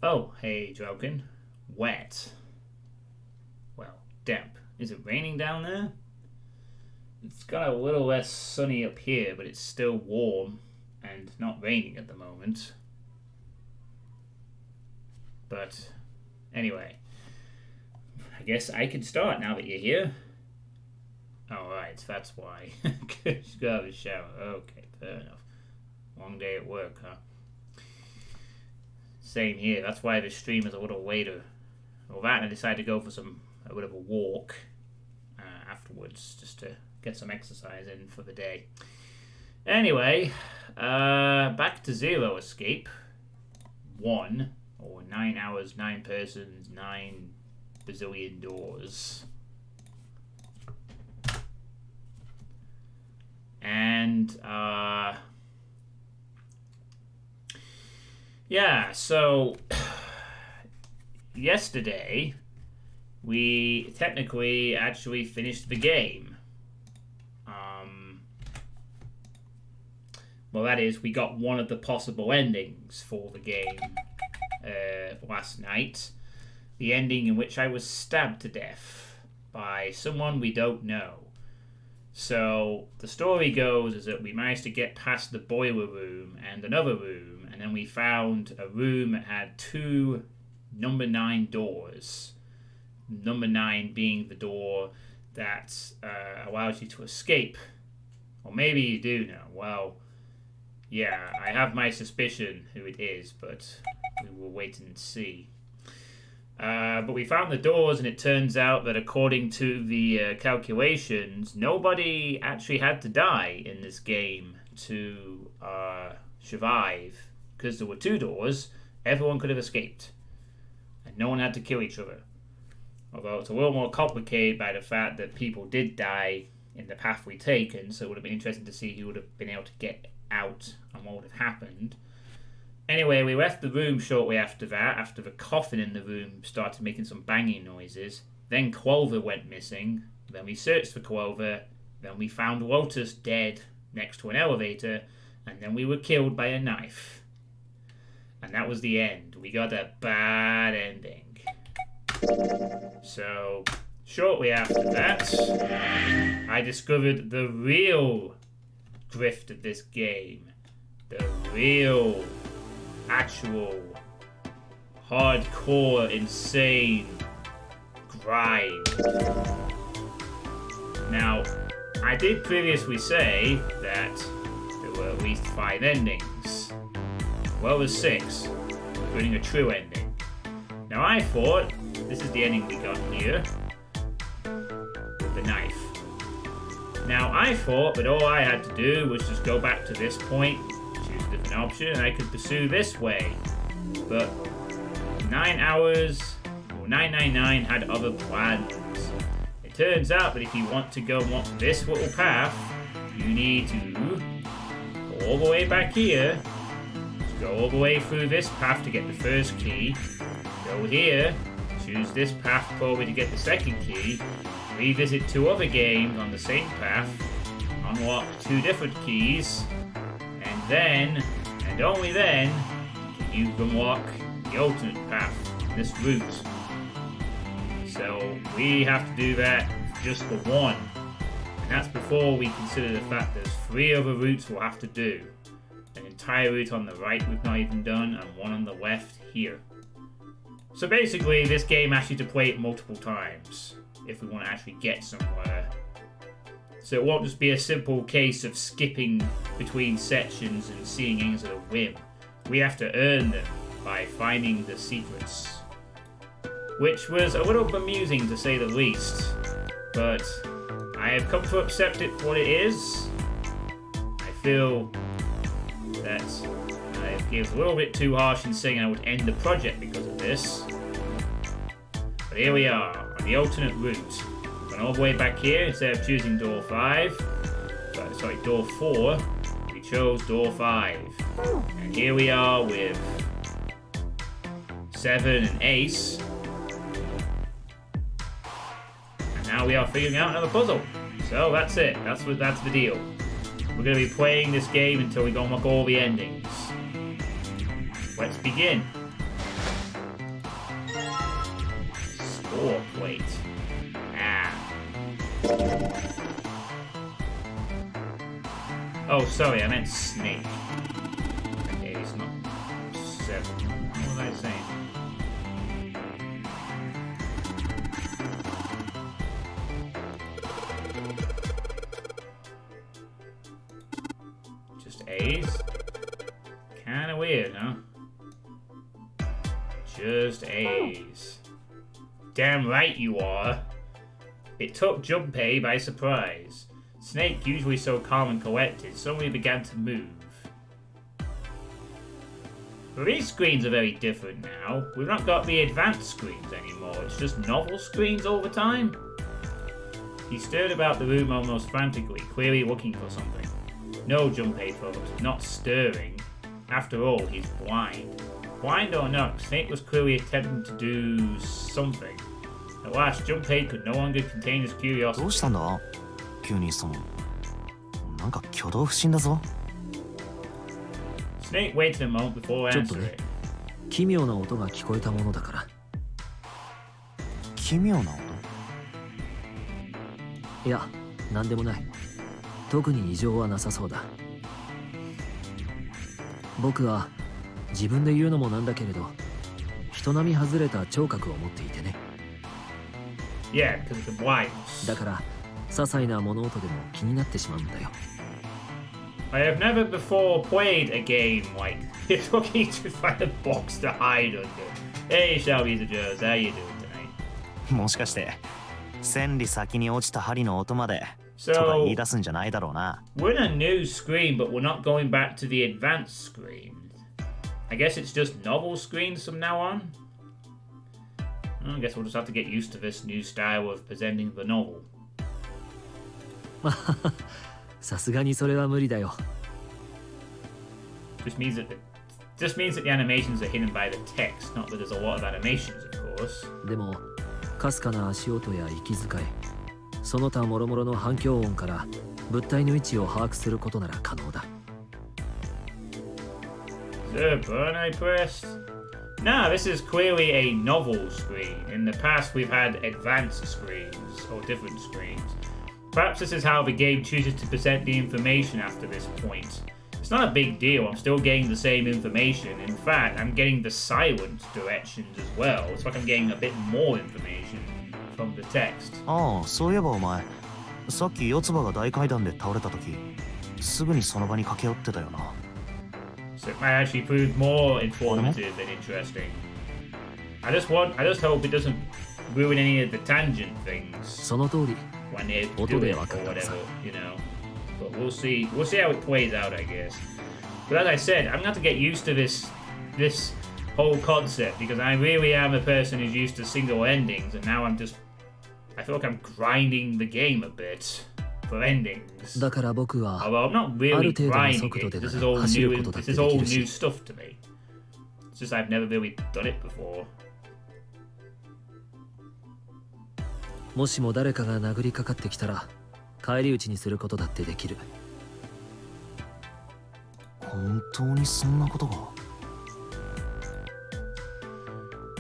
Oh, hey, Droken. Wet. Well, damp. Is it raining down there? It's got a little less sunny up here, but it's still warm and not raining at the moment. But anyway, I guess I can start now that you're here. Alright, that's why. Just go have a shower. Okay, fair enough. Long day at work, huh? Same here. That's why the stream is a little later. Well, that and I decided to go for a bit of a walk afterwards, just to get some exercise in for the day. Anyway, back to Zero Escape 1, or 9 hours, 9 persons, 9 bazillion doors. And yeah, so yesterday we technically actually finished the game. Well, that is, we got one of the possible endings for the game last night. The ending in which I was stabbed to death by someone we don't know. So the story goes is that we managed to get past the boiler room and another room, and then we found a room that had 2 number 9 doors. Number 9 being the door that allows you to escape. Or maybe you do know. Well, yeah, I have my suspicion who it is, but we will wait and see. But we found the doors, and it turns out that according to the calculations, nobody actually had to die in this game to survive. Because there were 2 doors, everyone could have escaped. And no one had to kill each other. Although it's a little more complicated by the fact that people did die in the path we'd taken, so it would have been interesting to see who would have been able to get out and what would have happened. Anyway, we left the room shortly after that, after the coffin in the room started making some banging noises. Then Clover went missing. Then we searched for Clover. Then we found Lotus dead next to an elevator. And then we were killed by a knife. And that was the end. We got a bad ending. So, shortly after that, I discovered the real grift of this game. The real, actual, hardcore, insane grind. Now, I did previously say that there were at least 5 endings. Well, there's 6, including a true ending. Now, I thought, this is the ending we got here, the knife. Now, I thought that all I had to do was just go back to this point, choose a different option, and I could pursue this way. But 9 hours, or 999 had other plans. It turns out that if you want to go on this little path, you need to go all the way back here, go all the way through this path to get the first key, go here, choose this path probably to get the second key, revisit 2 other games on the same path, unlock 2 different keys, and then, and only then, you can unlock the alternate path, this route. So we have to do that just for 1. And that's before we consider the fact there's 3 other routes we'll have to do. An entire route on the right we've not even done, and 1 on the left here. So basically, this game asks you to play it multiple times if we want to actually get somewhere. So it won't just be a simple case of skipping between sections and seeing things at a whim. We have to earn them by finding the secrets. Which was a little bemusing to say the least, but I have come to accept it for what it is. I feel that it was a little bit too harsh in saying I would end the project because of this. But here we are, on the alternate route. Going all the way back here, instead of choosing door 4, we chose door 5. And here we are with 7 and Ace. And now we are figuring out another puzzle. So that's it, that's the deal. We're going to be playing this game until we unlock all the endings. Let's begin. 4 plate. Ah. Oh, sorry, I meant snake. Okay, it's not 7. What was I saying? Just A's? Kinda weird, huh? Just A's. Damn right you are. It took Junpei by surprise. Snake, usually so calm and collected, suddenly began to move. Well, these screens are very different now. We've not got the advanced screens anymore. It's just novel screens all the time. He stirred about the room almost frantically, clearly looking for something. No, Junpei thought, not stirring. After all, he's blind. Blind or not, Snake was clearly attempting to do something. At last, Junpei could no longer contain his curiosity. どうしたんだ？急になんか挙動不審だぞ。Snake waited a moment before ちょっと answering. ね、奇妙な音が聞こえたものだから。奇妙な音？いや、なんでもない。特に異常はなさそうだ。僕は自分で言うのもなんだけれど、人並み外れた聴覚を持っていてね。Yeah, because of the blindness. だから、些細な物音でも気になってしまうんだよ。I have never before played a game like you're looking to find a box to hide under. Hey, Shelby the Joes, how you doing tonight? もしかして千里先に落ちた針の音まで So, とか言い出すんじゃないだろうな。we're in a new screen, but we're not going back to the advanced screen. I guess it's just novel screens from now on. I guess we'll just have to get used to this new style of presenting the novel. さすがにそれは無理だよ。Just means that the animations are hidden by the text, not that there's a lot of animations, of course. でも、かすかな足音や息遣い、その他諸々の反響音から物体の位置を把握することなら可能だ。Is there a button I pressed? Nah, this is clearly a novel screen. In the past, we've had advanced screens, or different screens. Perhaps this is how the game chooses to present the information after this point. It's not a big deal, I'm still getting the same information. In fact, I'm getting the silent directions as well. It's like I'm getting a bit more information from the text. ああ、そういえばお前、さっき四つ葉が大階段で倒れた時、すぐにその場に駆け寄ってたよな。So it might actually prove more informative and interesting. I just hope it doesn't ruin any of the tangent things その通り。 when they do it or whatever, you know. But we'll see how it plays out, I guess. But as I said, I'm gonna have to get used to this whole concept because I really am a person who's used to single endings, and now I feel like I'm grinding the game a bit for endings. だから僕は Although I'm not あ really る程度の grinding 速度 it. で This なら走る is ことだって all でき new るし、 stuff to me. It's just I've never really done it before. もしも誰かが殴りかかってきたら返り討ちにすることだってできる。本当にそんなことが。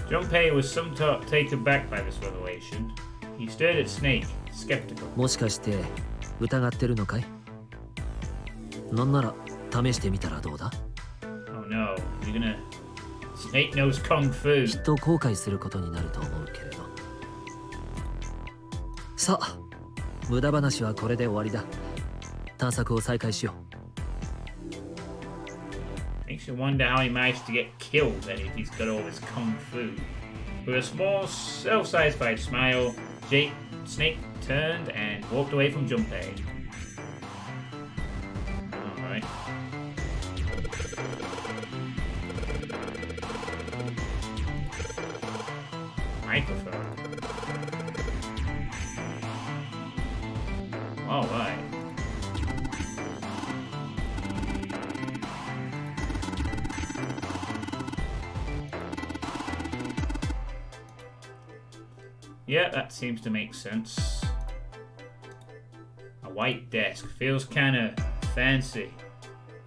Junpei was somewhat taken back by this revelation. He stared at Snake, skeptical. もしかして疑ってるのかい？なんなら試してみたらどうだ？ Oh no, you're gonna... Snake knows Kung Fu. きっと後悔することになると思うけれど。さあ、無駄話はこれで終わりだ。探索を再開しよう。Makes you wonder how he managed to get killed then if he's got all this Kung Fu. With a small, self-satisfied smile, Snake turned and walked away from Junpei. Alright. Microphone. Alright. Yeah, that seems to make sense. A white desk. Feels kinda fancy.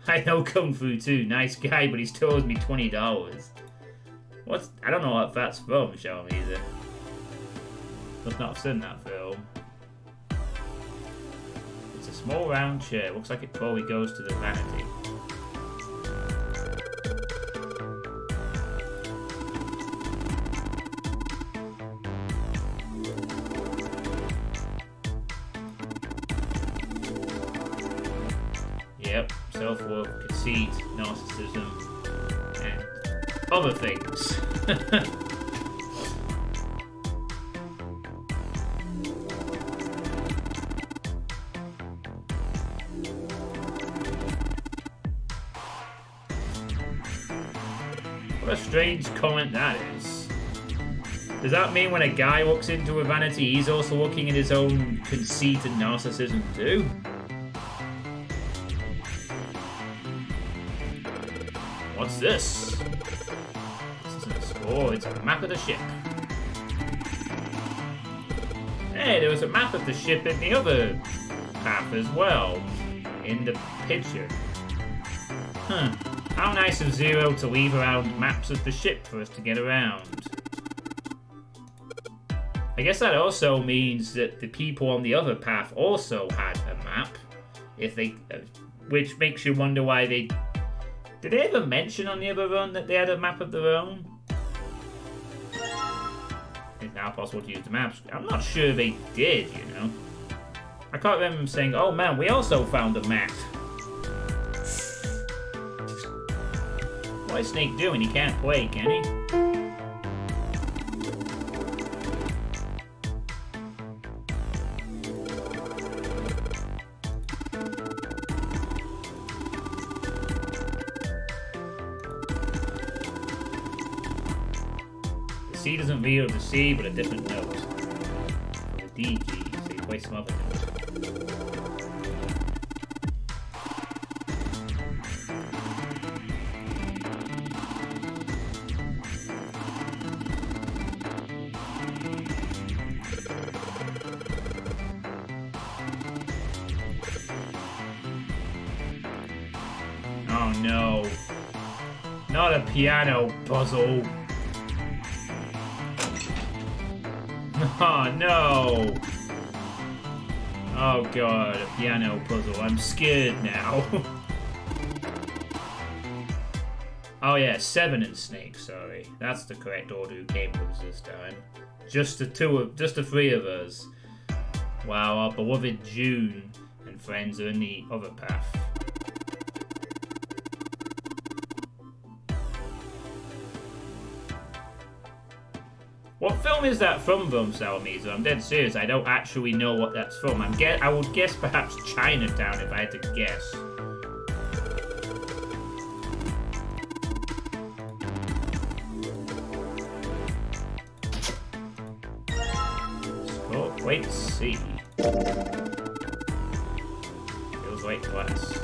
I know Kung Fu too. Nice guy, but he still owes me $20. I don't know what that's from, show me either. Must not have seen that film. It's a small round chair. Looks like it probably goes to the vanity. Yep, self-worth, conceit, narcissism, and other things. What a strange comment that is. Does that mean when a guy looks into a vanity, he's also looking at his own conceit and narcissism too? What's this? This isn't a score, it's a map of the ship. Hey, there was a map of the ship in the other path as well, in the picture. Huh. How nice of Zero to leave around maps of the ship for us to get around. I guess that also means that the people on the other path also had a map, if they, which makes you wonder why they. Did they ever mention on the other run that they had a map of their own? It's now possible to use the maps. I'm not sure they did, you know. I can't remember them saying, "Oh man, we also found a map." What is Snake doing? He can't play, can he? The C doesn't read the C, but a different note. For the D key, so you play some other note. Oh no. Not a piano puzzle. Oh no. Oh god, a piano puzzle. I'm scared now. Oh yeah, 7 and Snake, sorry. That's the correct order who came with us this time. Just the three of us. Wow, our beloved June and friends are in the other path. What film is that from, Salamiza? I'm dead serious. I don't actually know what that's from. I would guess perhaps Chinatown if I had to guess. Score. Wait to see. Feels like glass.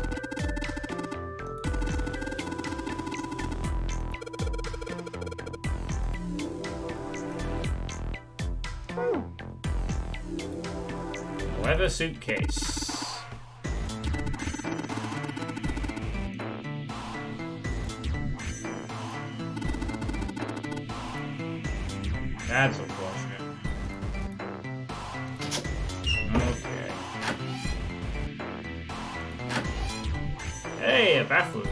Leather suitcase. That's unfortunate. Okay. Hey, a bathroom.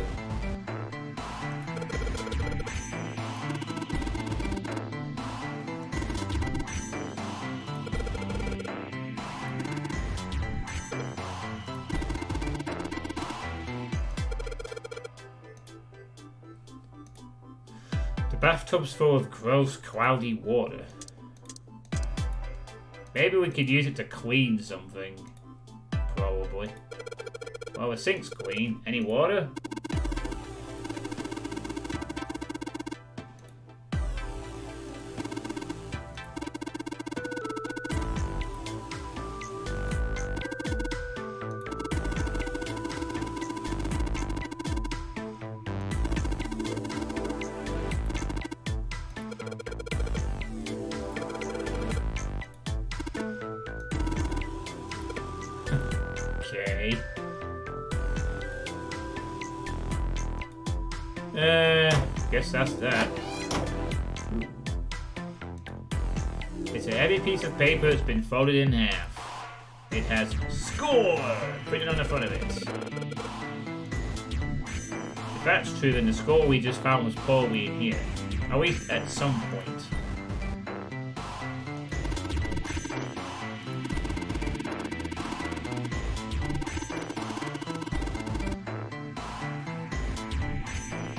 Bathtub's full of gross, cloudy water. Maybe we could use it to clean something. Probably. Well, the sink's clean. Any water? Okay. Guess that's that. It's a heavy piece of paper that's been folded in half. It has SCORE printed on the front of it. If that's true, then the score we just found was probably in here. At least at some point.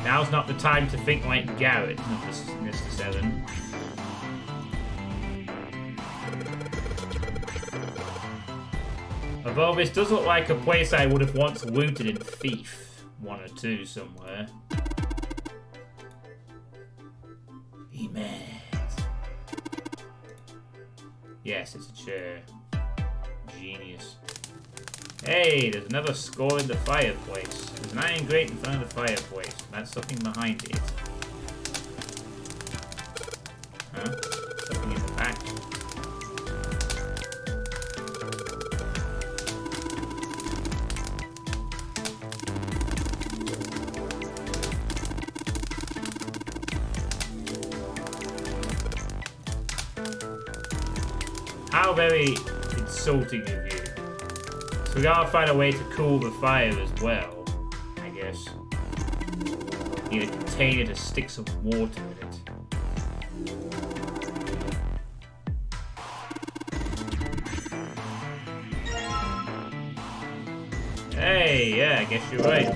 Now's not the time to think like Garrett, Mr. 7. Although this does look like a place I would have once looted in Thief 1 or 2 somewhere. He mad. Yes, it's a chair. Genius. Hey, there's another score in the fireplace. There's an iron grate in front of the fireplace. That's something behind it. Huh? Something in the back. How very insulting of you. So we gotta find a way to cool the fire as well, I guess. Need a container to stick some water in it. Hey, yeah, I guess you're right.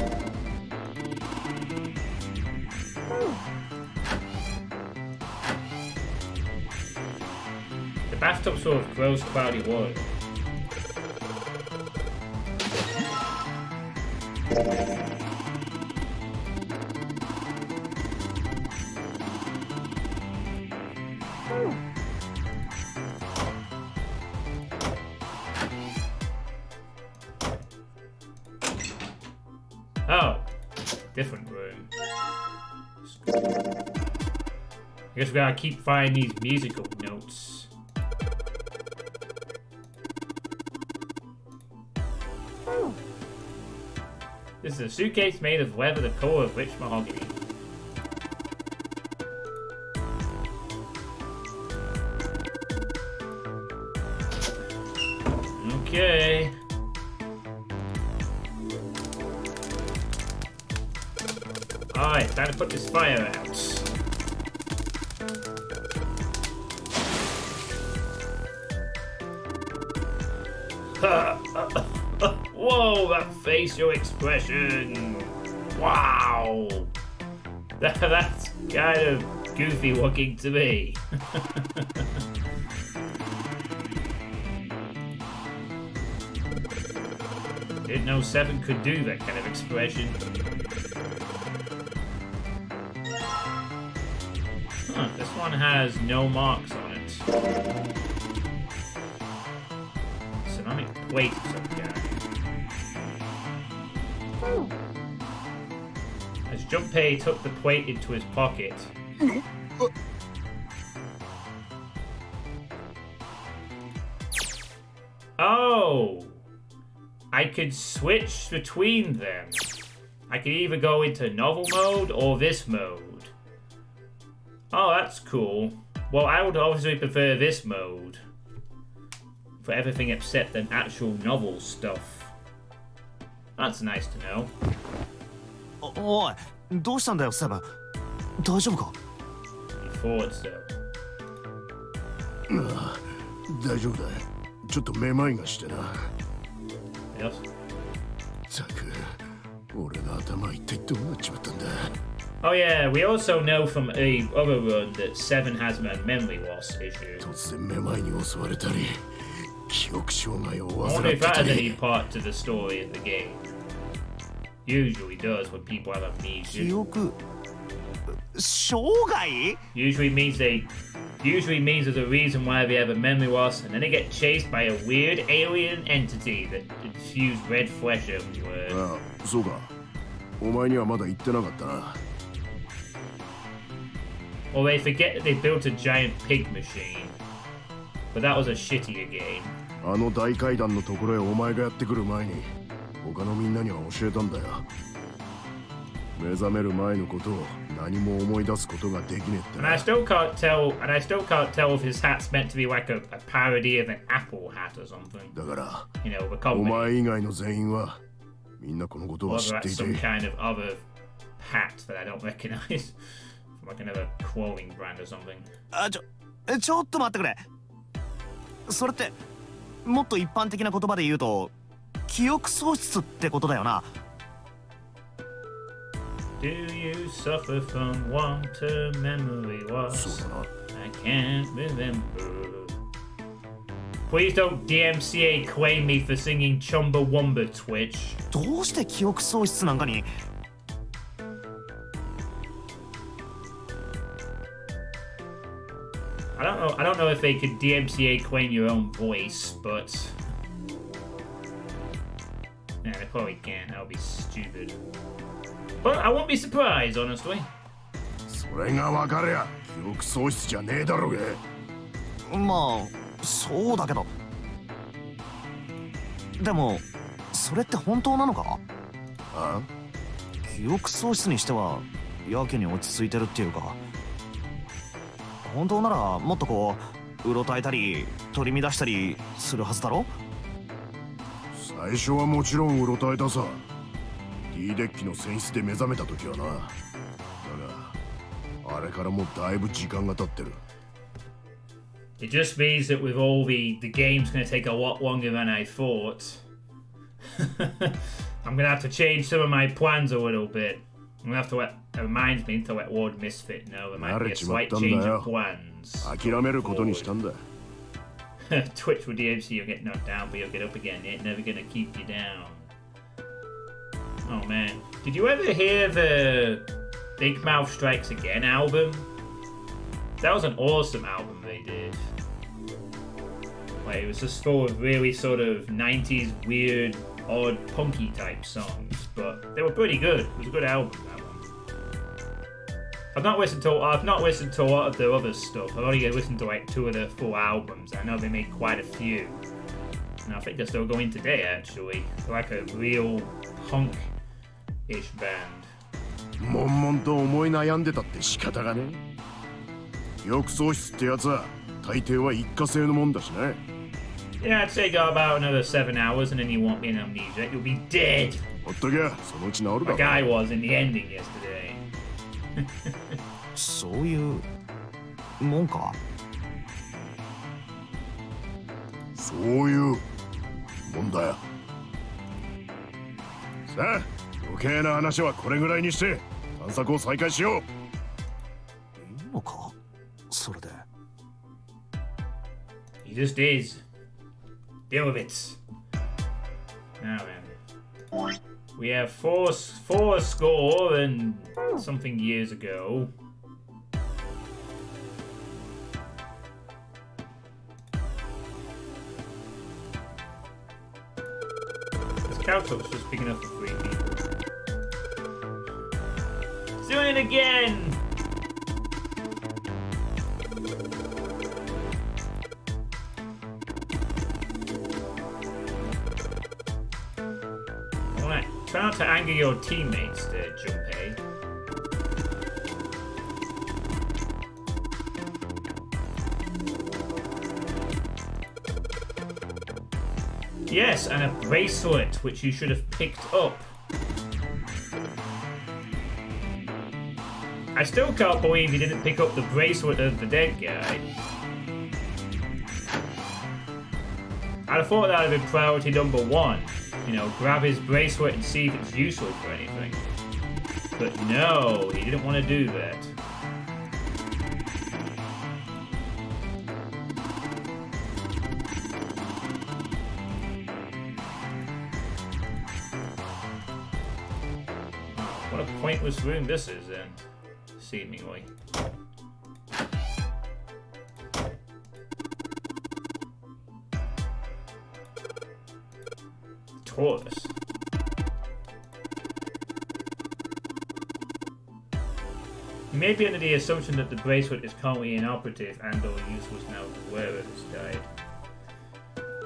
The bathtub's full of gross, cloudy water. Oh, different room. I guess we gotta keep finding these musical notes. This is a suitcase made of leather the color of rich mahogany. Okay. Alright, time to put this fire out. Whoa, that facial expression! Wow! That's kind of goofy looking to me. Didn't know 7 could do that kind of expression. Huh, this one has no marks on it. Ceramic plate of some kind. As Junpei took the plate into his pocket. Oh! I could switch between them. I could either go into novel mode or this mode. Oh, that's cool. Well, I would obviously prefer this mode. For everything except the actual novel stuff. That's nice to know. おい、どうしたんだよ、セブン。大丈夫か？ You thought so. ああ、大丈夫だ。ちょっとめまいがしてな。Yes? ザク、俺の頭一体どうなっちまったんだ。 Oh yeah, we also know from a other run that 7 has a memory loss issue. 突然めまいに襲われたり、記憶障害を I 患 wonder っ if て that た has any り。 part to the story of the game. Usually does when people have 記 amnesia. 憶障害？ Usually means there's a reason why they have a memory loss, and then they get chased by a weird alien entity that infused red flesh everywhere. ああ、そうか。お前にはまだ言ってなかったな。 Or they forget that they built a giant pig machine. But that was a shittier game. あの大階段のところへお前がやってくる前に、他のみんなには教えたんだよ。目覚める前のことを何も思い出すことができねえって And I still can't tell if his hat's meant to be like a parody of an apple hat or something. だから You know, a お comedy. 前以外の全員はみんなこのことは知 Or ってい that's some て kind of other hat that I don't recognize. From like another clothing brand or something. ちょっと待ってくれ。それってもっと一般的な言葉で言うと記憶喪失ってことだよな。Do you suffer from long-term memory そう loss? だな I can't remember. Please don't DMCA claim me for singing Chumbawamba, Twitch. どうして記憶喪失なんかに。I don't know if they could DMCA claim your own voice, but yeah, they probably can't. That would be stupid. But I won't be surprised, honestly. それが分かりゃ記憶喪失じゃねえだろうが。まあそうだけど。でもそれって本当なのか？あ？記憶喪失にしてはやけに落ち着いてるっていうか。本当ならもっとこううろたえたり取り乱したりするはずだろ。最初はもちろんうろたえたさ。D デッキの選出で目覚めた時はな。だがあれからもうだいぶ時間が経ってる。It just means that with all the game's going to take a lot longer than I thought. I'm going to have to change some of my plans a little bit. I'm going to have to let, it reminds me to let Lord Misfit know there might be a slight change of plans. 諦めることにしたんだ。Twitch with DMC, you'll get knocked down, but you'll get up again. It ain't never going to keep you down. Oh man. Did you ever hear the Big Mouth Strikes Again album? That was an awesome album they did. Like, it was just full of really sort of 90s weird, odd, punky type songs, but they were pretty good. It was a good album, that one. I've not listened to a lot of their other stuff. I've only listened to like 2 of their full albums. I know they made quite a few. And I think they're still going today, actually. They're like a real punk-ish band. 悶々と思い悩んでたって仕方がね。記憶喪失ってやつは大抵は一過性のもんだしね。Yeah, I'd say go about another 7 hours and then you won't be in amnesia. You'll be dead. ほっときゃそのうち治るだろ。 Like I was in the ending yesterday. そういうもんか。そういうもんだよ。さあ余計な話はこれぐらいにして探索を再開しよう。いいのかそれで。 He just is. Deal with it. Now then. We have four score and something years ago. This couch looks just big enough for 3 people. It's doing it again! Alright, try not to anger your teammates there, Junpei. Yes, and a bracelet, which you should have picked up. I still can't believe you didn't pick up the bracelet of the dead guy. I'd have thought that would have been priority number 1. You know, grab his bracelet and see if it's useful for anything. But no, he didn't want to do that. What a pointless room this is then, seemingly. Taurus. You may be under the assumption that the bracelet is currently inoperative and or useless now that the wearer has died.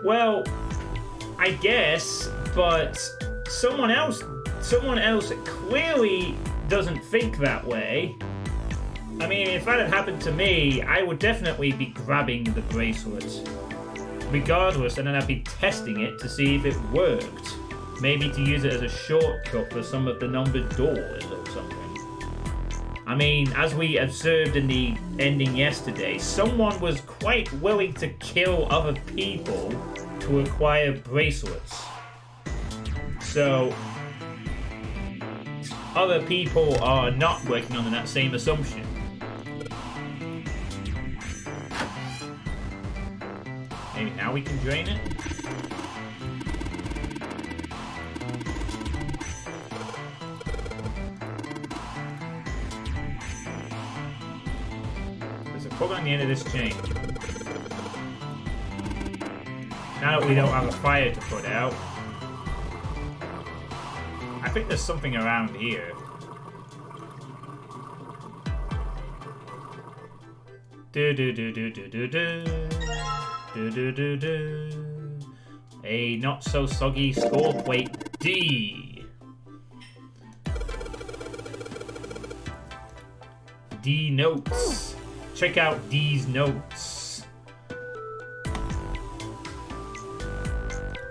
Well, I guess, but someone else clearly doesn't think that way. I mean, if that had happened to me, I would definitely be grabbing the bracelet. Regardless, and then I'd be testing it to see if it worked. Maybe to use it as a shortcut for some of the numbered doors or something. I mean, as we observed in the ending yesterday, someone was quite willing to kill other people to acquire bracelets. So, other people are not working on that same assumption. Maybe now we can drain it? There's a plug on the end of this chain. Now that we don't have a fire to put out, I think there's something around here. Do do do do do do do do do do do. A not so soggy score plate D. D notes. Check out D's notes.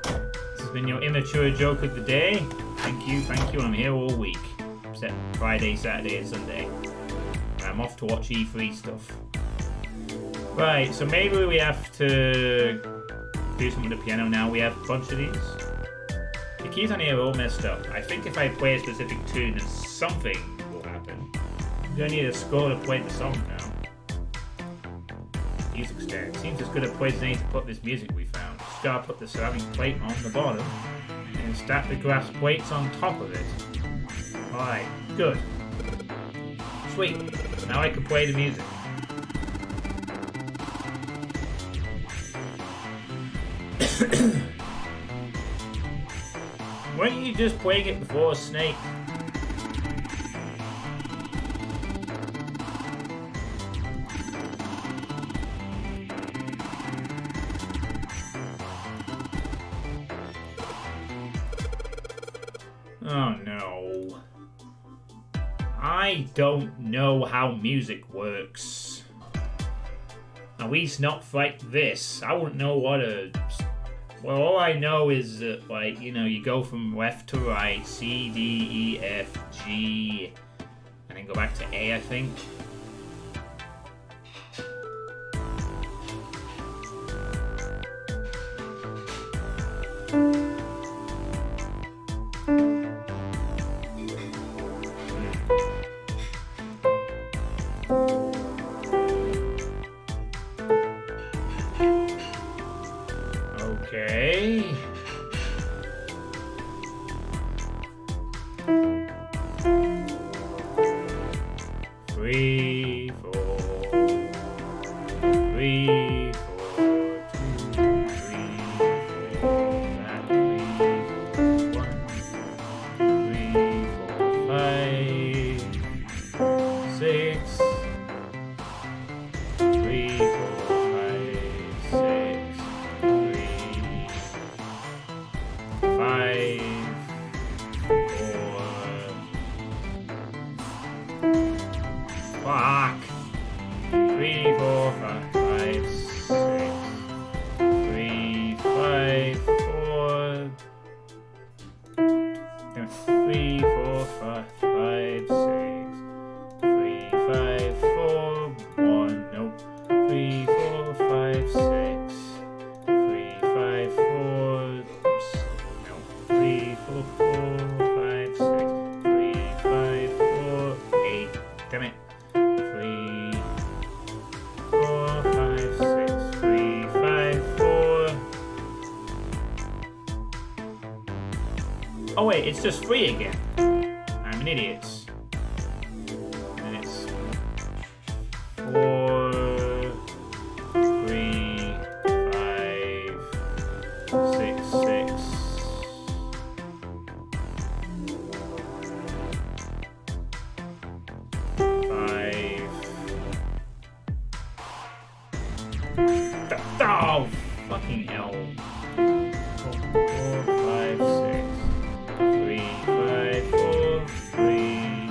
This has been your immature joke of the day. Thank you, I'm here all week. Except Friday, Saturday, and Sunday. I'm off to watch E3 stuff. Right, so maybe we have to do something with the piano now. We have a bunch of these. The keys on here are all messed up. I think if I play a specific tune, then something will happen. I'm gonna need a score to play the song now. Music stand. Seems as good a place as any to put this music we found. Just gotta put the ceramic plate on the bottom and stack the glass plates on top of it. Alright, good. Sweet. Now I can play the music. Weren't you just playing it before, Snake? Oh no. I don't know how music works. At least not like this. I wouldn't know what a... Well, all I know is that, like, you know, you go from left to right, C, D, E, F, G, and then go back to A, I think. Okay. 3, 4, 3, 4, 2, 3, 4, back 3, 4, 1, 3, 4, 5, 6, 3, 4, 5, 6, 5, 4. Fuck. 3, 4, 5, 6. 3, 5, 4. 3, 4, 5, 6. 3, 5, 4. 1. Nope. 3, 4, 5, 6. 3, 5, 4. Oops. No. 3, 4, 5, 6. 3, 5, 4. 8. Damn it. 3, 4, 5, 6. 3, 5, 4. Oh wait, it's just 3 again. I'm an idiot. And it's 4, 3, 5, 6, 6. 5. Oh, fucking hell. 4, 5, 6. 3, 5, 4. 3,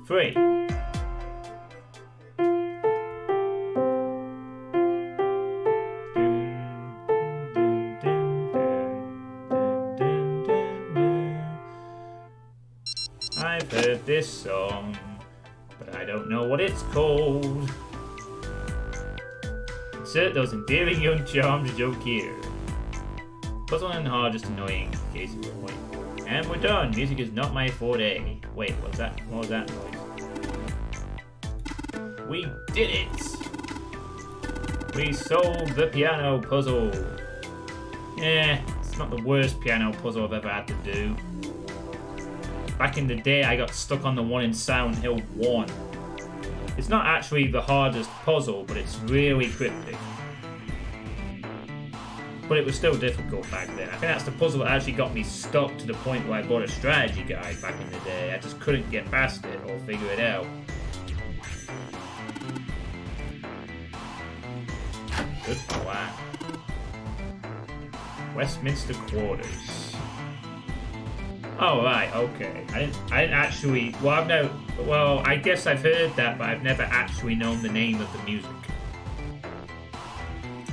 3. I've heard this song, but I don't know what it's called. Insert those endearing young charms joke here. Puzzle and hard, just annoying, in case you were waiting. And we're done. Music is not my forte. Wait, what's that? What was that noise? We did it! We solved the piano puzzle. It's not the worst piano puzzle I've ever had to do. Back in the day, I got stuck on the one in Silent Hill 1. It's not actually the hardest puzzle, but it's really cryptic. But it was still difficult back then. I think that's the puzzle that actually got me stuck to the point where I bought a strategy guide back in the day. I just couldn't get past it or figure it out. Good plan. Westminster Quarters. Oh right, okay. I didn't actually. Well, I guess I've heard that, but I've never actually known the name of the music.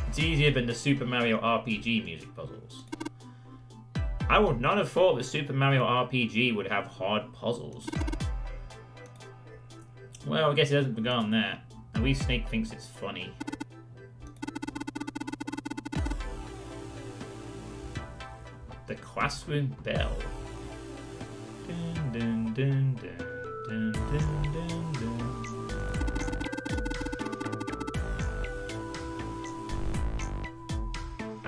It's easier than the Super Mario RPG music puzzles. I would not have thought that Super Mario RPG would have hard puzzles. Well, I guess it hasn't begun that. At least Snake thinks it's funny. The classroom bell. Dun, dun, dun, dun, dun, dun, dun, dun.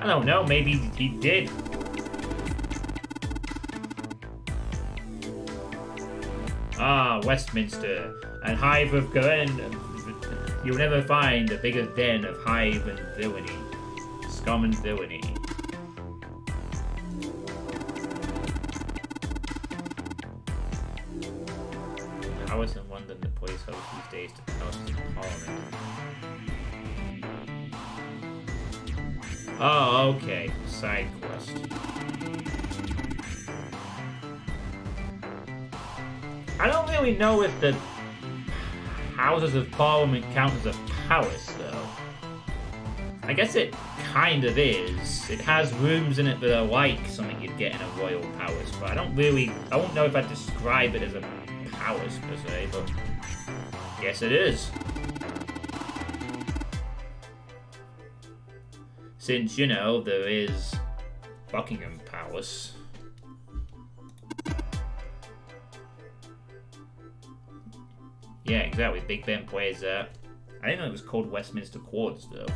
I don't know, maybe he did. Ah, Westminster, and hive of you'll never find a bigger den of hive and villainy, scum and villainy. Palace in London, the place hosts these days to the Houses of Parliament. Oh, okay. Side quest. I don't really know if the Houses of Parliament count as a palace, though. I guess it kind of is. It has rooms in it that are like something you'd get in a royal palace, but I won't know if I'd describe it as a palace per se, but yes it is. Since, there is Buckingham Palace. Yeah, exactly. Big Ben plays there. I didn't know it was called Westminster Quarters, though.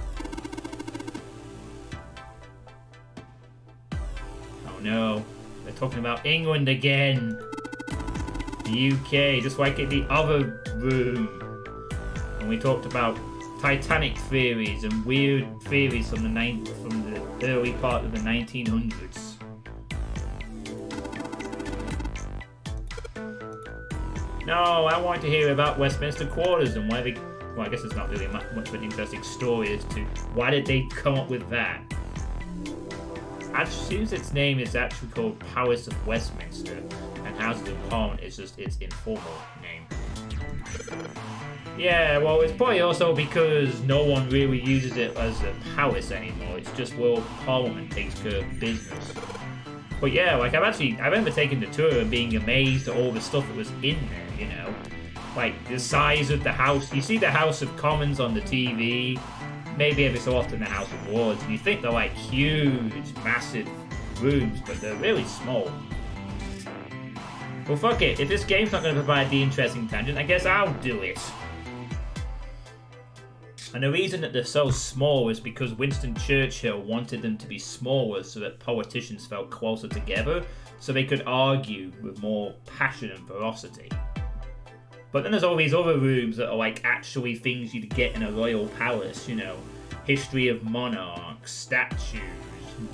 Oh no, they're talking about England again. The UK, just like in the other room. And we talked about Titanic theories and weird theories from the early part of the 1900s. No, I want to hear about Westminster Quarters and why they... Well, I guess it's not really much of an interesting story as to why did they come up with that. It seems its name is actually called Palace of Westminster, and Houses of Parliament is just its informal name. Yeah, well, it's probably also because no one really uses it as a palace anymore. It's just where Parliament takes care of business. But yeah, like I remember taking the tour and being amazed at all the stuff that was in there, Like the size of the house. You see the House of Commons on the TV, maybe every so often the House of Lords, and you think they're like huge, massive rooms, but they're really small. Well, fuck it. If this game's not going to provide the interesting tangent, I guess I'll do it. And the reason that they're so small is because Winston Churchill wanted them to be smaller so that politicians felt closer together, so they could argue with more passion and ferocity. But then there's all these other rooms that are like actually things you'd get in a royal palace, history of monarchs, statues,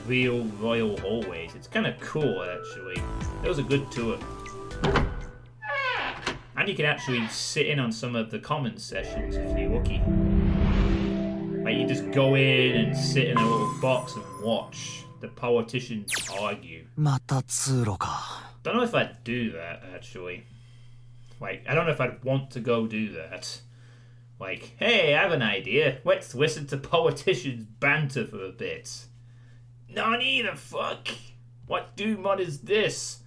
real royal hallways. It's kind of cool, actually. It was a good tour. And you can actually sit in on some of the Commons sessions if you're lucky. Like you just go in and sit in a little box and watch the politicians argue. また通路か。 Don't know if I'd do that, actually. Like, I don't know if I'd want to go do that. Like, hey, I have an idea. Let's listen to politicians banter for a bit. Nani the fuck? What Doom mod is this?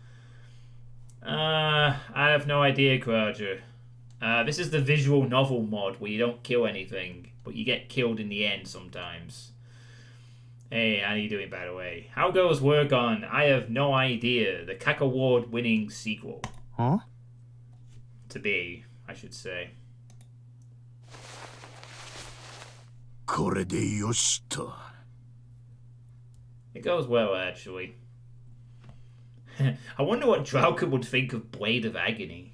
I have no idea, Crowder. This is the visual novel mod where you don't kill anything, but you get killed in the end sometimes. Hey, how are you doing, by the way? How goes work on I Have No Idea, the CAC Award winning sequel? Huh? To be, I should say. これでよしと。 It goes well, actually. I wonder what Drauken would think of Blade of Agony.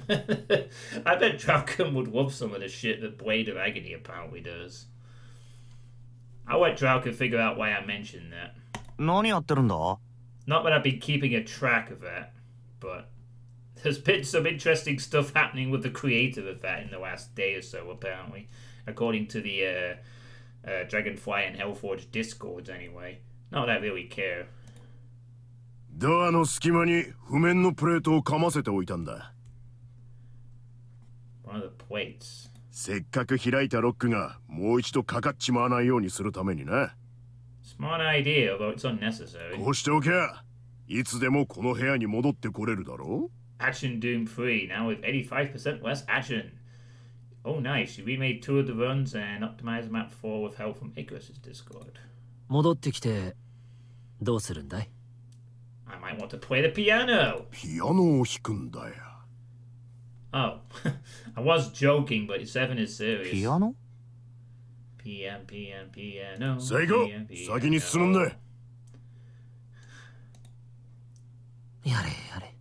I bet Drauken would love some of the shit that Blade of Agony apparently does. I'll let Drauken figure out why I mentioned that. 何やってるんだ? Not that I've been keeping a track of that, but there's been some interesting stuff happening with the creator of that in the last day or so, apparently. According to the Dragonfly and Hellforge Discords, anyway. Not that I really care. ドアの隙間に譜面のプレートをかませておいたんだ。 One of the plates. せっかく開いたロックがもう一度かかっちまわないようにするためにな。 Smart idea, although it's unnecessary. こうしておけばいつでもこの部屋に戻ってこれるだろう。 Action Doom 3, now with 85% less action. Oh, nice. You remade 2 of the runs and optimized map 4 with help from Icarus's Discord. 戻ってきてどうするんだい? I might want to play the piano. ピアノを弾くんだよ。 Oh, I was joking, but 7 is serious. ピアノ? Piano. さあ行こう。先に進むんだ。やれやれ。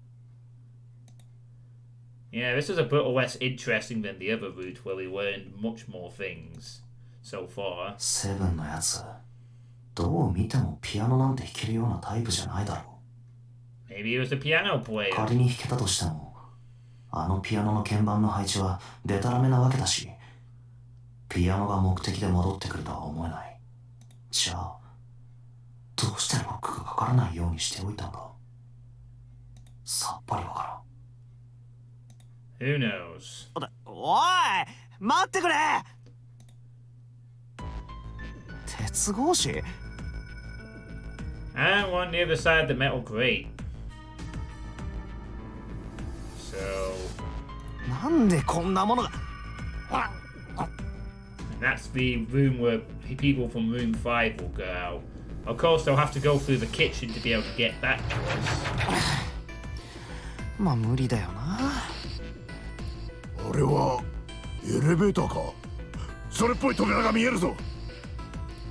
Yeah, this is a bit less interesting than the other route where we learned much more things so far. セブンのやつ、どう見てもピアノなんて弾けるようなタイプじゃないだろう。 Maybe he was a piano player. 仮に弾けたとしても、あのピアノの鍵盤の配置はデタラメなわけだし、ピアノが目的で戻ってくるとは思えない。じゃあ、どうしてロックがかからないようにしておいたんだ？さっぱりわからん。 Who knows? おい待ってくれ鉄格子 And one the other side of the metal grate. So... なんでこんなものが And that's the room where people from room 5 will go out. Of course, they'll have to go through the kitchen to be able to get back to us. まあ無理だよな。あれはエレベーターか。それっぽい扉が見えるぞ。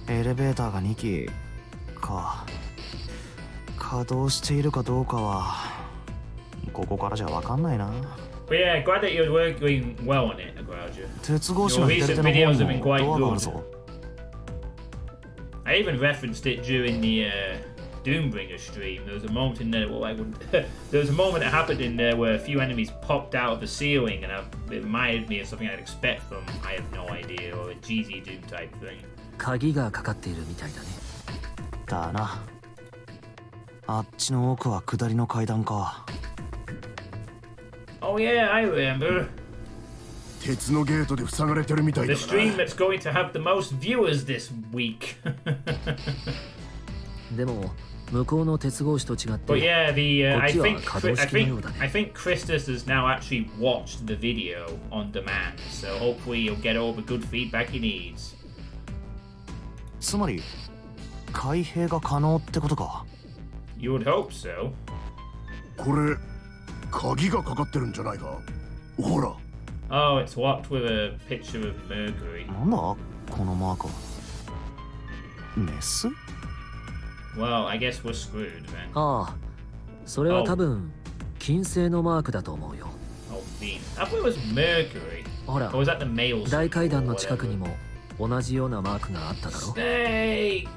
エレベーターが2機か。稼働しているかどうかはここからじゃ分かんないな。 But yeah, glad that you're working well on it, Agrauja. 鉄格子の左手の方にもドアがあるぞ。 I even referenced it during the Doombringer stream. There was a moment in there, there was a moment that happened in there where a few enemies popped out of the ceiling, and it reminded me of something I'd expect from I Have No Idea or a GZ Doom type thing. 鍵がかかっているみたいだね。だな。あっちの奥は下りの階段か。 Oh yeah, I remember. 鉄のゲートで塞がれてるみたいだ The から。 stream that's going to have the most viewers this week. でも向こうの鉄格子と違って But yeah, I こっち think は可動式のようだね。 I think Christus has now actually watched the video on demand, so hopefully you'll get all the good feedback he needs. つまり開閉が可能ってことか。 You would hope so. これ鍵がかかってるんじゃないか。ほら。 Oh, it's locked with a picture of Mercury. なんだこのマークは。メス Well, I guess we're screwed then. ああ、それは多分金星のマークだと思うよ。 Oh, Venus. I thought it was Mercury. ほら Or was that the male 大 symbol 階段 or の近く whatever? にも同じようなマークがあっただろ。 Snake!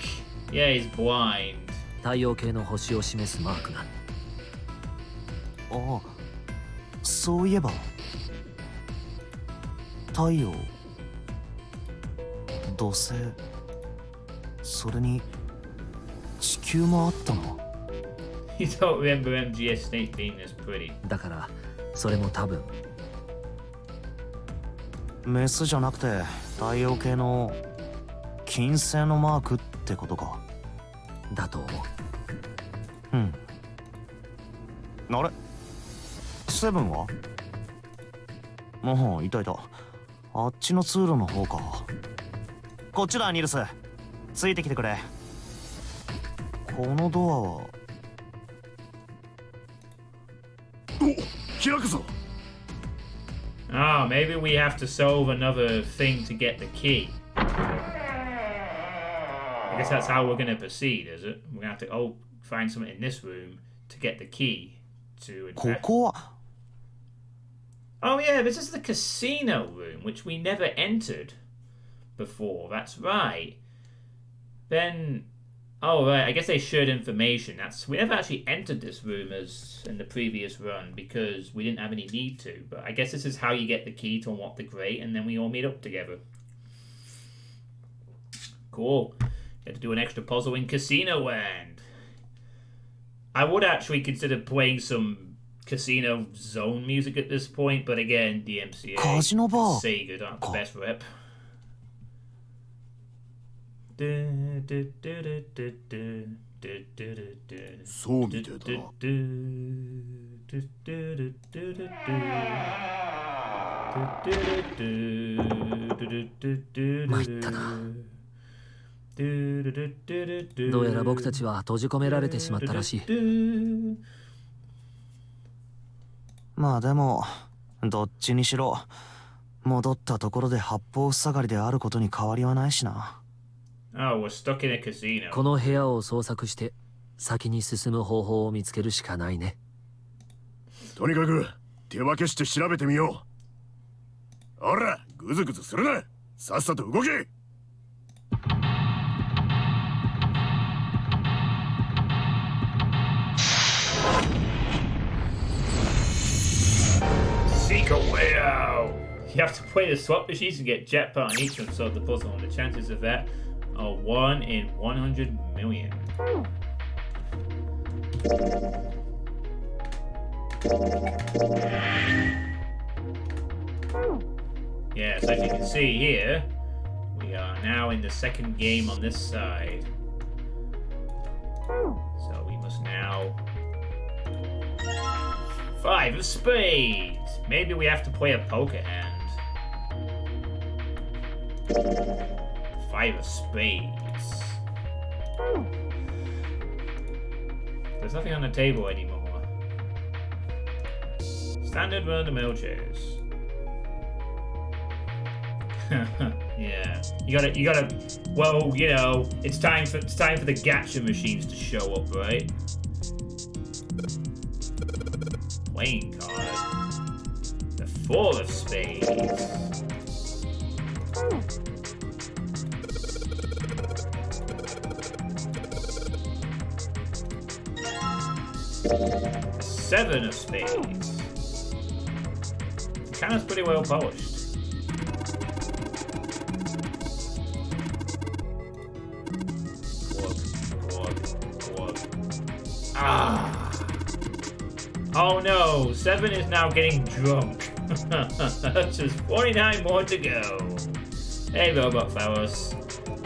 Yeah, he's blind. 太陽系の星を示すマークが。ああ、そういえば太陽、土星、それに地球もあったな。 You don't remember MGS Snake being this pretty. だからそれも多分。メスじゃなくて太陽系の金星のマークってことか。だと思う。うん。あれセブンは？もういたいた。あっちの通路の方か。こっちだニルス、ついてきてくれ。このドアは。お、開くぞ。Ah, maybe we have to solve another thing to get the key. I guess that's how we're going to proceed, is it? We're going to have to find something in this room to get the key to ここは Oh yeah, this is the casino room, which we never entered before. That's right. Then, oh right, I guess they shared information. We never actually entered this room as in the previous run because we didn't have any need to. But I guess this is how you get the key to unlock the grate, and then we all meet up together. Cool. Get to do an extra puzzle in Casino Land. I would actually consider playing some Casino Zone music at this point, but again, DMCA, Sega don't have the best rep. そうみてえだな。参ったな。どうやら僕たちは閉じ込められてしまったらしい。まあでもどっちにしろ戻ったところで八方塞がりであることに変わりはないしな。Oh, we're stuck in a casino. この部屋を捜索して先に進む方法を見つけるしかないね。とにかく手分けして調べてみよう。ほら、グズグズするな。さっさと動け。Seek a way out. You have to play the swap machines and get jetpack on each one, solve the puzzle, and the chances of that are 1 in 100 million. Yeah, so as you can see here, we are now in the second game on this side. So we must now... 5 of spades! Maybe we have to play a poker hand. 5 of spades. There's nothing on the table anymore. Standard run-of-the-mill chairs. Yeah. You gotta well, you know, it's time for the gacha machines to show up, right? Playing card. The 4 of spades. The 7 of spades. Kind of pretty well polished. Ah. Oh no, 7 is now getting drunk. Just 49 more to go. Hey Robot Fellas.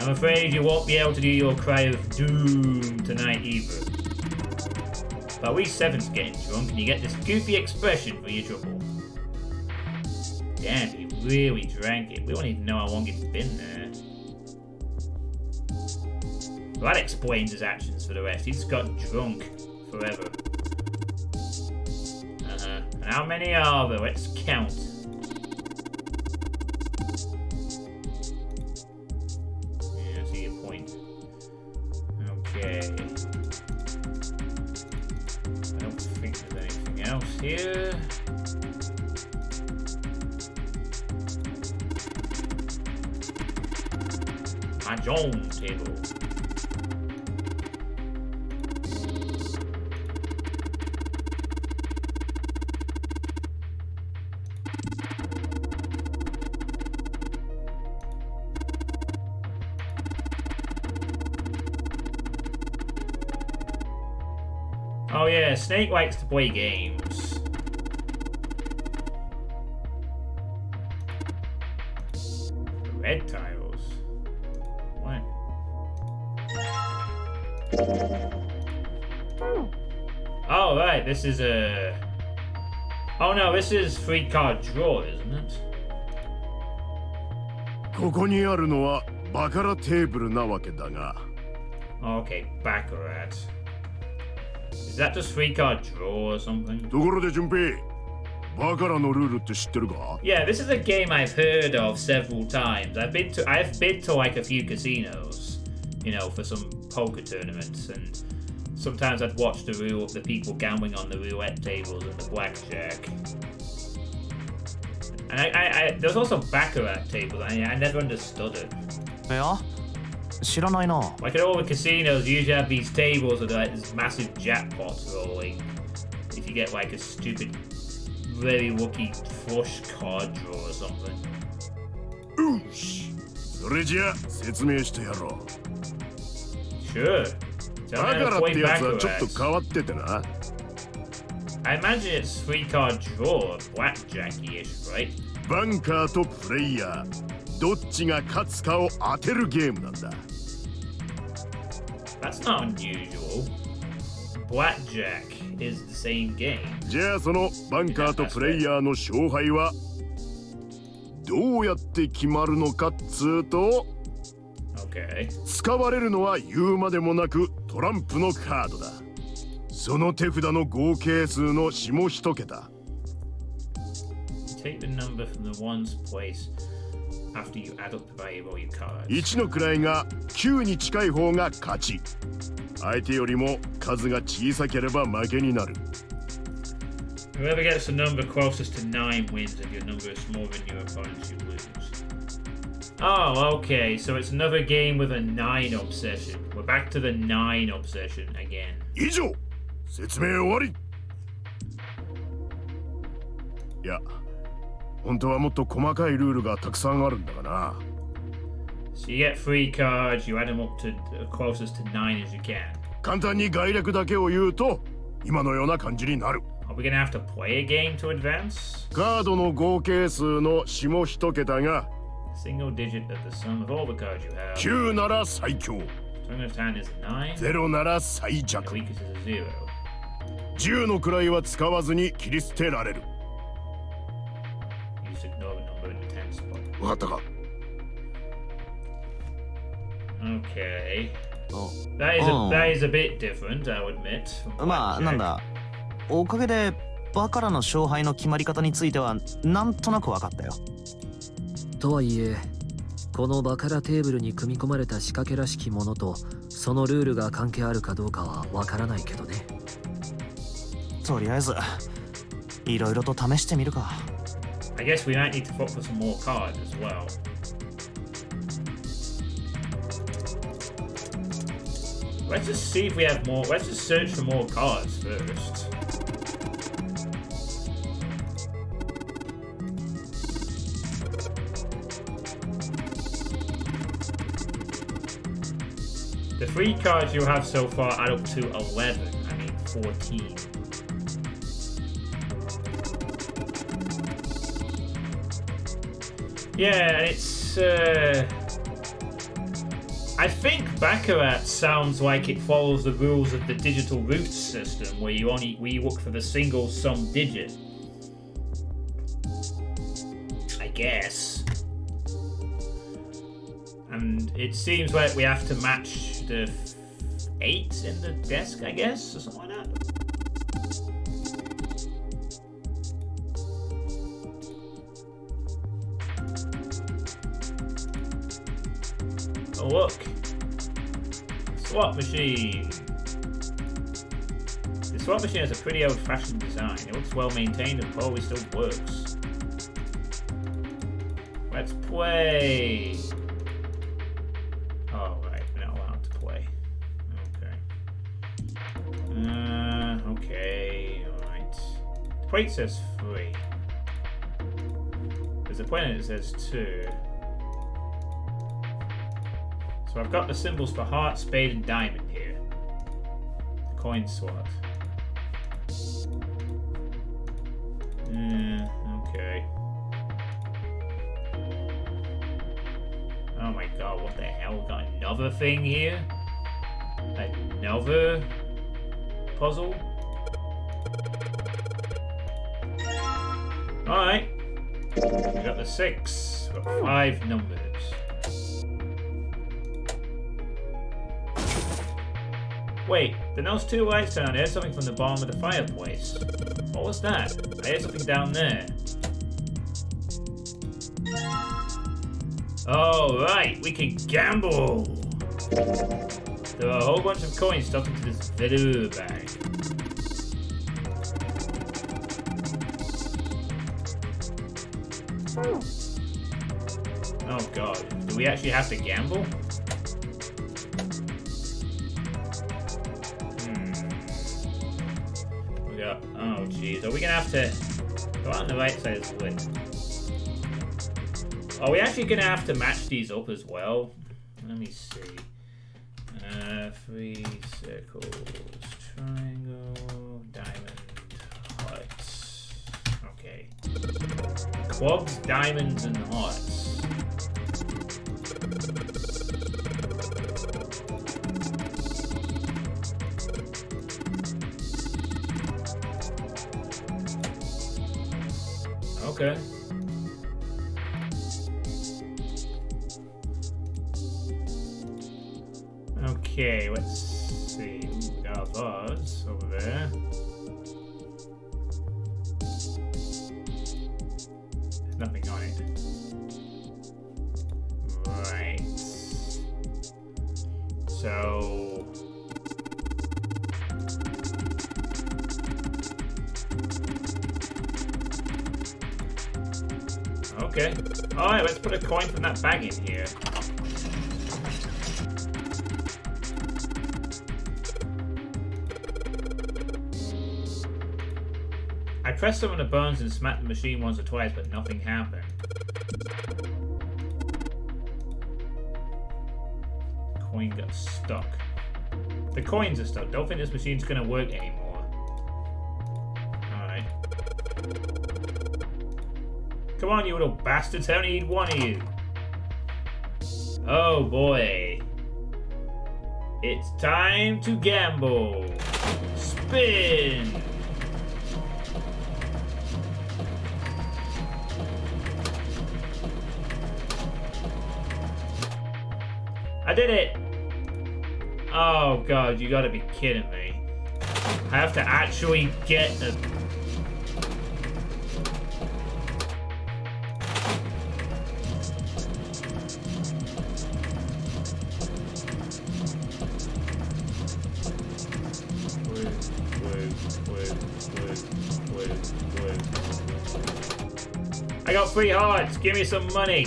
I'm afraid you won't be able to do your cry of doom tonight either. But at least 7's getting drunk and you get this goofy expression for your trouble. Damn, he really drank it. We don't even know how long it's been there. Well, that explains his actions for the rest. He just got drunk forever. And how many are there? Let's count. Yeah, I see your point. Okay. I don't think there's anything else here. Mahjong table. Oh yeah, Snake likes to play games. Oh, right, this is a... Oh no, this is 3-card draw, isn't it? ここにあるのはバカラテーブルなわけだが。 Okay, Baccarat. Is that just 3-card draw or something? ところで順平、バカラのルールって知ってるか？ Yeah, this is a game I've heard of several times. I've been to like a few casinos, you know, for some poker tournaments, and sometimes I'd watch the people gambling on the roulette tables and the blackjack. And I there's also Baccarat tables. I never understood it. いや、知らないな。 Like at all the casinos, you usually have these tables with like this massive jackpots rolling. If you get like a stupid, very lucky flush card draw or something. よし、それじゃ説明してやろう。 Sure. So バ I'm カラ gonna って play やつはちょっと Baccarat. 変わっててな。 I imagine it's 3-card draw, blackjacky-ish, right? バンカーとプレイヤー、どっちが勝つかを当てるゲームなんだ。 That's not unusual. Blackjack is the same game. じゃあそのバンカーとプレイヤーの勝敗はどうやって決まるのかっつうと、 Okay. 使われるのは言うまでもなくトランプのカードだ。その手札の合計数の下一桁。 Take the number from the ones place after you add up the value of all your cards. 1の位が9に近い方が勝ち。相手よりも数が小さければ負けになる。 Whoever gets the number closest to 9 wins. If your number is smaller than your opponent's, you lose. Oh, okay. So it's another game with a 9 obsession. We're back to the 9 obsession again. 以上、説明終わり。いや、本当はもっと細かいルールがたくさんあるんだがな。 So you get 3 cards, you add them up to closest to 9 as you can. 簡単に概略だけを言うと今のような感じになる。 Are we gonna have to play a game to advance? カードの合計数の下一桁が Single digit of the sum of all the cards you have. 9なら最強、 Strong of 10 is a 9. 0なら最 The 弱、 weakest is a 0. 10の位は使わずに切り捨てられる。 You just ignore the number in the 10 spot. わかったか？ Okay. お That is a bit different, I'll admit. from まあ blackjack. なんだ、おかげでバカラの勝敗の決まり方についてはなんとなく分かったよ。とはいえこのバカラテーブルに組み込まれた仕掛けらしきものとそのルールが関係あるかどうかはわからないけどね。とりあえずいろいろと試してみるか。 I guess we might need to look for some more cards as well. Let's just see if we have more. Let's just search for more cards first. The 3 cards you have so far add up to 11. I mean 14. Yeah, it's I think Baccarat sounds like it follows the rules of the digital roots system, where you look for the single sum digit. I guess. And it seems like we have to match the 8 in the desk, I guess, or something like that. Oh look! Swap machine! The swap machine has a pretty old-fashioned design. It looks well maintained and probably still works. Let's play! Oh right, we're not allowed to play. Okay. Okay, alright. The plate says 3. There's a point that says 2. So I've got the symbols for heart, spade, and diamond here. Coin slot. Okay. Oh my god, what the hell? We've got another thing here? Another puzzle. Alright. We got the 6. We've got 5 numbers. Wait, then those 2 lights down there, something from the bottom of the fireplace. What was that? I heard something down there. Oh, right, we can gamble! There are a whole bunch of coins stuffed into this velour bag. Oh god, do we actually have to gamble? We got, oh jeez, are we gonna have to go out on the right side of the lid? Are we actually gonna have to match these up as well? Let me see. 3 circles, triangle, diamond, hearts. Okay. Clubs, diamonds, and hearts. Okay. Okay, let's see. We got those over there. There's nothing on it. Right. So... Okay. Alright, let's put a coin from that bag in here. I pressed some of the buttons and smacked the machine once or twice, but nothing happened. The coin got stuck. The coins are stuck. Don't think this machine's gonna work anymore. Alright. Come on, you little bastards. I only need one of you. Oh boy. It's time to gamble. Spin! I did it! Oh god, you gotta be kidding me. I have to actually get a... I got 3 hearts, give me some money.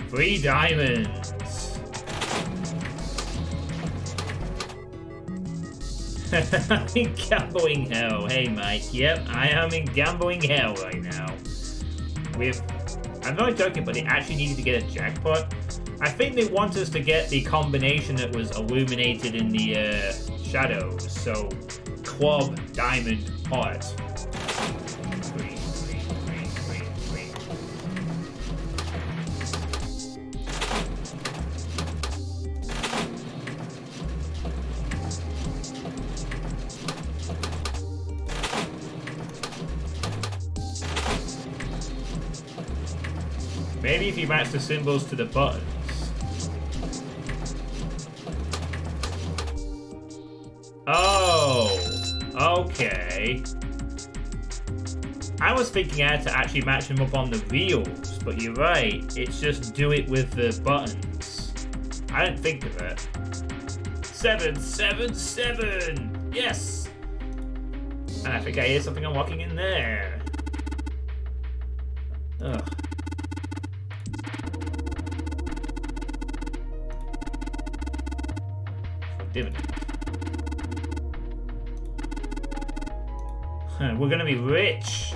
Three diamonds. I'm in gambling hell. Hey, Mike. Yep, I am in gambling hell right now. I'm not joking, but they actually needed to get a jackpot. I think they want us to get the combination that was illuminated in the shadows. So, club, diamond, heart. Maybe if you match the symbols to the buttons. Oh, okay. I was thinking I had to actually match them up on the reels, but you're right. It's just do it with the buttons. I didn't think of it. 7, 7, 7! Yes! And I think I hear something unlocking in there. Ugh. Dividend. We're gonna be rich.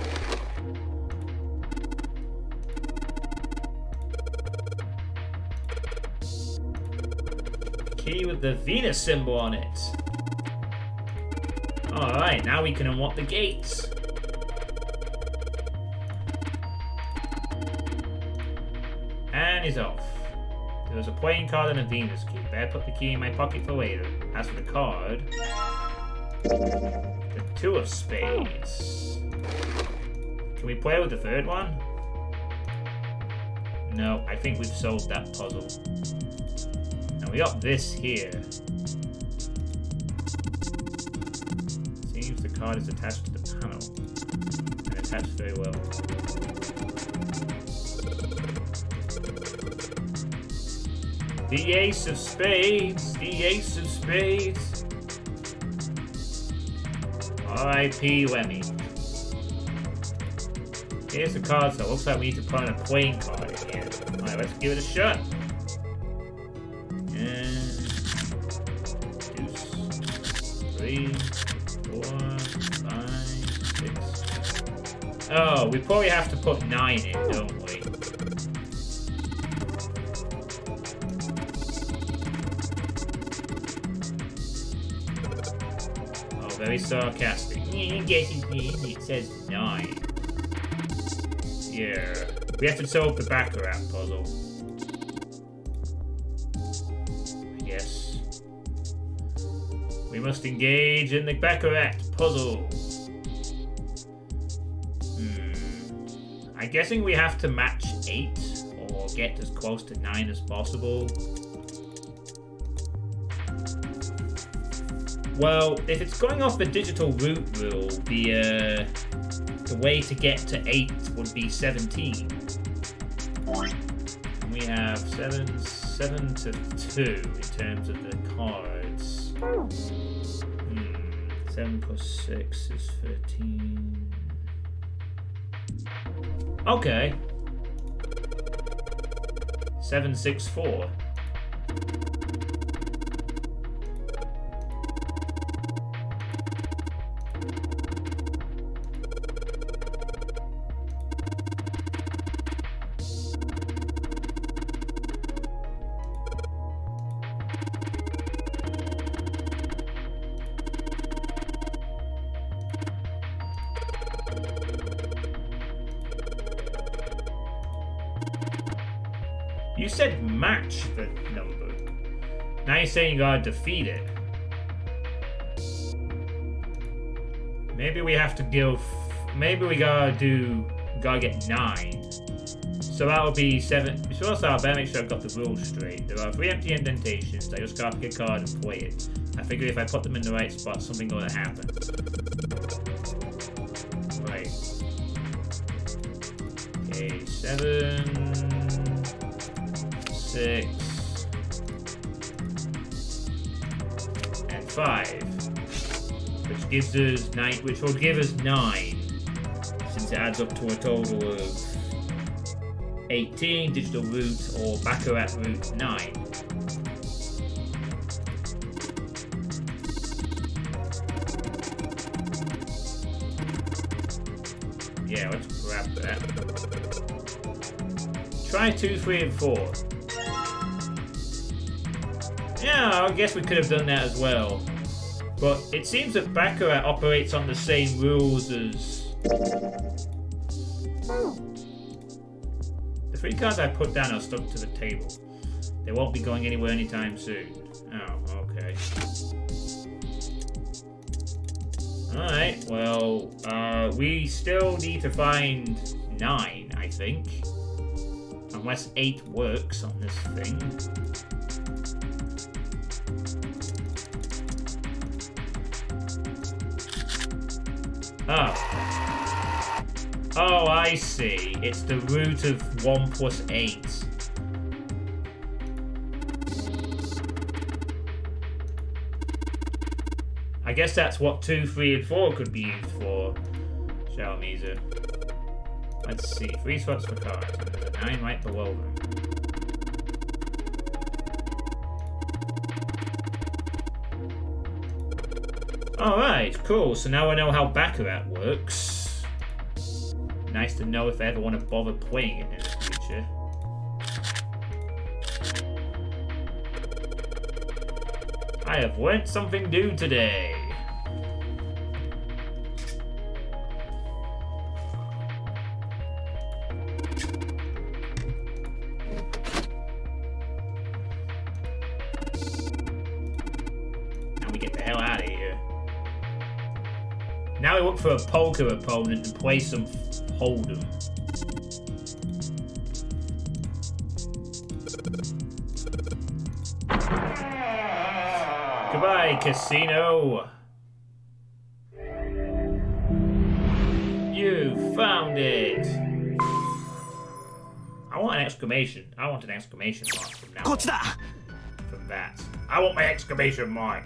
Key with the Venus symbol on it. Alright. Alright, now we can unlock the gates. And he's off. There was a playing card and a Venus key. Better put the key in my pocket for later. As for the card, the 2 of spades. Can we play with the 3rd one? No, I think we've solved that puzzle. And we got this here. Seems the card is attached to the panel. And attached very well. The Ace of Spades! The Ace of Spades! R.I.P. Lemmy. Here's the card, so it looks like we need to put in a playing card in here. Alright, let's give it a shot. And... deuce. 3, 4, 5, 6. Oh, we probably have to put 9 in, don't we? Very sarcastic. It says 9. Yeah. We have to solve the Baccarat puzzle. Yes. We must engage in the Baccarat puzzle. I'm guessing we have to match 8 or get as close to 9 as possible. Well, if it's going off the digital root rule, the way to get to 8 would be 17. And we have 7 to 2 in terms of the cards. 7 plus 6 is 13. Okay. 7, 6, 4. You said match the number. Now you're saying you gotta defeat it. Maybe we have to give. Maybe we gotta get 9. So that would be 7. So I better make sure I've got the rules straight. There are 3 empty indentations. I just gotta pick a card and play it. I figure if I put them in the right spot, something gonna happen. Right. Okay, 7. 6 and 5, which gives us 9. Which will give us 9, since it adds up to a total of 18. Digital root or Baccarat root 9. Yeah, let's grab that. Try 2, 3, and 4. Yeah, I guess we could have done that as well. But it seems that Baccarat operates on the same rules as... The 3 cards I put down are stuck to the table. They won't be going anywhere anytime soon. Oh, okay. Alright, well, we still need to find 9, I think. Unless 8 works on this thing. Oh. Oh, I see. It's the root of 1 plus 8. I guess that's what 2, 3, and 4 could be used for. Xiaomi's. Let's see. 3 spots for cards. And there's a 9 right below them. Alright, cool. So now I know how Baccarat works. Nice to know if I ever want to bother playing it in the future. I have learnt something new today. Now we look for a poker opponent to play some Hold'em. Goodbye, casino. You found it. I want an exclamation. I want an exclamation mark from now こっちだ on. From that. I want my exclamation mark.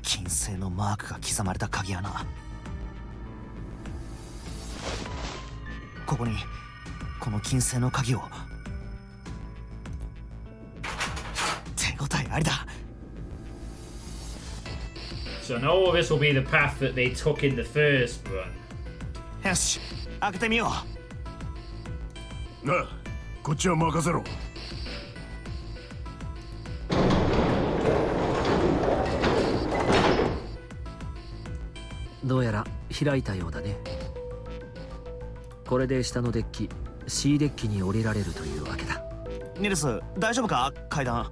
金星のマークが刻まれた鍵穴。ここにこの金星の鍵を。手応えありだ。 So no, this will be the path that they took in the first run. よし、開けてみよなあ、こっちは任せろ。どうやら開いたようだね。これで下のデッキ C デッキに降りられるというわけだ。う。ニルス、大丈夫か階段。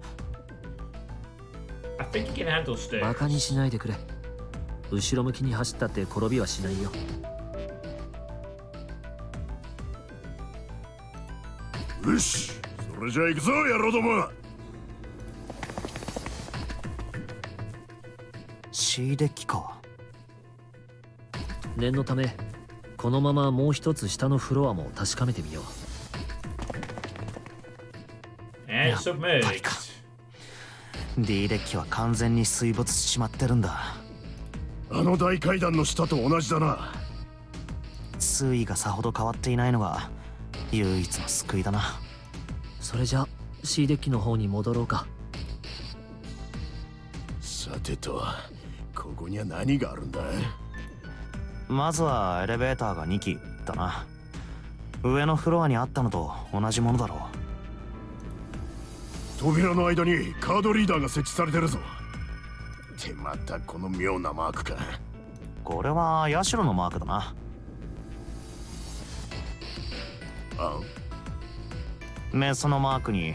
I think you can handle stairs. バカにしないでくれ。後ろ向きに走ったって転びはしないよ。よし、それじゃあ行くぞ、野郎ども。C デッキか。念のためこのままもう一つ下のフロアも確かめてみよう。 And submerged. D デッキは完全に水没しちまってるんだ。あの大階段の下と同じだな。水位がさほど変わっていないのが唯一の救いだな。それじゃ C デッキの方に戻ろうか。さてと、ここには何があるんだ。まずはエレベーターが2機だな。上のフロアにあったのと同じものだろう。扉の間にカードリーダーが設置されてるぞ。ってまたこの妙なマークか。これはヤシロのマークだな。あ、メスのマークに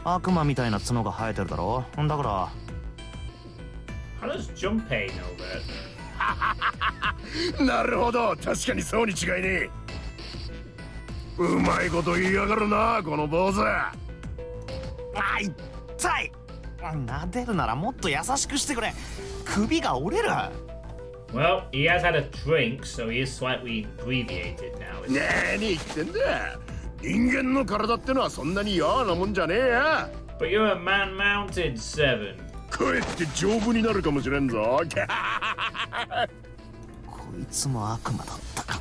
悪魔みたいな角が生えてるだろ。だから How does Junpei know that? なるほど、確かにそうに違いねえ。うまいこと言いやがるな、この坊主。あ、痛い。撫でるならもっと優しくしてくれ。首が折れる。 Well, he has had a drink, so he is slightly abbreviated now. 何言ってんだ。人間の体ってのはそんなに嫌なもんじゃねえや。 But you're a man-mounted 7. かえって丈夫になるかもしれんぞ。こいつも悪魔だったか。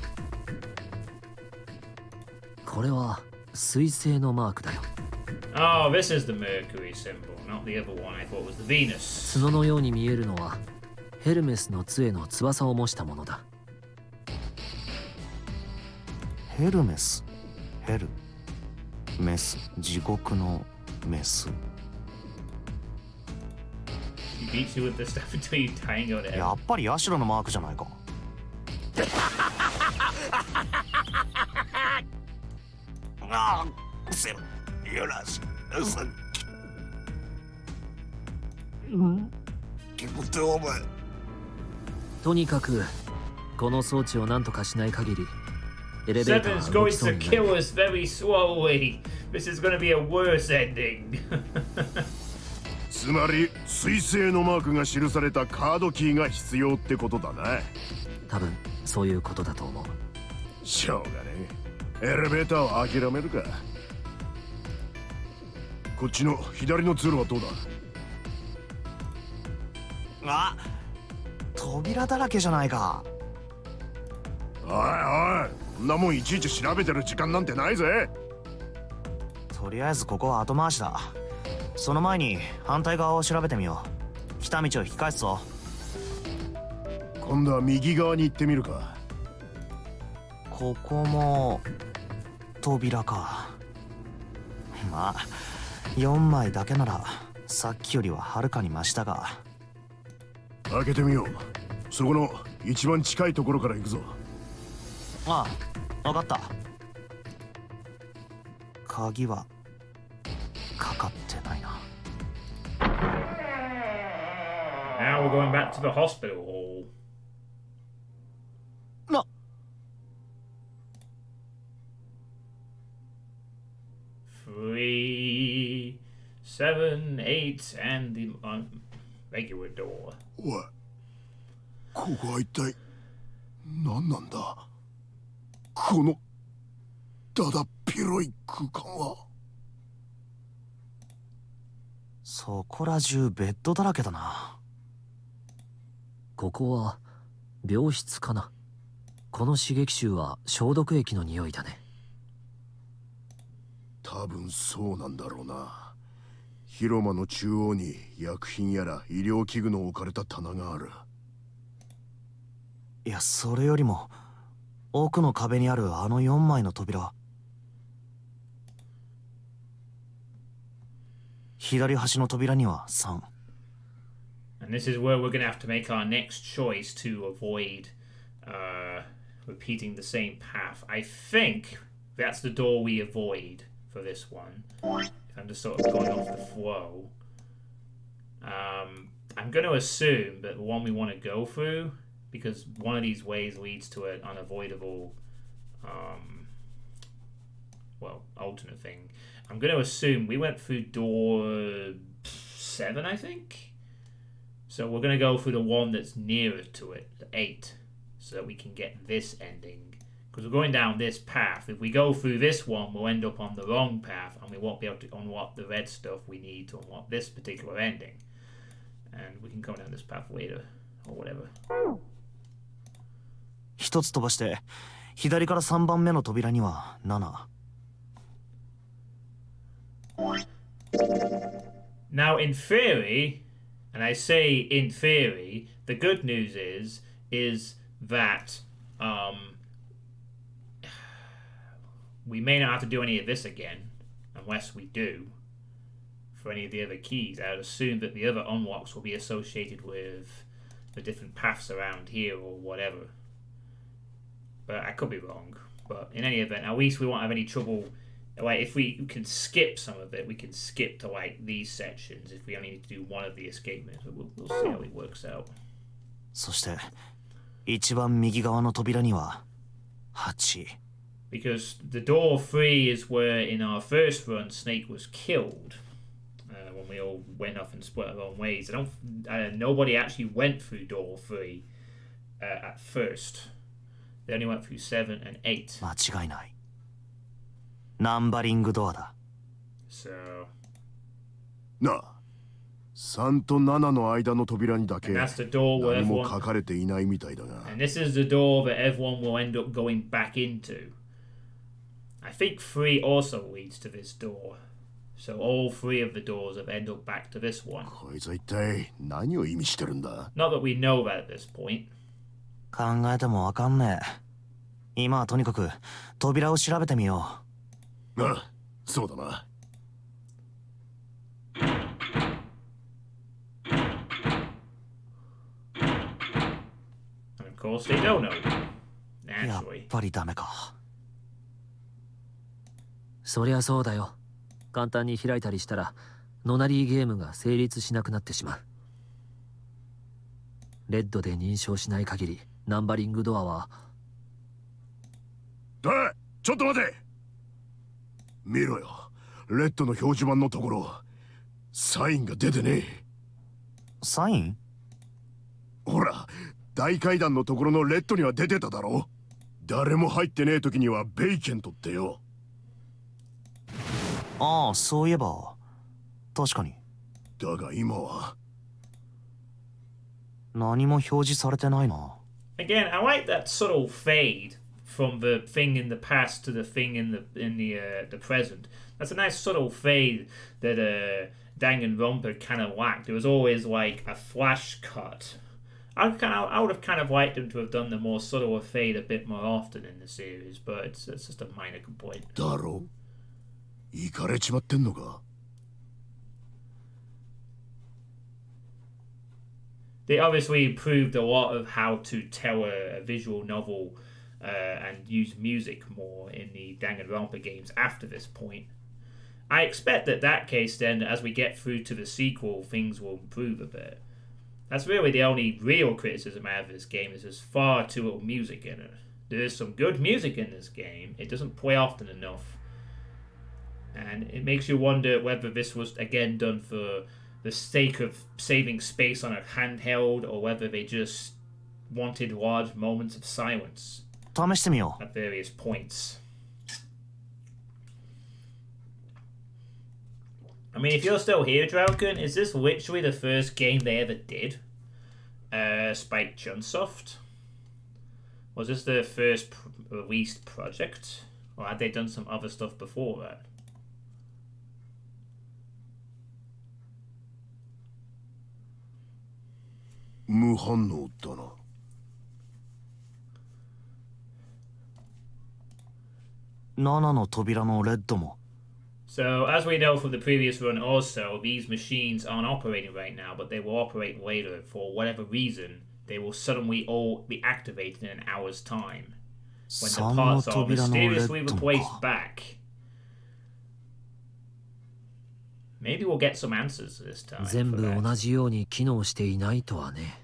これは水星のマークだよ。 Oh, this is the Mercury symbol, not the other one I thought was the Venus. 角のように見えるのはヘルメスの杖の翼を模したものだ。ヘルメス、ヘルメス、地獄のメス。 He beats you with the stuff until you tango it や out. っぱりヤシロのマークじゃないか。ああ、セル、よらし、さ、結構手お前。とにかくこの装置を何とかしない限りエレベーター Seven's は動 going きそう to にない kill us very slowly. This is going to be a worse ending. つまり水星のマークが記されたカードキーが必要ってことだな。多分そういうことだと思う。しょうがねえ。エレベーターを諦めるか。こっちの左の通路はどうだ。あ、扉だらけじゃないか。おいおい、こんなもんいちいち調べてる時間なんてないぜ。とりあえずここは後回しだ。その前に反対側を調べてみよう。来た道を引き返すぞ。今度は右側に行ってみるか。ここも扉か。まあ4枚だけならさっきよりははるかにマシだが。開けてみよう。そこの一番近いところから行くぞ。ああ、分かった。鍵はかかってないな。 Now we're going back to the hospital hall. 3, 7, 8, and the regular door. おい、ここは一体何なんだ、このだだっ広い空間は。そこら中ベッドだらけだな。ここは病室かな。この刺激臭は消毒液の匂いだね。多分そうなんだろうな。広間の中央に薬品やら医療器具の置かれた棚がある。いや、それよりも奥の壁にあるあの4枚の扉。左端の扉には3。 And this is where we're going to have to make our next choice to avoid repeating the same path. I think that's the door we avoid for this one. If I'm just sort of going off the flow. I'm going to assume that the one we want to go through, because one of these ways leads to an unavoidable, alternate thing. I'm going to assume we went through door 7, I think? So we're going to go through the one that's nearer to it, the 8, so that we can get this ending. Because we're going down this path. If we go through this one, we'll end up on the wrong path, and we won't be able to unlock the red stuff we need to unlock this particular ending. And we can go down this path later, or whatever. 一つ飛ばして左から3番目の扉には7。Now, in theory, and I say in theory, the good news is that we may not have to do any of this again, unless we do, for any of the other keys. I would assume that the other unlocks will be associated with the different paths around here or whatever. But I could be wrong. But in any event, at least we won't have any trouble. Like, if we can skip some of it, we can skip to like these sections if we only need to do one of the escape moves. But we'll see how it works out. そして一番右側の扉には8。 Because the door 3 is where in our first run Snake was killed when we all went off and split our own ways. Nobody actually went through door 3 at first. They only went through 7 and 8. 間違いない。ナンバリングドアだ。So なあ、3と7の間の扉にだけ and that's the door where 何も everyone. 書かれていないみたいだが。 And this is the door that everyone will end up going back into. I think 3 also leads to this door. So all 3 of the doors have ended up back to this one. こいつは一体何を意味してるんだ。 Not that we know that at this point. 考えてもわかんねえ。今はとにかく扉を調べてみよう。ああ、そうだな。And of course they don't know. やっ Naturally. ぱりダメか。そりゃそうだよ。簡単に開いたりしたらノナリーゲームが成立しなくなってしまう。レッドで認証しない限りナンバリングドアは。おい、ちょっと待て。見ろよ、レッドの表示板のところサインが出てねえ。サイン？ほら、大階段のところのレッドには出てただろ。誰も入ってねえ時にはベイケントってよ。ああ、そういえば確かに。だが今は何も表示されてないな。 Again, I like that subtle fade from the thing in the past to the thing in the present. That's a nice subtle fade that Danganronpa kind of lacked. There was always like a flash cut. I would have kind of liked them to have done the more subtle fade a bit more often in the series, but it's just a minor complaint. だろ。行かれちまってんのか。They obviously improved a lot of how to tell a visual novel and use music more in the Danganronpa games after this point. I expect that case then, as we get through to the sequel, things will improve a bit. That's really the only real criticism I have of this game, is there's far too little music in it. There is some good music in this game, it doesn't play often enough. And it makes you wonder whether this was again done for the sake of saving space on a handheld, or whether they just wanted large moments of silence 試してみよう。 at various points. I mean, if you're still here, Dragon, is this literally the first game they ever did? Spike Chunsoft? Was this their first released project? Or had they done some other stuff before that? 無反応だな。7の扉のレッドも。 So, as we know from the previous run also, these machines aren't operating right now, but they will operate later. For whatever reason, they will suddenly all be activated in an hour's time, when the 3の parts are 扉のレ mysteriously ッドも replaced か。 back. Maybe we'll get some answers this time. 全 for 部 that. 同じように機能していないとはね。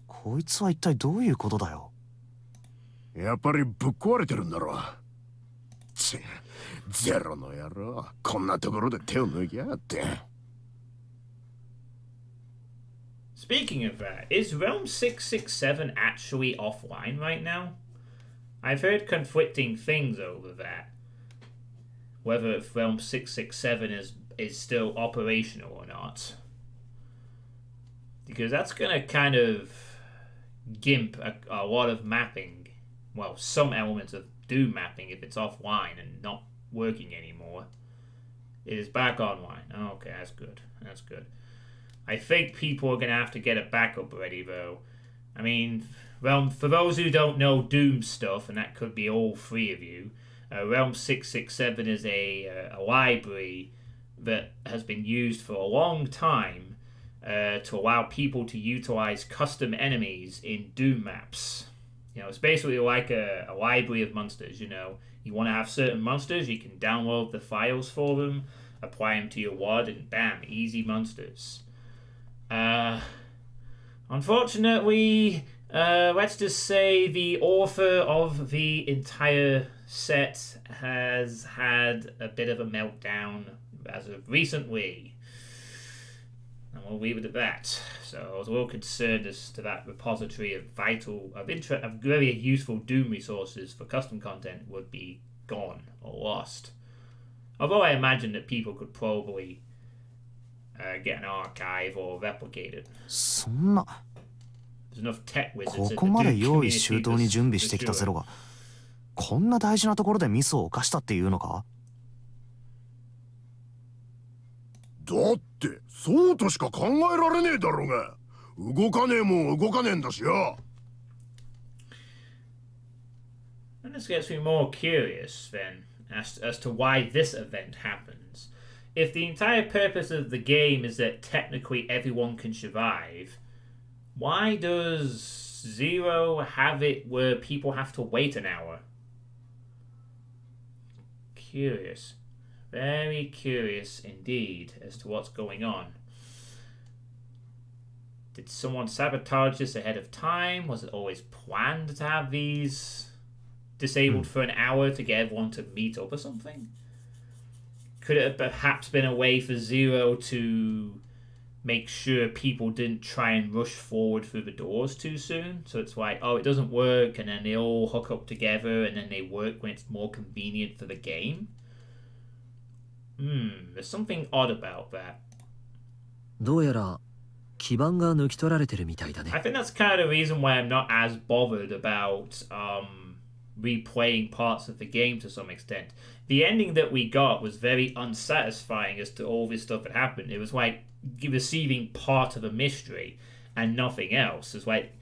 こいつは一体どういうことだよ。やっぱりぶっ壊れてるんだろう。ゼロの野郎、こんなところで手を抜きやがって。Speaking of that, is Realm 667 actually offline right now? I've heard conflicting things over that. Whether if Realm 667 is still operational or not. Because that's going to kind of gimp a lot of mapping. Well, some elements of Doom mapping if it's offline and not working anymore. It is back online. Oh, okay, that's good. That's good. I think people are going to have to get a backup ready, though. I mean, Realm, for those who don't know Doom stuff, and that could be all three of you, Realm 667 is a library that has been used for a long time to allow people to utilize custom enemies in Doom maps. You know, it's basically like a library of monsters, you know. You want to have certain monsters, you can download the files for them, apply them to your WAD, and bam, easy monsters. Unfortunately, let's just say the author of the entire set has had a bit of a meltdown as of recently. And we'll leave it at that. So I was a little concerned as to that repository of very useful Doom resources for custom content would be gone or lost. Although I imagine that people could probably get an archive or replicate it. そんな。 There's enough tech wizards こ in こ the まで Doom 用意 community 周到に準備してきた for ゼロ sure. が、こんな大事なところでミスを犯したっていうのか。だってそうとしか考えられねえだろうが。動かねえもん動かねえんだしよ。 And this gets me more curious then as to why this event happens. If the entire purpose of the game is that technically everyone can survive, why does Zero have it where people have to wait an hour? Curious. Very curious indeed as to what's going on. Did someone sabotage this ahead of time? Was it always planned to have these disabled for an hour to get everyone to meet up or something? Could it have perhaps been a way for Zero to make sure people didn't try and rush forward through the doors too soon? So it's like, oh, it doesn't work, and then they all hook up together, and then they work when it's more convenient for the game? There's something odd about that. どうやら基盤が抜き取られてるみたいだね。 I think that's kind of the reason why I'm not as bothered about replaying parts of the game to some extent. The ending that we got was very unsatisfying as to all this stuff that happened. It was like receiving part of a mystery and nothing else. It's like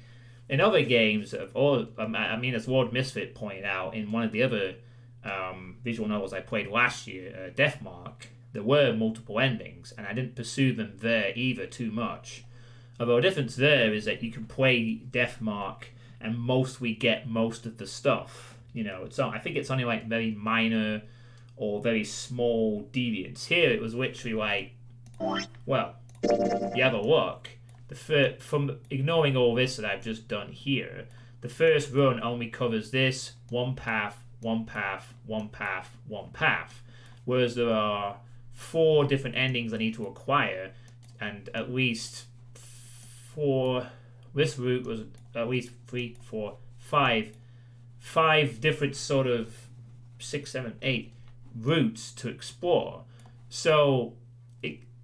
in other games, as Lord Misfit pointed out in one of the other visual novels I played last year, Deathmark, there were multiple endings, and I didn't pursue them there either too much. Although the difference there is that you can play Deathmark and mostly get most of the stuff. You know, I think it's only like very minor or very small deviants. Here it was literally like, well, you have a look. From ignoring all this that I've just done here, the first run only covers this one path, one path, one path, one path. whereas there are 4 different endings I need to acquire, and at least 4. This route was at least 3, 4, 5 different sort of 6, 7, 8 routes to explore. So,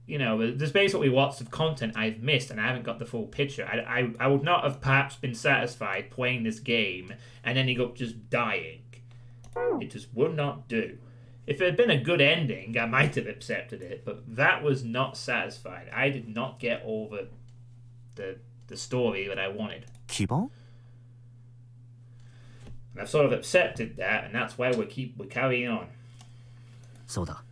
there's basically lots of content I've missed and I haven't got the full picture. I would not have perhaps been satisfied playing this game and ending up just dying. It just would not do. If it had been a good ending, I might have accepted it, but that was not satisfied. I did not get over the story that I wanted. 基盤 And I've sort of accepted that, and that's why we're carrying on. そうだ。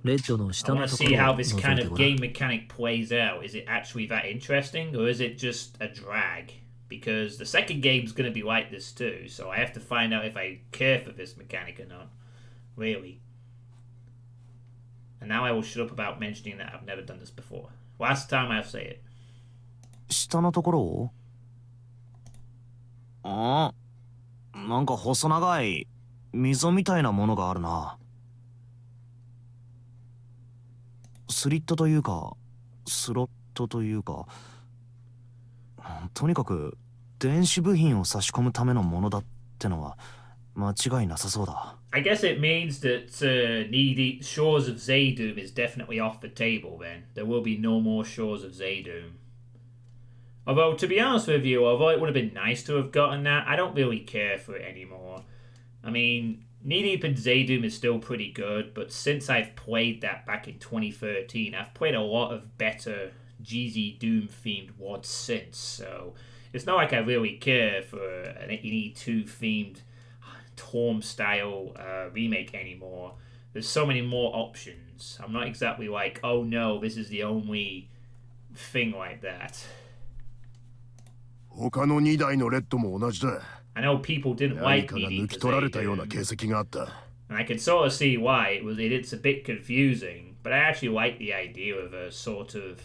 レッドの I 下 want の to とこ see ろ how を this 覗 kind いて of ごらん。 game mechanic plays out. Is it actually that interesting, or is it just a drag? Because the second game's going to be like this too, so I have to find out if I care for this mechanic or not. Really. And now I will shut up about mentioning that I've never done this before. Last time I'll say it. 下のところをなんか細長い溝みたいなものがあるな。スリットというかスロットというか、とにかく電子部品を差し込むためのものだってのは間違いなさそうだ。 I guess it means that Needy Shores of Zaydum is definitely off the table then. There will be no more Shores of Zaydum. Although, to be honest with you, although it would have been nice to have gotten that, I don't really care for it anymore. I mean, Knee Deep in Zaydum is still pretty good, but since I've played that back in 2013, I've played a lot of better GZ Doom themed WODs since, so it's not like I really care for an E2 themed Torm style remake anymore. There's so many more options. I'm not exactly like, oh no, this is the only thing like that. 他の2台のレッドも同じだ。 I know people didn't 何 like かが Knee 抜 Deep き in 取られたような Zaydum. 形跡があった。 And I can sort of see why it's a bit confusing, but I actually like the idea of a sort of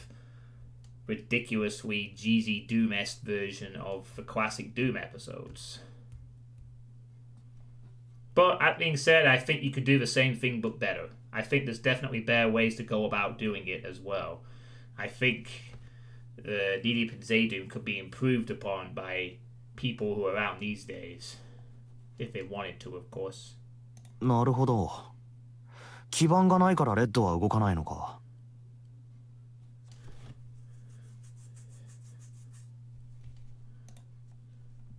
ridiculously GZ Doom-esque version of the classic Doom episodes. But that being said, I think you could do the same thing but better. I think there's definitely better ways to go about doing it as well. I think Knee Deep in Zaydum could be improved upon by people who are around these days. If they wanted to, of course. なるほど。基盤がないからレッドは動かないのか。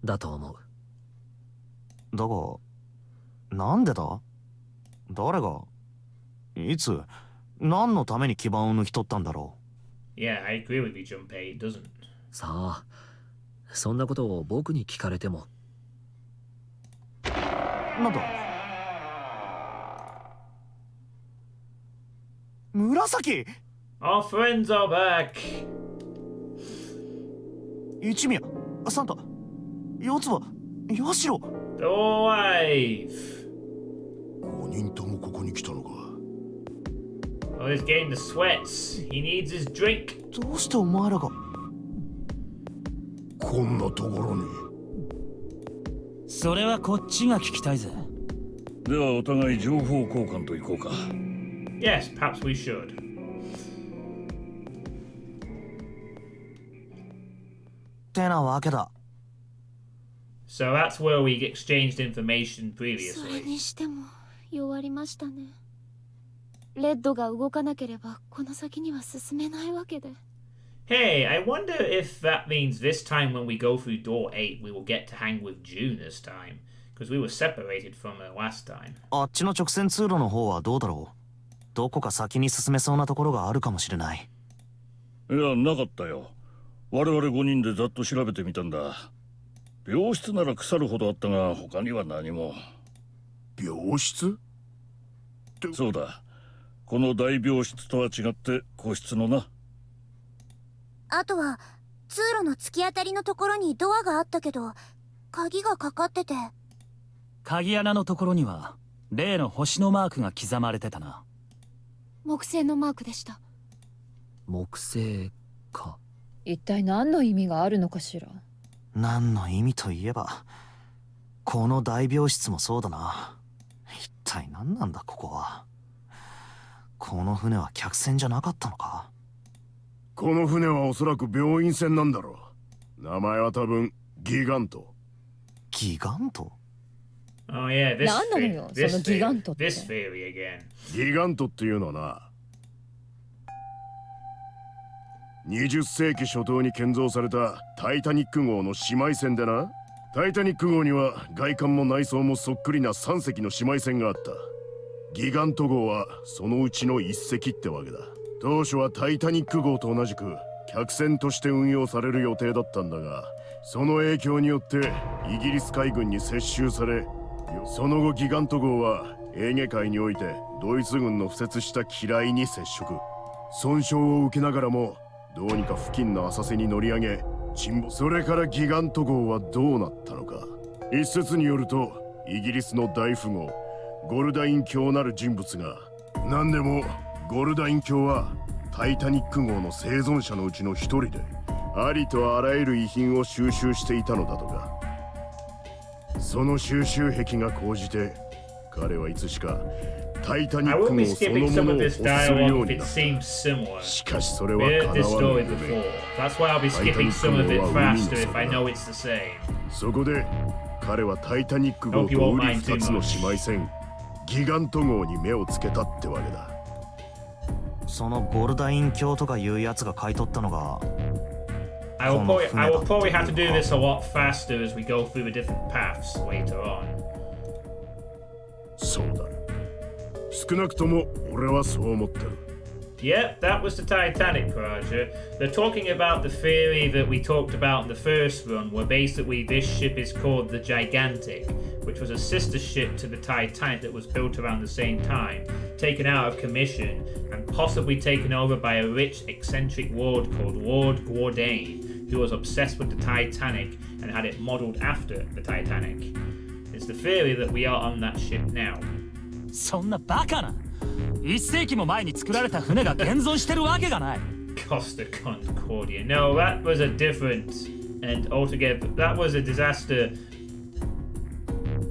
だと思う。だが、なんでだ？誰が？いつ？何のために基盤を抜き取ったんだろう？ Yeah, I agree with you, Junpei. It doesn't. さあ、そんなことを僕に聞かれても。なんだ？紫！ Our friends are back! 一宮、サンタ、四つ葉、ヤシロ。The wife! 5人ともここに来たのか。Oh, he's getting the sweats. He needs his drink. どうしてお前らがこんなところに。それはこっちが聞きたいぜ。ではお互い情報交換といこうか。Yes, perhaps we should. ってなわけだ。So that's where we exchanged information それ previously. にしても弱りましたね。レッドが動かなければこの先には進めないわけで。Hey, I wonder if that means this time when we go through door 8 we will get to hang with June this time. Because we were separated from her last time. あっちの直線通路の方はどうだろう。どこか先に進めそうなところがあるかもしれない。いや、なかったよ。我々5人でざっと調べてみたんだ。病室なら腐るほどあったが他には何も。病室？そうだ。この大病室とは違って個室のな。あとは通路の突き当たりのところにドアがあったけど鍵がかかってて。鍵穴のところには例の星のマークが刻まれてたな。木星のマークでした。木星か。一体何の意味があるのかしら。何の意味といえば、この大病室もそうだな。一体何なんだここは。この船は客船じゃなかったのか？この船はおそらく病院船なんだろう。名前は多分ギガント。ギガント？ Oh yeah, this 何なのよ、そのギガントって。this theory again. ギガントっていうのはな、20世紀初頭に建造されたタイタニック号の姉妹船でな。タイタニック号には外観も内装もそっくりな3隻の姉妹船があった。ギガント号はそのうちの1隻ってわけだ。当初はタイタニック号と同じく客船として運用される予定だったんだが、その影響によってイギリス海軍に接収され、その後ギガント号はエーゲ海においてドイツ軍の敷設した機雷に接触、損傷を受けながらもどうにか付近の浅瀬に乗り上げ沈没。それからギガント号はどうなったのか。一説によるとイギリスの大富豪ゴルダイン卿なる人物が、何でもゴルダイン卿はタイタニック号の生存者のうちの一人で、ありとあらゆる遺品を収集していたのだとか。その収集癖が高じて彼はいつしかタイタニック号そのものを欲するようになった。しかしそれは叶わぬ夢。そこで彼はタイタニック号とウリ2つの姉妹船ギガント号に目をつけたってわけだ。そのゴルダイン卿とかいうやつが買い取ったのが、I will probably have to do this a lot faster as we go through the different paths later on. そうだ。少なくとも俺はそう思ってる。Yeah, that was the Titanic, Roger. They're talking about the theory that we talked about in the first run, where basically this ship is called the Gigantic, which was a sister ship to the Titanic that was built around the same time, taken out of commission, and possibly taken over by a rich, eccentric lord called Lord Gordane, who was obsessed with the Titanic and had it modelled after the Titanic. It's the theory that we are on that ship now. そんなバカな1世紀も前に作られた船が現存してるわけがない。 Costa Concordia. No, that was a different and altogether that was a disaster,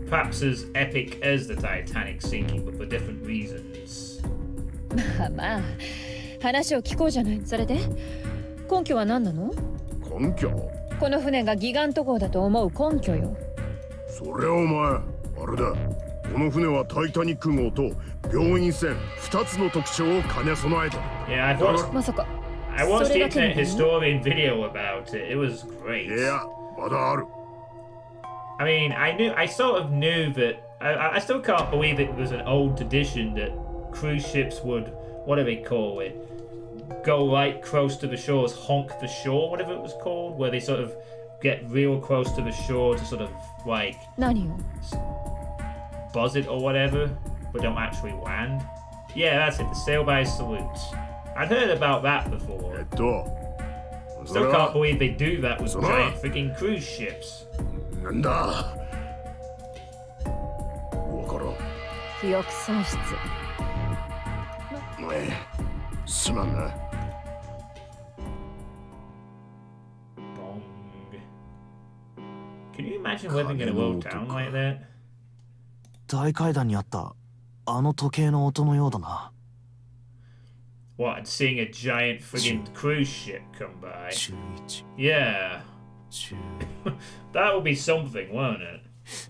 perhaps as epic as the Titanic sinking, but for different reasons. まあまあ、話を聞こうじゃない。それで根拠は何なの？根拠？この船がギガント号だと思う根拠よ。それはお前、あれだ。この船はタイタニック号と病院船2つの特徴を兼ね備えてる。Yeah, I watched, まさか I watched the internet historian video about it. It was great. いや、まだある。I mean, I sort of knew that. I still can't believe it was an old tradition that cruise ships would, what do they call it? Go right close to the shores, honk the shore, whatever it was called, where they sort of get real close to the shore to sort of like 何よ。buzz it or whatever, but don't actually land. Yeah, that's it. The sail by salutes. I'd heard about that before. Still can't believe they do that with giant freaking cruise ships. なんだ。わからん。記憶喪失。すまんな。Bong. Can you imagine living in a little town like that? 大階段にあったあの時計の音のようだな。What, and seeing a giant friggin' cruise ship come by? Yeah. That would be something, won't it?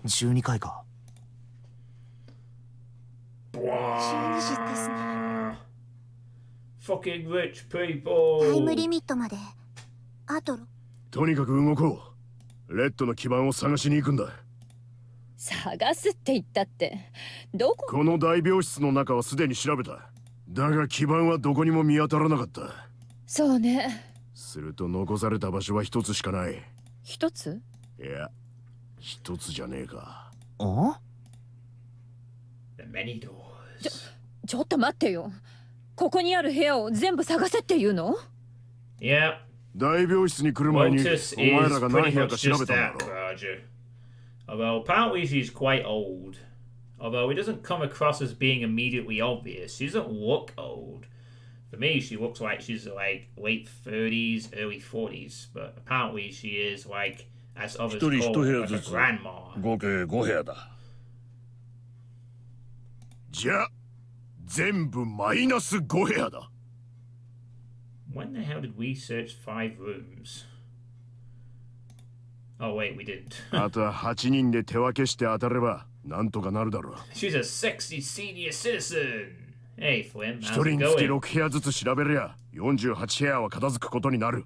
12回か。12時ですね。Fucking rich people. タイムリミットまであと。とにかく動こう。レッドの基盤を探しに行くんだ。探すって言ったってどこ？この大病室の中はすでに調べた。だが基盤はどこにも見当たらなかった。そうね。すると残された場所は一つしかない。一つ？いや、一つじゃねえか。あ？ The many doors. ちょっと待ってよ。ここにある部屋を全部探せって言うの？ Yeah. 大病室に来る前にお Lotus 前ら is が pretty 何部屋 much か調 just べたんだ that, ろ。Roger. Although apparently she's quite old. Although it doesn't come across as being immediately obvious. She doesn't look old. For me, she looks like she's like late 30s, early 40s. But apparently she is like, as others call her, like a grandma. 合計5部屋だ。じゃあ全部マイナス5部屋だ。 When the hell did we search 5 rooms? Oh wait, we didn't. あとは8人で手分けして当たればなんとかなるだろう。 She's a sexy senior citizen. Hey Flynn, 一 how's 人 it につき going? 6部屋ずつ調べりゃ48部屋は片付くことになる。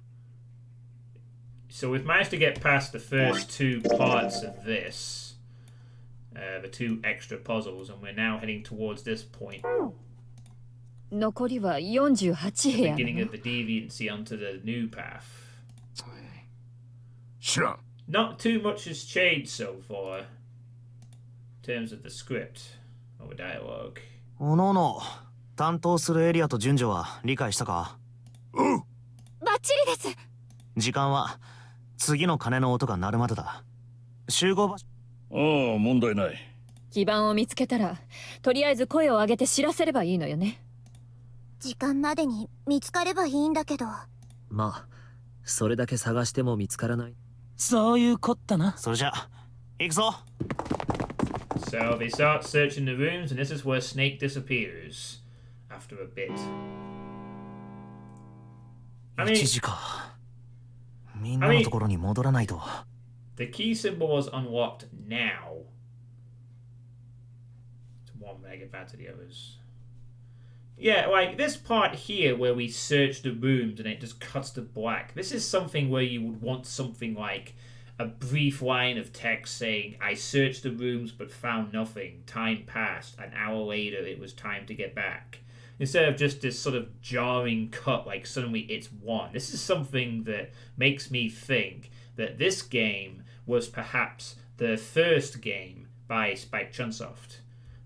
So we've managed to get past the first 2 parts of this. The 2 extra puzzles, and we're now heading towards this point. 残りは48部屋な Beginning の of the deviancy onto the new path. 知らん。 Not too much has changed so far. In terms of the script or dialogue. おのおの担当するエリアと順序は理解したか？おう。バッチリです。時間は次の鐘の音が鳴るまでだ。集合場所。ああ、問題ない。基盤を見つけたらとりあえず声を上げて知らせればいいのよね。時間までに見つかればいいんだけど。まあそれだけ探しても見つからない。そういうこったな。それじゃ行くぞ。 So they start searching the rooms, and this is where Snake disappears after a bit. I 1 mean, 時か。みんなのところに戻らないと。 the key symbol was unlocked now. It's one when I get back to the others. Yeah, like this part here where we search the rooms and it just cuts to black. This is something where you would want something like a brief line of text saying, I searched the rooms but found nothing. Time passed. An hour later, it was time to get back. Instead of just this sort of jarring cut, like suddenly it's 1. This is something that makes me think that this game was perhaps the first game by Spike Chunsoft,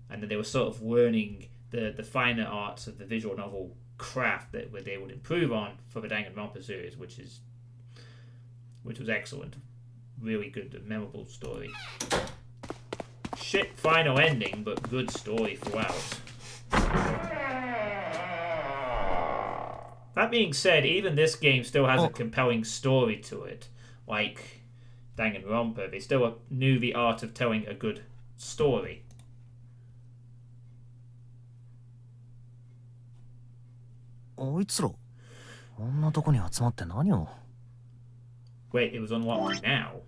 and that they were sort of learning the finer arts of the visual novel craft that they would improve on for the Danganronpa series, which was excellent. Really good, memorable story. Shit final ending, but good story throughout. That being said, even this game still has a compelling story to it. Like Danganronpa, they still knew the art of telling a good story. あいつらこんなとこに集まって何を？ Wait, it was unlocked now?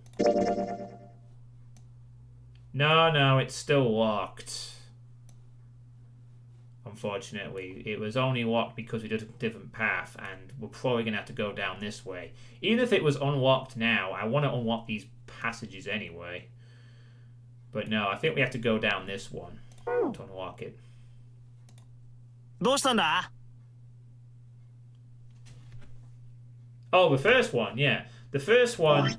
No, it's still locked. Unfortunately, it was only locked because we did a different path, and we're probably going to have to go down this way. Even if it was unlocked now, I want to unlock these passages anyway. But no, I think we have to go down this one to unlock it. どうしたんだ？ Oh, the first one, yeah. The first one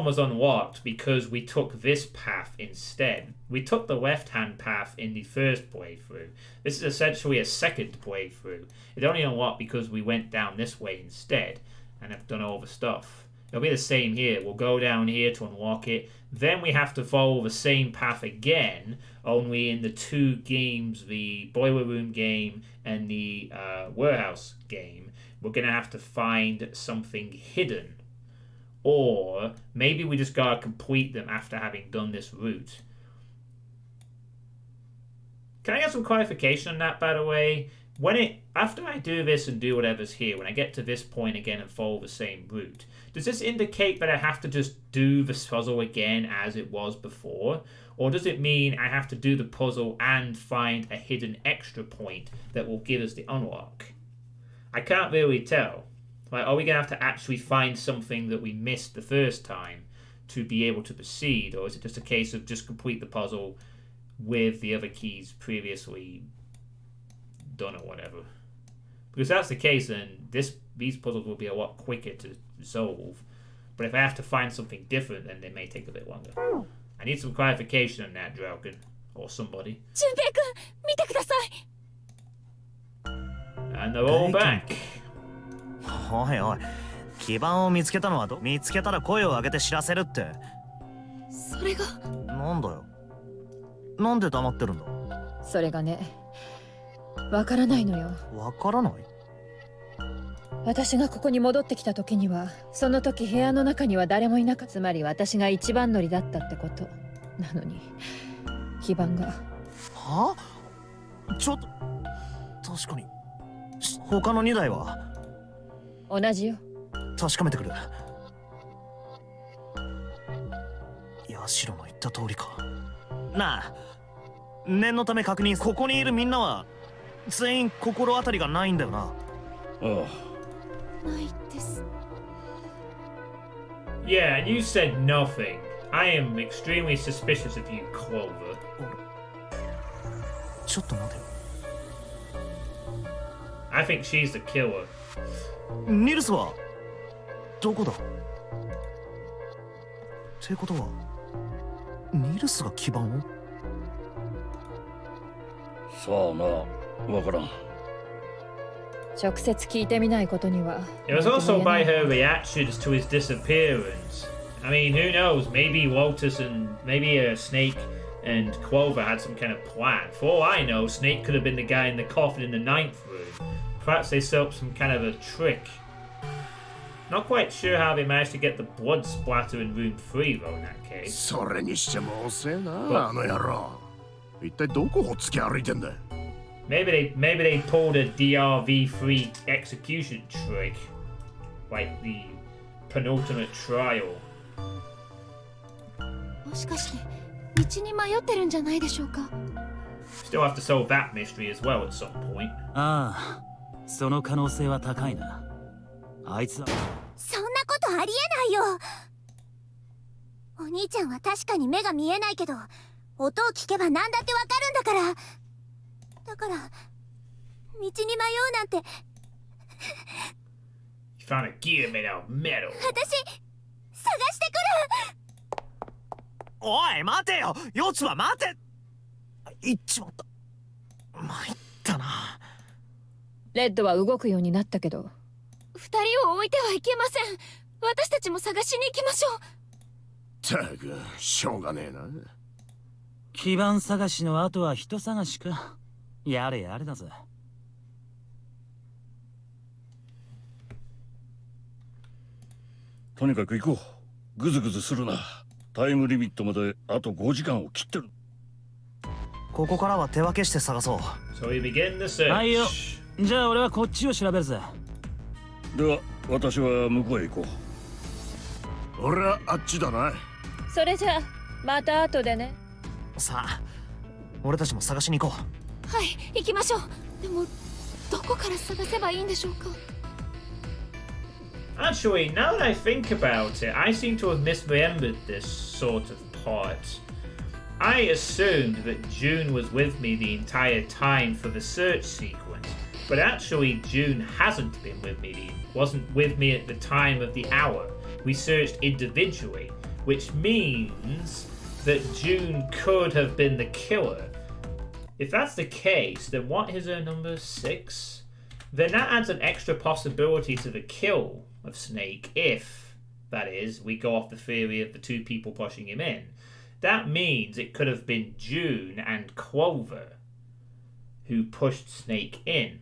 was unlocked because we took this path instead. We took the left-hand path in the first playthrough. This is essentially a second playthrough. It only unlocked because we went down this way instead and have done all the stuff. It'll be the same here. We'll go down here to unlock it. Then we have to follow the same path again, only in the 2 games, the Boiler Room game and the Warehouse game. We're going to have to find something hidden. Or maybe we just gotta complete them after having done this route. Can I get some clarification on that, by the way? After I do this and do whatever's here, when I get to this point again and follow the same route, does this indicate that I have to just do the puzzle again as it was before? Or does it mean I have to do the puzzle and find a hidden extra point that will give us the unlock? I can't really tell. Like, are we going to have to actually find something that we missed the first time to be able to proceed? Or is it just a case of just complete the puzzle with the other keys previously done or whatever? Because if that's the case, then these puzzles will be a lot quicker to resolve. But if I have to find something different, then they may take a bit longer. I need some clarification on that, Draugen. Or somebody. 俊平くん、見てください。 And they're all back. おいおい、基盤を見つけたのは見つけたら声を上げて知らせるって。それが。なんだよ。なんで黙ってるんだ？それがね、わからないのよ。わからない？私がここに戻ってきた時には、その時部屋の中には誰もいなかった。つまり私が一番乗りだったってこと。なのに、基盤が。は？ちょっと確かに他の2台は同じよ。確かめてくる。社の言った通りか。なあ、念のため確認、ここにいるみんなは全員心当たりがないんだよな。ああ。ないです。Yeah, and you said nothing. I am extremely suspicious of you, Clover. ちょっと待てよ。I think she's the killer. ニルスはどこだ？ってことはニルスが基盤を？さあな、わからん。直接聞いてみないことには。It was also by her reactions to his disappearance. I mean, who knows? Maybe Lotus and maybe Snake and Clover had some kind of plan. For all I know, Snake could have been the guy in the coffin in the 9th room. Perhaps they set up some kind of a trick. Not quite sure how they managed to get the blood splatter in room 3 though in that case. それにしても遅えな、あの野郎。一体どこを突き歩いてんだ。Maybe they pulled a DRV3 execution trick, like the penultimate trial. もしかして道に迷ってるんじゃないでしょうか。Still have to solve that mystery as well at some point. ああ、その可能性は高いな。あいつはそんなことありえないよ。お兄ちゃんは確かに目が見えないけど、音を聞けば何だってわかるんだから。だから道に迷うなんて。 You found a gear made out of metal. 私探してくる。おい待てよ、ヨツは待て。行っちまった。参ったな。レッドは動くようになったけど。二人を置いてはいけません。私たちも探しに行きましょう。たくしょうがねえな。基盤探しの後は人探しか。やれやれだぜ。とにかく行こう。グズグズするな。タイムリミットまであと5時間を切ってる。ここからは手分けして探そう。So we begin the search. はいよ。じゃあ俺はこっちを調べるぜ。では私は向こうへ行こう。俺はあっちだな。それじゃあまた後でね。さあ、俺たちも探しに行こう。はい、行きましょう。でもどこから探せばいいんでしょうか。Actually, now that I think about it, I seem to have misremembered this sort of part. I assumed that June was with me the entire time for the search sequence, but actually June hasn't been with me, wasn't with me at the time of the hour. We searched individually, which means that June could have been the killer. If that's the case, then what is her number 6? Then that adds an extra possibility to the kill of Snake if, that is, we go off the theory of the two people pushing him in. That means it could have been June and Clover who pushed Snake in.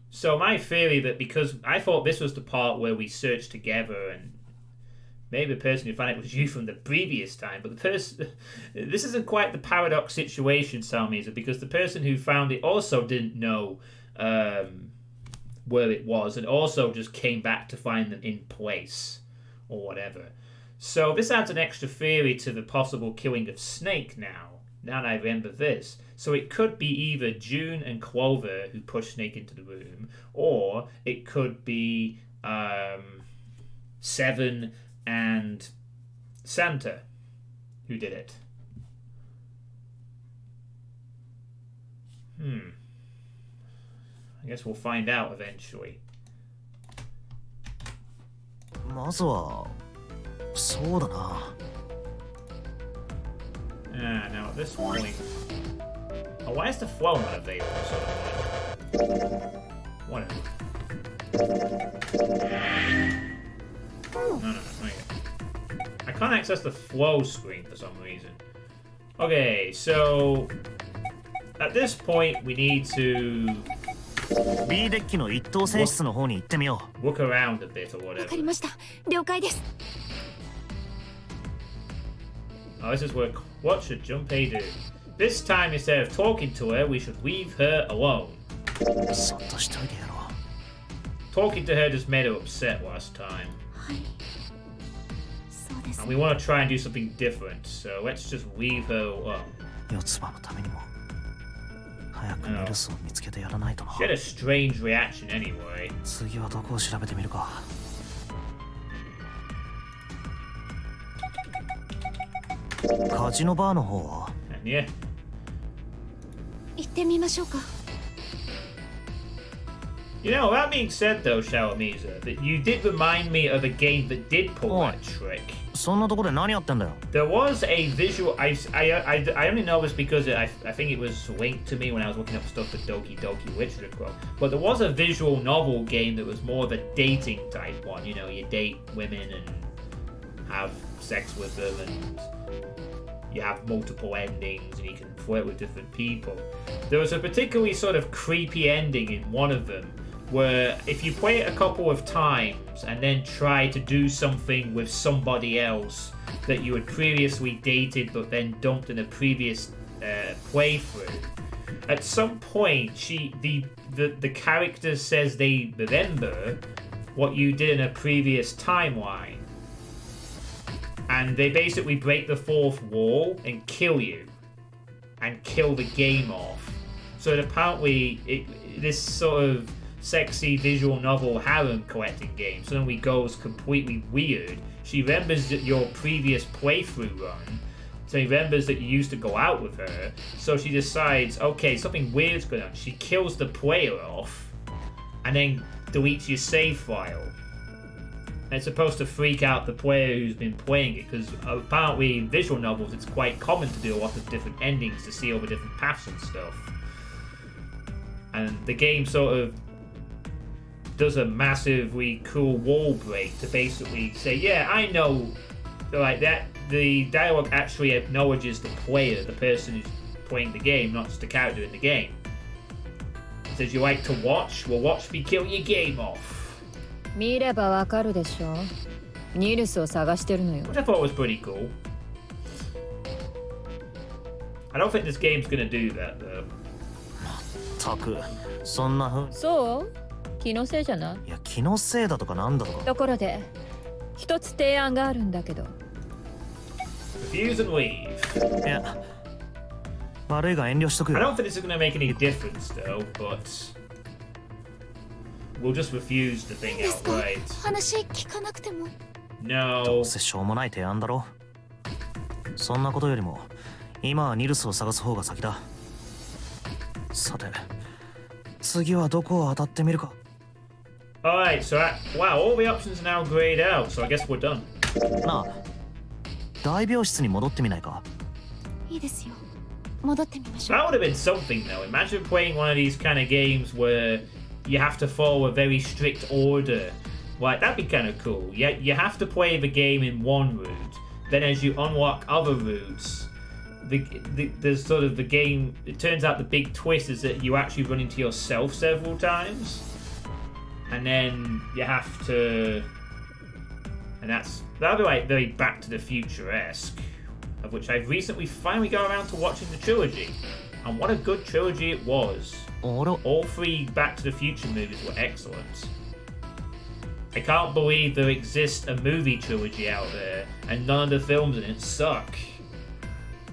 So my theory that because I thought this was the part where we searched together and maybe the person who found it was you from the previous time, but the person... This isn't quite the paradox situation, Salmiza, because the person who found it also didn't know where it was and also just came back to find them in place or whatever. So this adds an extra theory to the possible killing of Snake now that I remember this. So it could be either June and Clover who pushed Snake into the room, or it could be Seven and Santa who did it. I guess we'll find out eventually. まずはそうだな。Now at this point... Oh, why is the flow not available? Whatever. No, not yet. I can't access the flow screen for some reason. Okay, so... At this point, we need to... B デッキの一等船室の方に行ってみよう。Look around a bit or わ whatever. かりました。了解です。Oh, this is where... What should Junpei do? This time, instead of talking to her, we should leave her alone. そっとしといてやろう。 Talking to her just made her upset last time. はいそうです And we want to try and do something different, so let's just leave her alone. 四つ葉のためにも早くニルスを見つけてやらないとな。 She had a strange reaction anyway. 次はどこを調べてみるか。カジノバーの方は And yeah, 行ってみましょうか。 you know, that being said though, Shawamiza, that you did remind me of a game that did pull that trick. そんなとこで何やってんだよ。 There was a visual. I only know this because I think it was linked to me when I was looking up stuff for Doki Doki Literature Club. But there was a visual novel game that was more of a dating type one. You know, you date women and have sex with them, and you have multiple endings, and you can flirt with different people. There was a particularly sort of creepy ending in one of them, where if you play it a couple of times and then try to do something with somebody else that you had previously dated but then dumped in a previous playthrough, at some point the character says they remember what you did in a previous timeline, and they basically break the fourth wall and kill you and kill the game off. So apparently this sort of sexy visual novel harem collecting game suddenly goes completely weird. She remembers your previous playthrough run, so she remembers that you used to go out with her, so she decides, okay, something weird's going on. She kills the player off and then deletes your save file. And it's supposed to freak out the player who's been playing it, because apparently in visual novels it's quite common to do a lot of different endings to see all the different paths and stuff. And the game sort of does a massively cool wall break to basically say, yeah, I know, like that. The dialogue actually acknowledges the player, the person who's playing the game, not just the character in the game. It says, you like to watch? Well, watch me kill your game off. 見ればわかるでしょ。ニルスを探してるのよ。 Which I thought was pretty cool. I don't think this game's gonna do that though. たくそんなふう。そう？気のせいじゃない？いや気のせいだとかなんだとか。ところで、一つ提案があるんだけど。Refuse and leave. いや悪いが遠慮しとく I よ。 don't think this is gonna make any difference though, but we'll just refuse the thing ですか outright. 話聞かなくても No. どうせしょうもない提案だろ。そんなことよりも今はニルスを探す方が先だ。さて次はどこを当たってみるか。 Alright, so wow, all the options are now grayed out, so I guess we're done. なあ大病室に戻ってみないか。いいですよ戻ってみましょう That would have been something though. Imagine playing one of these kind of games where you have to follow a very strict order. Like, that'd be kind of cool. You have to play the game in one route. Then as you unlock other routes, the sort of the game, it turns out the big twist is that you actually run into yourself several times. And then you have to... And that'll be like very Back to the Future-esque. Of which I've recently finally got around to watching the trilogy. And what a good trilogy it was. All three Back to the Future movies were excellent. I can't believe there exists a movie trilogy out there and none of the films in it suck.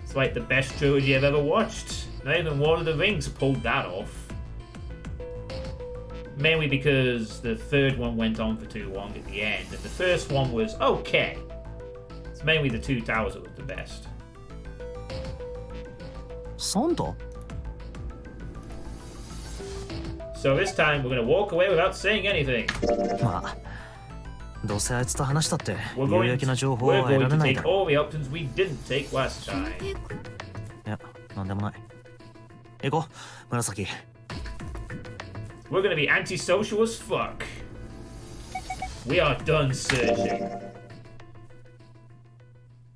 It's like the best trilogy I've ever watched. Not even Lord of the Rings pulled that off. Mainly because the third one went on for too long at the end, and the first one was okay. It's mainly the Two Towers that was the best. サンタ So this time we're gonna walk away without saying anything. まあどうせあいつと話したって We're 有 going 益な情報 we're は得 going られ to ないだ take ろ all the options we didn't take last time. いやなんでもない行こう紫 We're gonna be antisocial as fuck. We are done searching.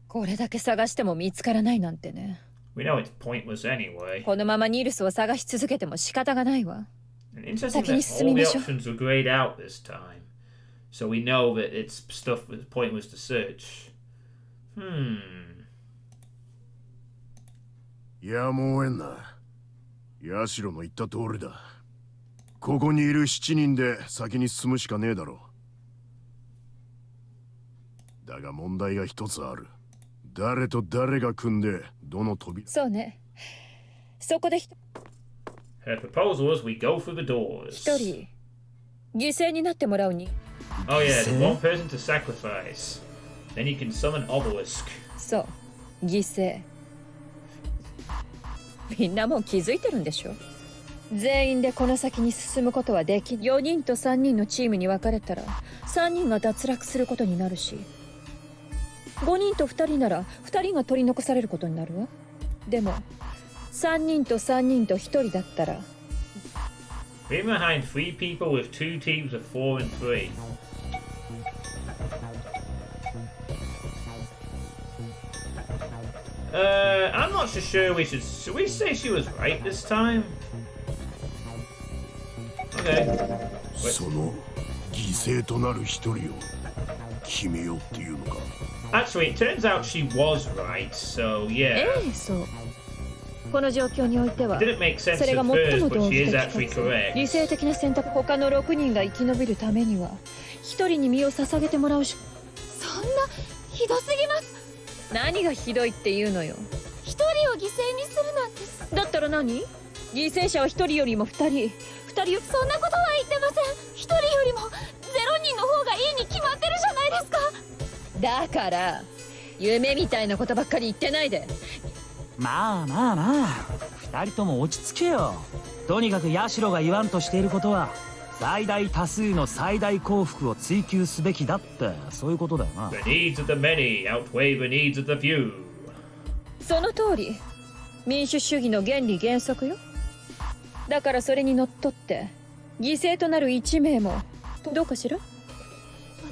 これだけ探しても見つからないなんてね。 We know it's pointless anyway. このままニルスを探し続けても仕方がないわ。 And interesting 先に that 進 all み the ましょう。 options were grayed out this time. So we know that it's stuff that's pointless to search. やむを得んな。ヤシロの言った通りだ。ここにいる7人で先に進むしかねえだろう。だが問題が一つある。誰と誰が組んでどの扉。そうね。そこでHer proposal is we go through the doors. 一人犠牲になってもらうに。Oh yeah, there's one person to sacrifice. Then you can summon obelisk. そう、犠牲。みんなもう気づいてるんでしょ。全員でこの先に進むことはでき4人と3人のチームに分かれたら3人が脱落することになるし、5人と2人なら2人が取り残されることになるわ。でも3人と3人と1人だったら Leave behind 3 people with 2 teams of 4 and 3. I'm not so sure we should we say she was right this time? Okay. その犠牲となる一人を決めようっていうのか。Actually, it turns out she was right, so yeah. そう。この状況においては It didn't make sense それが at 最 first, も but 同 she 時 is 的 actually かつ correct. 理性的な選択。他の6人が生き延びるためには1人に身を捧げてもらうし。そんなひどすぎます。何がひどいっていうのよ。一人を犠牲にするなんて。だったら何？犠牲者は1人よりも2人よ。そんなことは言ってません。一人よりも0人の方がいいに決まってるじゃないですか。だから夢みたいなことばっかり言ってないで。まあまあまあ、2人とも落ち着けよ。とにかくヤシロが言わんとしていることは最大多数の最大幸福を追求すべきだって、そういうことだよな。 The needs of the many outweigh the needs of the few. その通り。民主主義の原理原則よ。だからそれにのっとって犠牲となる1名もどうかしら。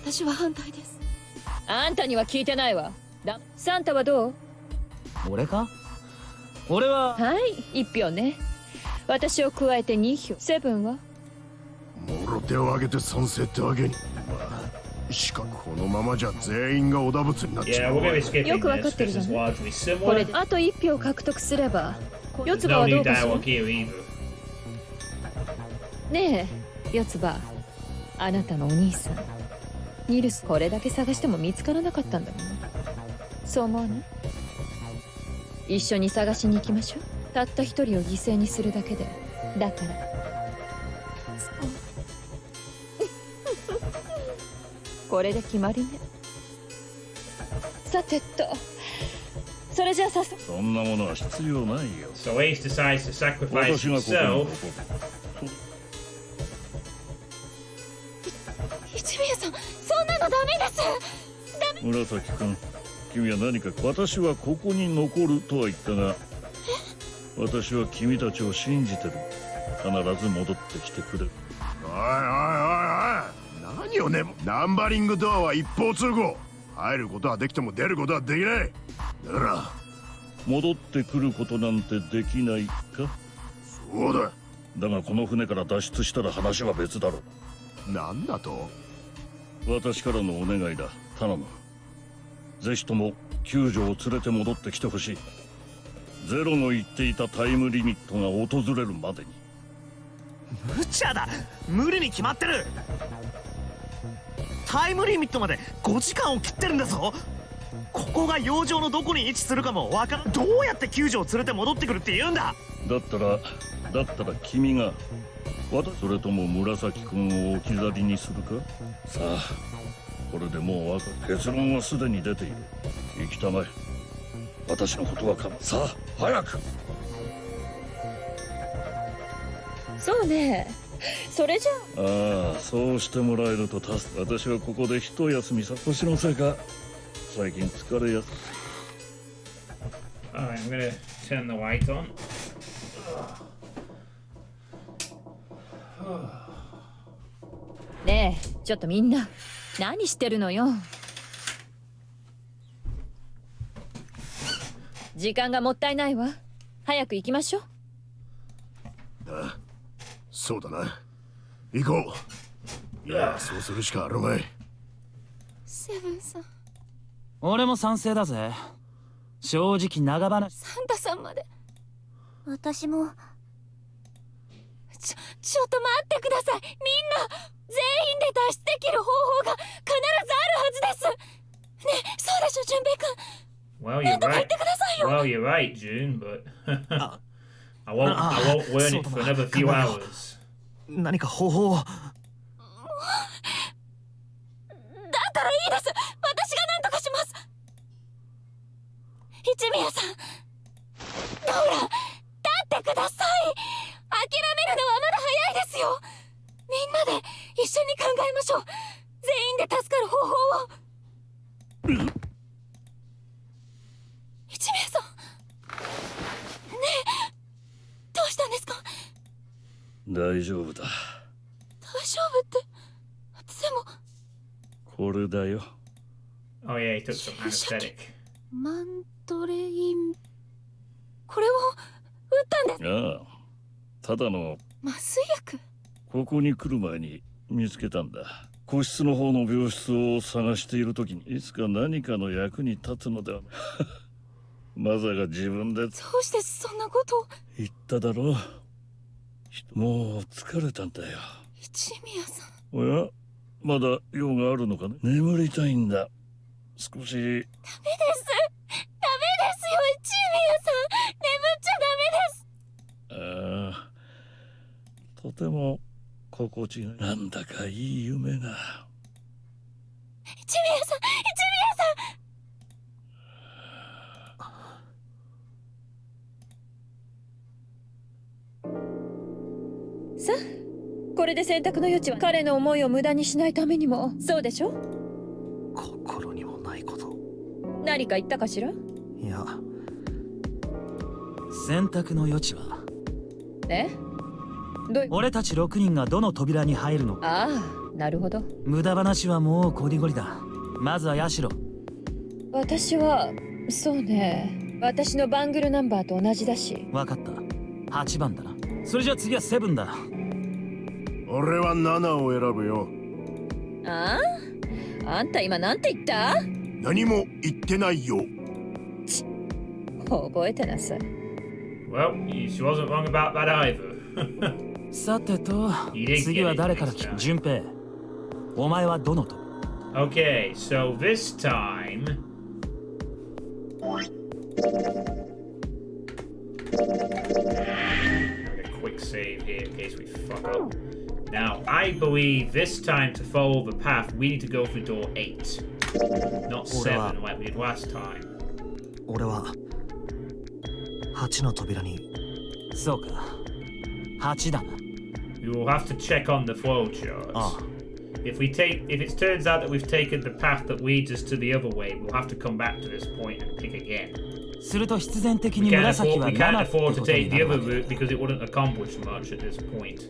私は反対です。あんたには聞いてないわ。サンタはどう？俺か？俺ははい1票ね。私を加えて2票。セブンは？もろ手を挙げて賛成ってわけに。まあ、しかこのままじゃ全員が織田仏になっち Yeah, ゃう we're わ。 gonna be skipping よくわかっ this てる because じ it's ゃない。 largely これ similar. であと1票獲得すれば四 There's つ葉 no はど new うかしら。 dialogue here either. ねえ四つ葉、あなたのお兄さんニルス、これだけ探しても見つからなかったんだもん。そう思わない？一緒に探しに行きましょう。たった1人を犠牲にするだけで。だからこれで決まりね。さてと、それじゃあ早速。そんなものは必要ないよ。 So Ace decides to sacrifice 私がここに残 himself. る。一宮さん、そんなのダメです。紫君、君は何か私はここに残るとは言ったが、私は君たちを信じてる。必ず戻ってきてくれる。おいおいおいおい、何をね。ナンバリングドアは一方通行。入ることはできても出ることはできない。だから戻ってくることなんてできないか？そうだ。だがこの船から脱出したら話は別だろう。なんだと？私からのお願いだ。頼む。ぜひとも救助を連れて戻ってきてほしい。ゼロの言っていたタイムリミットが訪れるまでに。無茶だ。無理に決まってる。タイムリミットまで5時間を切ってるんだぞ。ここが洋上のどこに位置するかもわからん。どうやって救助を連れて戻ってくるって言うんだ。だったら君がそれとも紫君を置き去りにするか？さあ、これでもうわかる。結論はすでに出ている。行きたまえ。私のことはさあ早く。そうね。それじゃああ、そうしてもらえると私はここで一休みさ。星のせいか最近疲れやすい。 Alright, I'm gonna turn the light on. ねえ、ちょっとみんな何してるのよ。時間がもったいないわ。早く行きましょう。あ、そうだな。行こう。いや、そうするしかあるまい。セブンさん、俺も賛成だぜ。正直長話。サンタさんまで。私も。ちょっと待ってください。みんな全員で脱出できる方法が必ずあるはずです。ね、そうでしょ、純平くん。 Well, you're right. Well, you're right, June, but I won't learn it for another few hours. 何か方法を。だったらいいです。私が何とかします。一宮さん、ほら、立ってください。諦めるのはまだ早いですよ。みんなで一緒に考えましょう。全員で助かる方法を。一宮さん、ねえ、どうしたんですか？大丈夫だ。大丈夫って、でも。これだよ。Oh yeah, he took some anesthetic. マントレイン、これを打ったんです。ああ、ただの麻酔薬。ここに来る前に見つけたんだ。個室の方の病室を探している時にいつか何かの役に立つのではまさか自分で。どうしてそんなことを。言っただろう。もう疲れたんだよ。一宮さん。おや、まだ用があるのかね。眠りたいんだ。少し。ダメです。ダメですよ、一宮さん。眠っちゃダメです。ああ、とても心地がいい。なんだかいい夢が。一宮さん、一宮さあ、これで選択の余地は。彼の思いを無駄にしないためにも。そうでしょ？心にもないこと。何か言ったかしら？いや、選択の余地は。え？俺たち6人がどの扉に入るのか。ああ、なるほど。無駄話はもうこりごりだ。まずはヤシロ。私はそうね、私のバングルナンバーと同じだし。分かった、8番だな。それじゃあ次は7だ。俺は7を選ぶよ。ああ、あんた今なんて言った？何も言ってないよ。覚えてなさい。 Well, she wasn't wrong about that either. さてと、次は誰から聞く？順平、お前はどのと？ Okay, so this time. A quick save here in case we fuck up. Now, I believe this time to follow the path, we need to go through door 8, not 7 like we did last time. 俺は8の扉に。そうか、8だな。We will have to check on the flowcharts. If it turns out that we've taken the path that leads us to the other way, we'll have to come back to this point and pick again. すると必然的に We can't 紫は afford, we 7 can't ってこ afford と to に take な the るわ other け。 route because it wouldn't accomplish much at this point.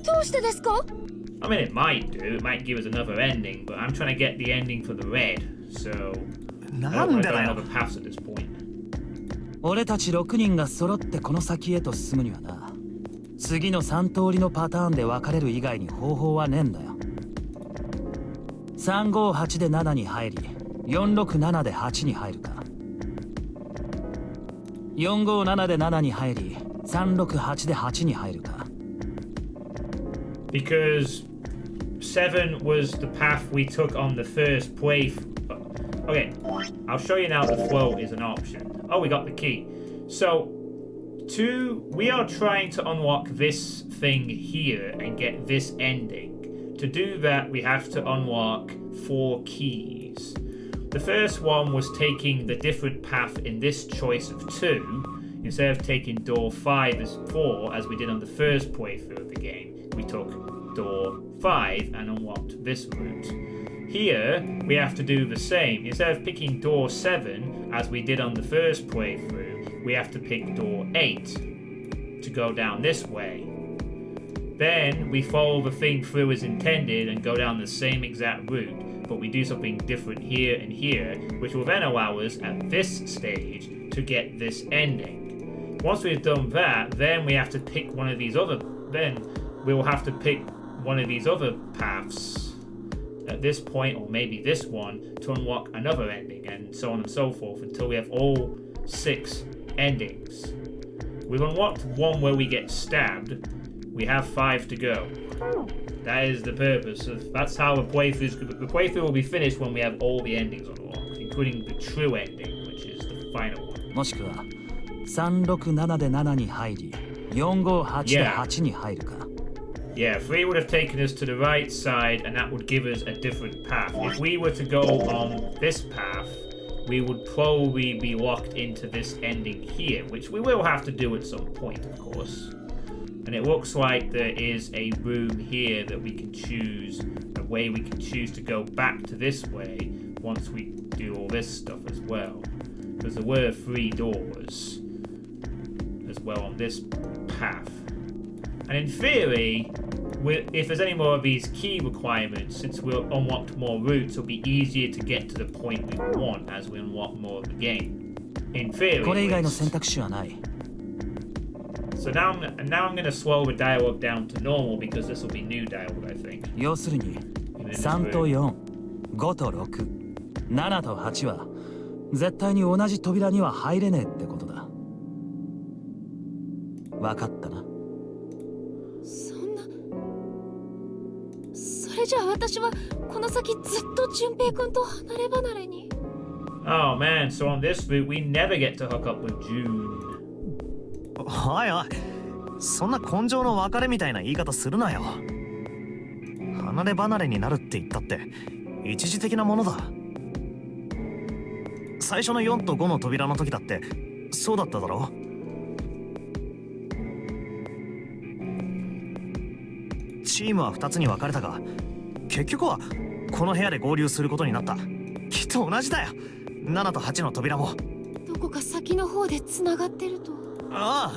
どうしてですか？ I mean, it might do. It might give us another ending, but I'm trying to get the ending for the red, so I don't な want ん to で go だ another よ。 path at this point. 俺たち6人が揃ってこの先へと進むにはな、次の3通りのパターンで分かれる以外に方法はねえんだよ。358で7に入り、467で8に入るか。457で7に入り、368で8に入るか。Because 7 was the path we took on the first playthrough. Okay, I'll show you now the float is an option. Oh, we got the key. So, we are trying to unlock this thing here and get this ending. To do that, we have to unlock 4 keys. The first one was taking the different path in this choice of 2. Instead of taking door 5 as 4, as we did on the first playthrough of the game, we took door 5 and unlocked this route. Here, we have to do the same. Instead of picking door 7, as we did on the first playthrough, we have to pick door 8 to go down this way. Then, we follow the thing through as intended and go down the same exact route, but we do something different here and here, which will then allow us, at this stage, to get this ending. Once we've done that, then we have to pick one of these other... Then, we will have to pick one of these other paths at this point, or maybe this one, to unlock another ending, and so on and so forth, until we have all 6 endings. We've unlocked one where we get stabbed. We have 5 to go. That is the purpose of. That's how the playthrough will be finished when we have all the endings unlocked, including the true ending, which is the final one. もしくは367で7に入り458で8に入るか。Yeah, 3 would have taken us to the right side, and that would give us a different path. If we were to go on this path, we would probably be locked into this ending here, which we will have to do at some point, of course. And it looks like there is a room here that we can choose, a way we can choose to go back to this way once we do all this stuff as well. Because there were 3 doors as well on this path. And in theory, if there's any more of these key requirements, since we've unlocked more routes, it'll be easier to get to the point we want as we unlock more of the game. In theory. これ以外の選択肢はない。 So now I'm going to slow the dialogue down to normal because this will be new dialogue, I think. 要するに3と4、5と6、7と8は絶対に同じ扉には入れねえってことだ。分かったな。そんな。それじゃあ私はこの先ずっと純平君と離れ離れに。Oh man, so on this route we never get to hook up with June. おいおい、そんな根性の別れみたいな言い方するなよ。離れ離れになるって言ったって一時的なものだ。最初の4と5の扉の時だってそうだっただろ。チームは2つに分かれたが結局はこの部屋で合流することになった。きっと同じだよ。7と8の扉もどこか先の方でつながってると。あ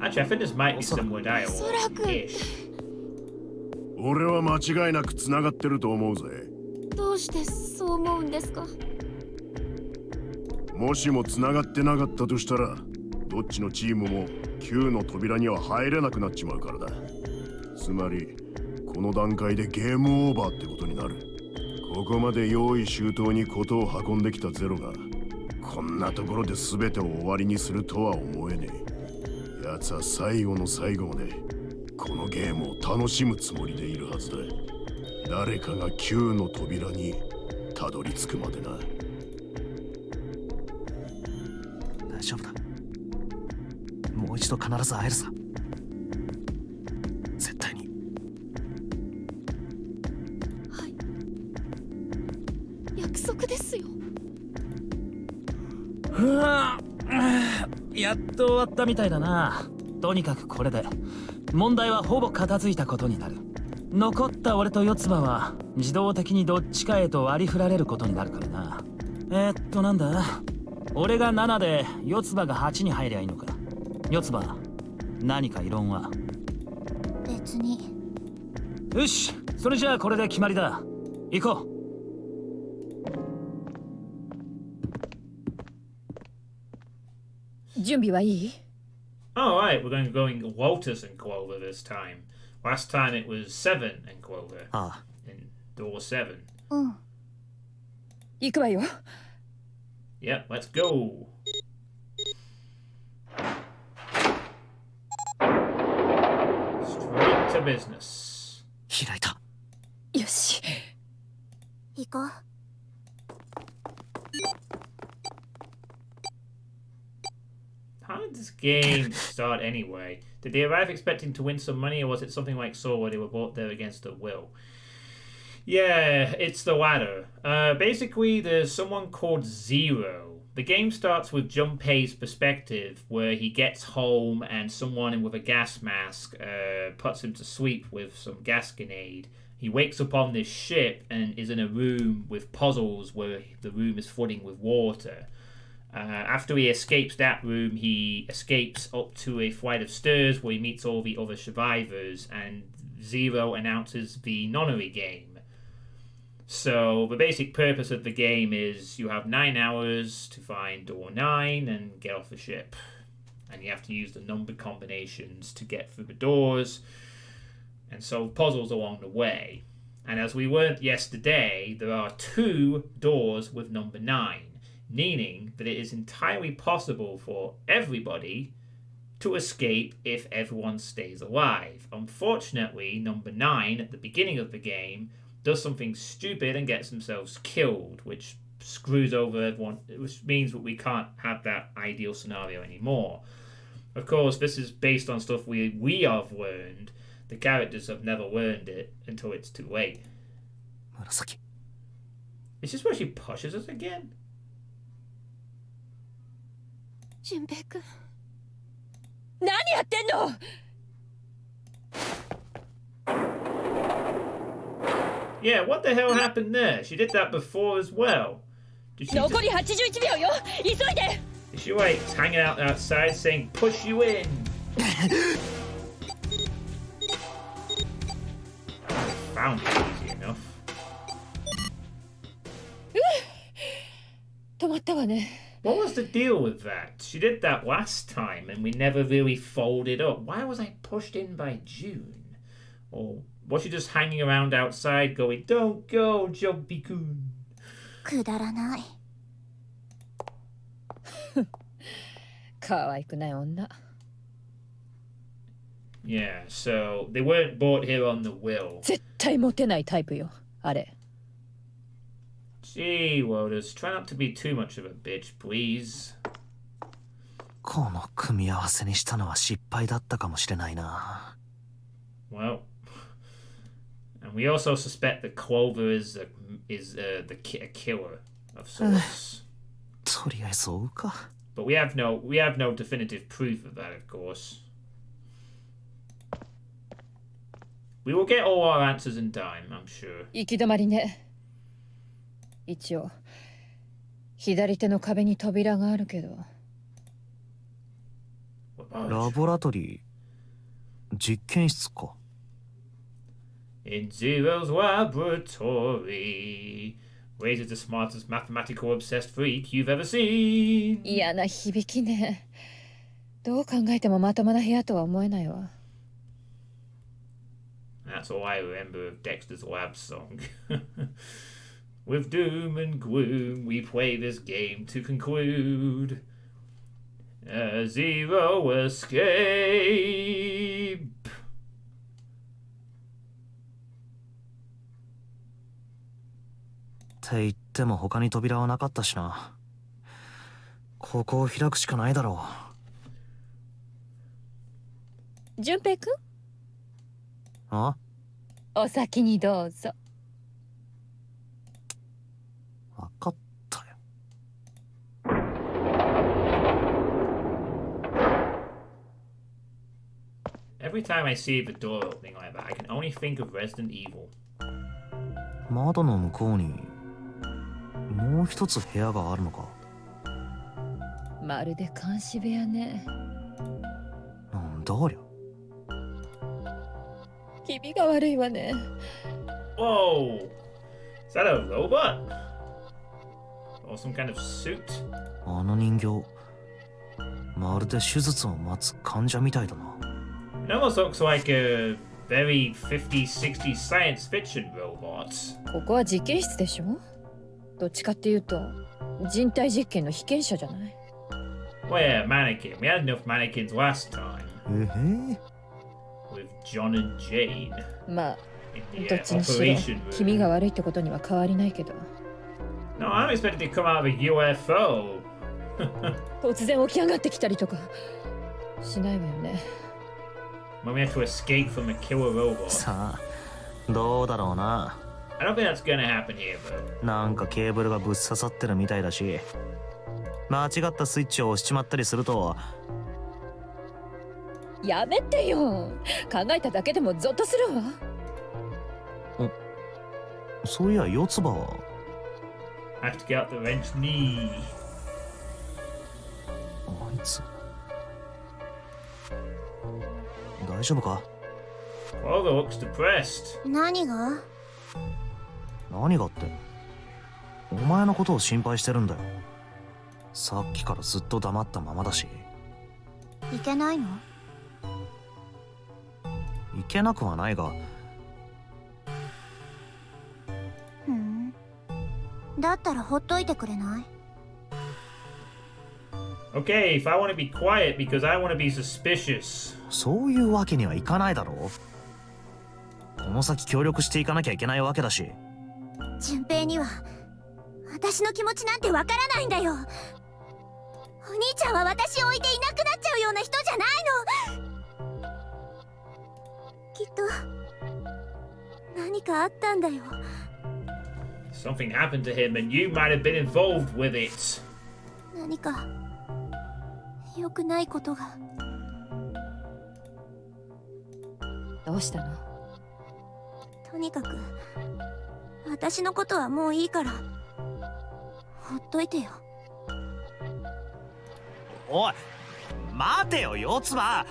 あ。 Actually, I think this might be similar dialogue. おそらく。俺は間違いなく繋がってると思うぜ。どうしてそう思うんですか。もしも繋がってなかったとしたら、どっちのチームも9の扉には入れなくなっちまうからだ。つまり、この段階でゲームオーバーってことになる。ここまで用意周到にことを運んできたゼロが、こんなところで全てを終わりにするとは思えねえ。奴は最後の最後までこのゲームを楽しむつもりでいるはずだ。誰かが9の扉にたどり着くまでな。大丈夫だ。もう一度必ず会えるさ。絶対に。はい。約束ですよ。やっと終わったみたいだな。とにかくこれで問題はほぼ片付いたことになる。残った俺と四つ葉は自動的にどっちかへと割り振られることになるからな。なんだ、俺が7で四つ葉が8に入りゃいいのか。四つ葉、何か異論は。別に。よし、それじゃあこれで決まりだ。行こう。準備はいい？ Alright, we're going Lotus and Clover this time. Last time it was 7 and Clover. Ah. In door 7. うん。行くわよ。Yep, let's go. Straight to business. 開いた。よし。行こう。How did this game start anyway? Did they arrive expecting to win some money, or was it something like Saw where they were brought there against their will? Yeah, it's the latter. Basically, there's someone called Zero. The game starts with Junpei's perspective, where he gets home and someone with a gas mask puts him to sleep with some gas grenade. He wakes up on this ship and is in a room with puzzles where the room is flooding with water. After he escapes that room, he escapes up to a flight of stairs where he meets all the other survivors, and Zero announces the nunnery game. So the basic purpose of the game is you have 9 hours to find door 9 and get off the ship. And you have to use the number combinations to get through the doors and solve puzzles along the way. And as we learned yesterday, there are 2 doors with number 9. meaning that it is entirely possible for everybody to escape if everyone stays alive. Unfortunately, number 9 at the beginning of the game does something stupid and gets themselves killed, which screws over everyone, which means that we can't have that ideal scenario anymore. Of course, this is based on stuff we have learned. The characters have never learned it until it's too late. Is this where she pushes us again? 純平君。何やってんの Yeah, what the hell happened there? She did that before as well. Did she 残り81秒よ急いで is she like hanging out outside saying push you in? Found it easy enough. 止まったわね What was the deal with that? She did that last time and we never really folded up. Why was I pushed in by June? Or was she just hanging around outside going, don't go, Jumpy-kun? くだらない。可愛くない女 Yeah, so they weren't brought here on the will. 絶対モテないタイプよあれ Gee, Lotus, try not to be too much of a bitch, please. この組み合わせにしたのは失敗だったかもしれないな。Well, and we also suspect that Clover is a killer of sorts. とりあえず追うか。But we have no definitive proof of that, of course. We will get all our answers in time, I'm sure. 行き止まりね一応左手の壁に扉があるけどラボラトリー実験室か。In Zero's laboratory, Razor's the smartest mathematical obsessed freak you've ever seen. 嫌な響きねどう考えてもまともな部屋とは思えないわ That's all I remember of Dexter's Lab song. With doom and gloom, we play this game to conclude. Zero escape. って言っても他に扉はなかったしな。ここを開くしかないだろう。純平くん？あ？お先にどうぞ。わかったよ。Every time I see the door opening like that, I can only think of Resident Evil. 窓の向こうにもう一つ部屋があるのか。まるで監視部屋ね。なんだありゃ。気味が悪いわね。Whoa! Is that a robot? Or some kind of suit? あの人形、まるで手術を待つ患者みたいだな。It almost looks like a very 50s, 60s science fiction robot. ここは実験室でしょ？どっちかっていうと人体実験の被験者じゃない？ Well, yeah, mannequin. We had enough mannequins last time. With John and Jane. まあ、 in ど the っちにしろ operation 気味 room. が悪いってことには変わりないけど。No, I'm expected to come out of a UFO. 突然起き上がってきたりとかしないわよね。When we have to escape from a killer robot. さあ、どうだろうな。I don't think that's gonna happen here, but なんかケーブルがぶっ刺さってるみたいだし、間違ったスイッチを押しちまったりすると。やめてよ。考えただけでもゾッとするわ。そういや、四つ葉は。I have to get out the wrench knee. あいつ。大丈夫か？ Clover looks depressed. 何が？何がって。お前のことを心配してるんだよ。さっきからずっと黙ったままだし。いけないの？いけなくはないが。だったらほっといてくれない？ Okay, if I want to be quiet because I want to be suspicious. そういうわけにはいかないだろう。この先協力していかなきゃいけないわけだし。順平には私の気持ちなんてわからないんだよ。お兄ちゃんは私を置いていなくなっちゃうような人じゃないの。きっと何かあったんだよ。 Something happened to him and you might have been involved with it. 何か良くないことが。どうしたの？とにかく私のことはもういいからほっといてよ。おい待てよ四つ葉。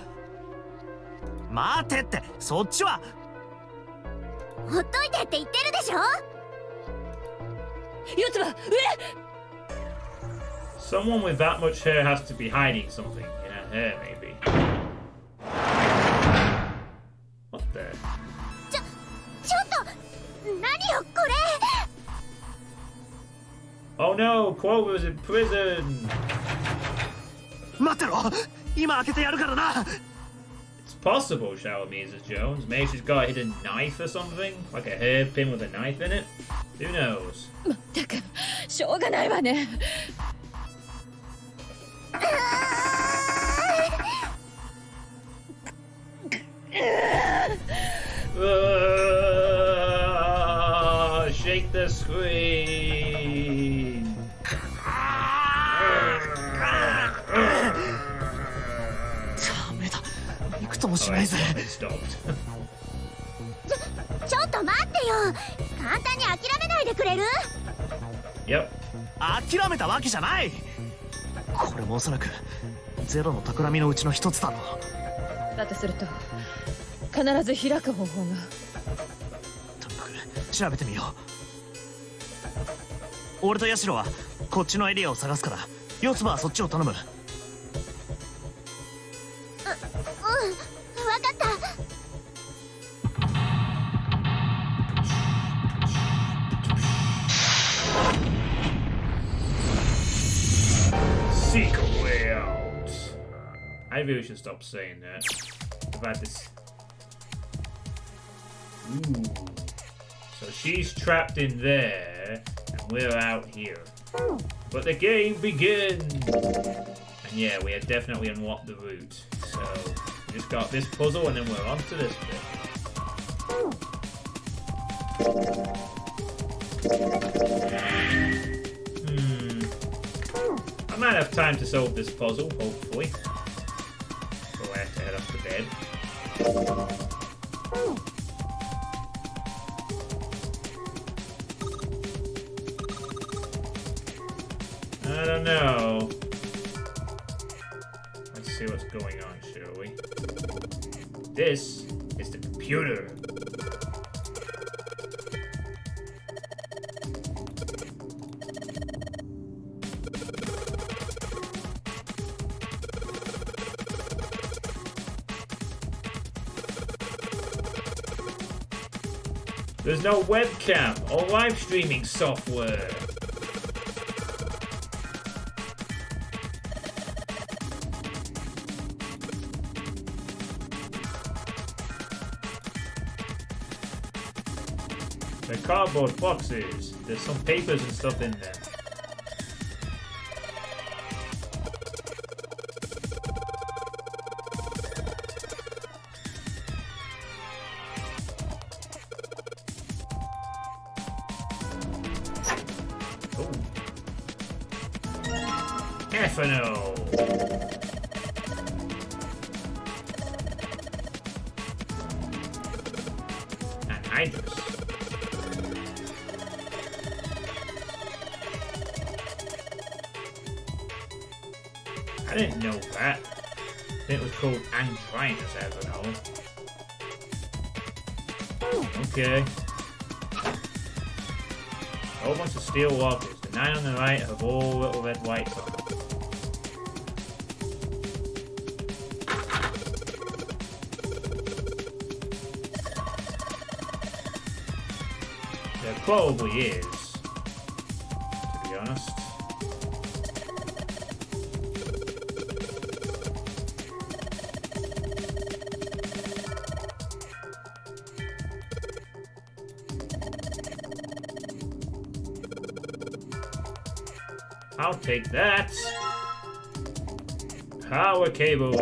待てって、そっちは。ほっといてって言ってるでしょ。四つ葉、上。 Someone with that much hair has to be hiding something in her hair, maybe. What the? ちょっと何よこれ。 Oh no, Quova's in prison. 待ってろ、今開けてやるからな。It's possible, Shower Mrs. Jones. Maybe she's got a hidden knife or something? Like a hairpin with a knife in it? Who knows? まったくしょうがないわね。Shake the screen. ダメだ、行くともしないぜ。 It stopped. ちょっと待ってよ。簡単に諦めないでくれる？ Yep. 諦めたわけじゃない。これもおそらくゼロの企みのうちの一つだろう。だとすると必ず開く方法が。とにかく調べてみよう。俺とヤシロはこっちのエリアを探すから、四つ葉はそっちを頼む。うん、分かった。 Seek a way out. I really should stop saying that. I've had this. Ooh. So she's trapped in there, and we're out here. But the game begins! And yeah, we have definitely unlocked the route. So, we just got this puzzle, and then we're on to this bit. I might have time to solve this puzzle, hopefully. Before I have to head off to bed. I don't know. Let's see what's going on, shall we? This is the computer. There's no webcam or live streaming software. They're cardboard boxes. There's some papers and stuff in there. Ethanol. Anhydrous. I didn't know that. I think it was called Andrinus ethanol. Okay. A whole bunch of steel walkers. The 9 on the right have all little red lights on. There probably is, to be honest. I'll take that. Power cable.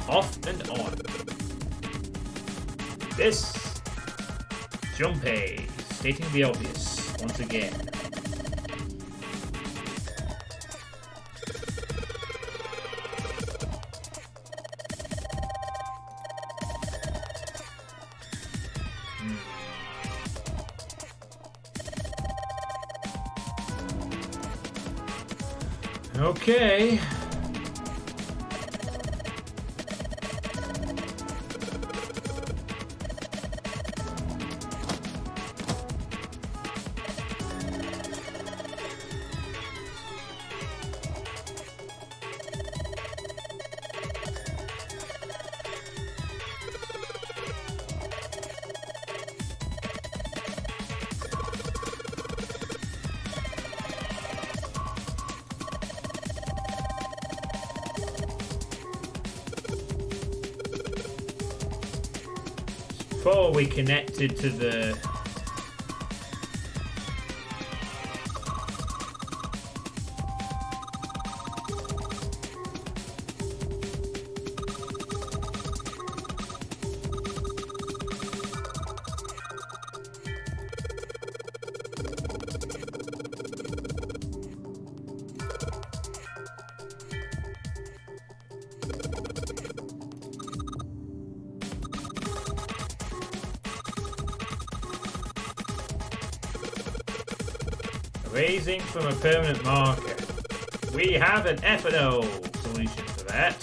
Off and on. This Junpei, stating the obvious once again. Okay. Before we connected to the raising from a permanent marker. We have an F&O solution for that.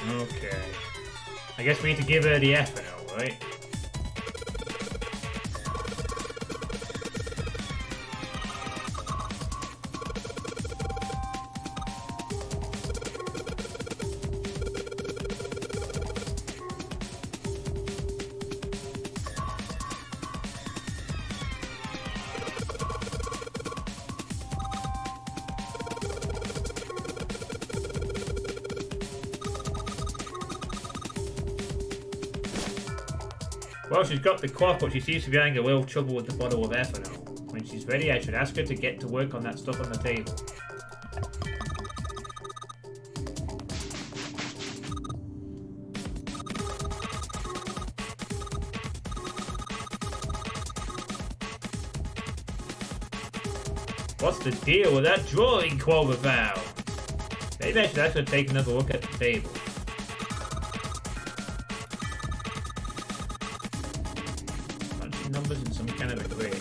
Okay. I guess we need to give her the F&O, right? Well, she's got the cloth, but she seems to be having a little trouble with the bottle of ethanol. When she's ready, I should ask her to get to work on that stuff on the table. What's the deal with that drawing Clover found? Maybe I should ask her to take another look at the table. Numbers in some kind of a grid.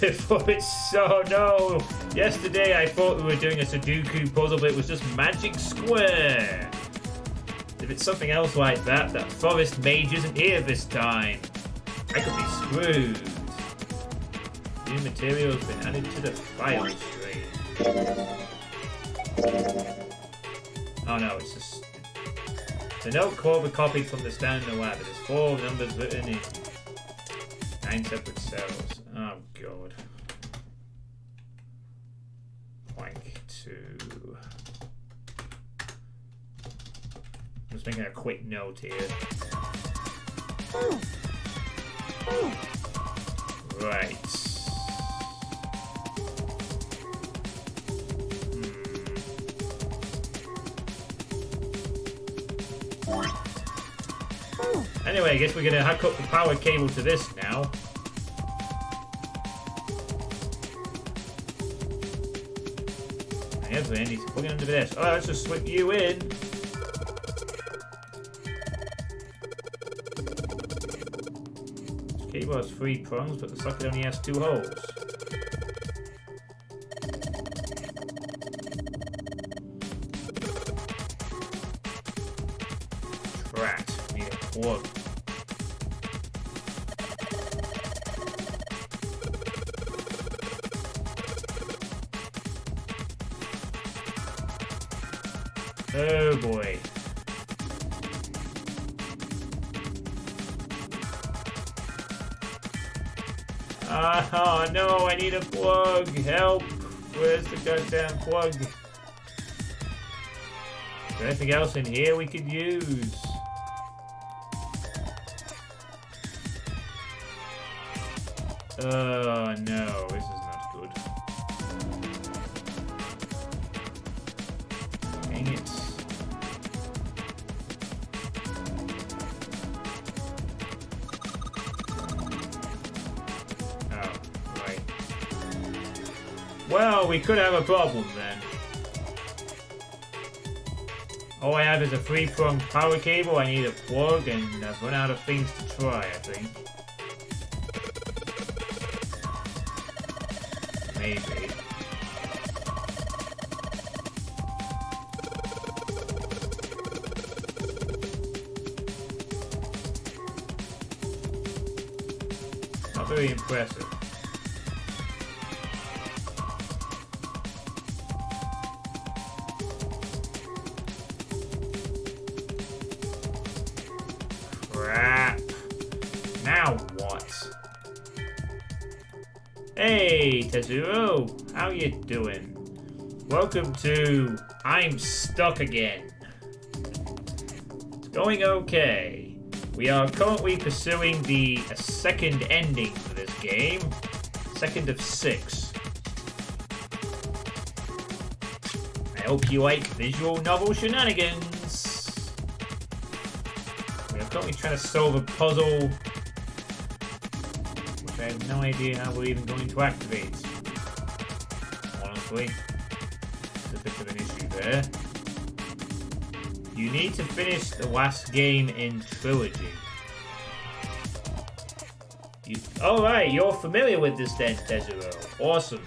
Before it's so no. Yesterday I thought we were doing a Sudoku puzzle, but it was just Magic Square. If it's something else like that, that forest mage isn't here this time. I could be screwed. New material has been added to the file stream. Oh no, it's just... The note Clover copied from the standard lab. It has 4 numbers written in 9 separate cells. Oh god. Blank 2... Just making a quick note here. Right. Anyway, I guess we're gonna hook up the power cable to this now. I have any plug it into this. Oh, let's just slip you in. This cable has 3 prongs, but the socket only has 2 holes. Drat. Need a plug. Oh boy. Oh no, I need a plug. Help. Where's the goddamn plug? Is there anything else in here we could use? Oh no, this is not good. Dang it. Oh, right. Well, we could have a problem then. All I have is a 3-pronged power cable, I need a plug, and I've run out of things to try, I think. Maybe. Not very impressive. Crap. Now what? Hey, Tezuro, how you doing? Welcome to I'm Stuck Again. It's going okay. We are currently pursuing the second ending for this game. Second of 6. I hope you like visual novel shenanigans. We are currently trying to solve a puzzle I have no idea how we're even going to activate. Honestly, there's a bit of an issue there. You need to finish the last game in Trilogy. Alright, you're familiar with this then, Tezuro. Awesome.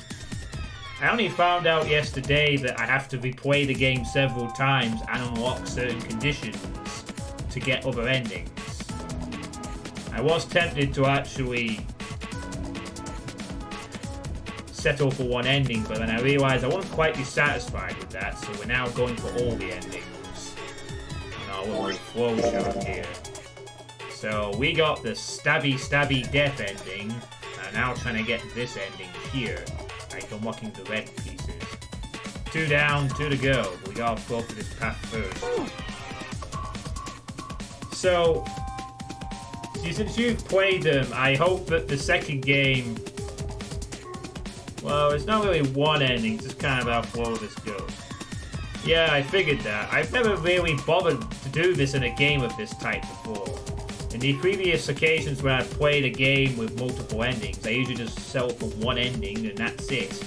I only found out yesterday that I have to replay the game several times and unlock certain conditions to get other endings. I was tempted to actually settle for one ending, but then I realized I wouldn't quite be satisfied with that, so we're now going for all the endings on our little flow chart here. So we got the stabby death ending, and now trying to get this ending here, like unlocking the red pieces. 2 down, 2 to go. We gotta go for this path first. So since you've played them, I hope that the second game, well, it's not really one ending, it's just kind of how flow this goes. Yeah, I figured that. I've never really bothered to do this in a game of this type before. In the previous occasions when I've played a game with multiple endings, I usually just settle for one ending and that's it.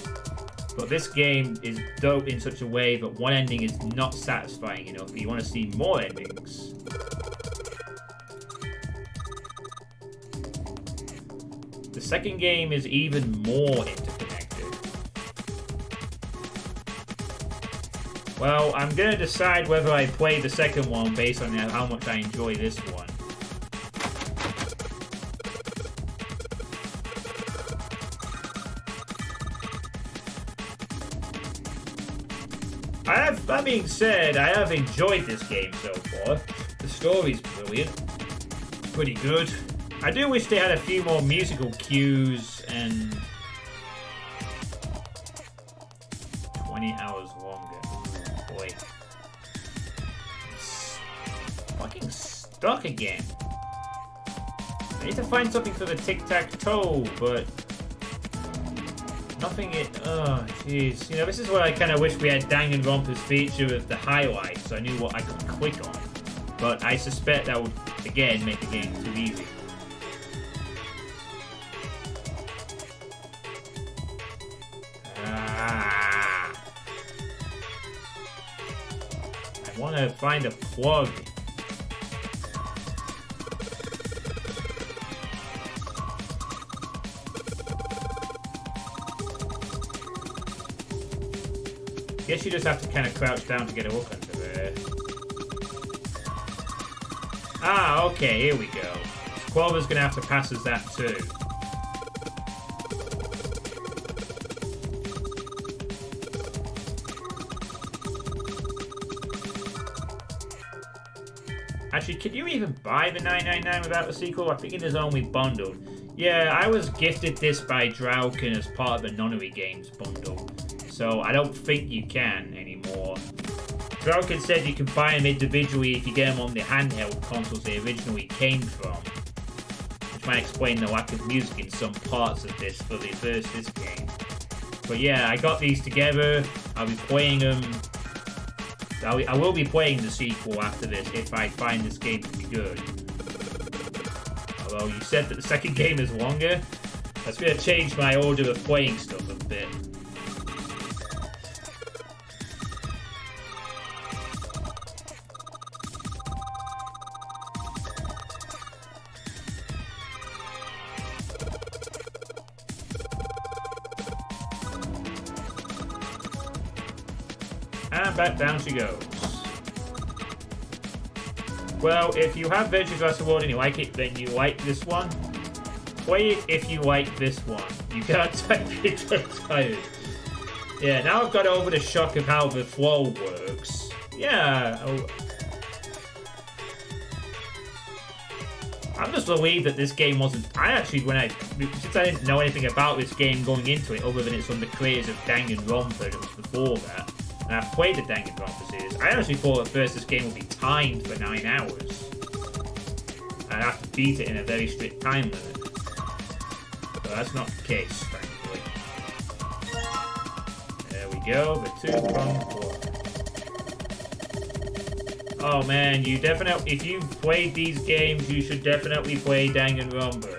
But this game is dope in such a way that one ending is not satisfying enough. You want to see more endings. The second game is even more interconnected. Well, I'm gonna decide whether I play the second one based on how much I enjoy this one. That being said, I have enjoyed this game so far. The story's brilliant. Pretty good. I do wish they had a few more musical cues and 20 hours longer. Boy. stuck again. I need to find something for the tic-tac-toe, but nothing. Oh, jeez. You know, this is where I kind of wish we had Danganronpa's feature of the highlights, so I knew what I could click on. But I suspect that would, again, make the game too easy. I want to find a plug. Guess you just have to kind of crouch down to get a hook under there. Ah, okay, here we go. Quova's gonna have to pass us that too. Actually, can you even buy the 999 without the sequel? I think it is only bundled. Yeah, I was gifted this by Drauken as part of the Nonary Games bundle, so I don't think you can anymore. Drauken said you can buy them individually if you get them on the handheld consoles they originally came from, which might explain the lack of music in some parts of this for the first this game. But yeah, I got these together. I'll be playing them. I will be playing the sequel after this if I find this game to be good. Although you said that the second game is longer, that's going to change my order of playing stuff a bit. And back down she goes. Well, if you have Virtual Glass Award and you like it, then you like this one. Play it if you like this one. You can't type it tired. Yeah, now I've got over the shock of how the flow works. Yeah. I'm just relieved that this game wasn't... since I didn't know anything about this game going into it, other than it's from the creators of Danganronpa that was before that, and I've played the Danganronpa series, I actually thought at first this game would be timed for 9 hours. I'd have to beat it in a very strict time limit. But that's not the case, thankfully. There we go, the 2-prong fork. Oh man, you definitely, if you've played these games, you should definitely play Danganronpa.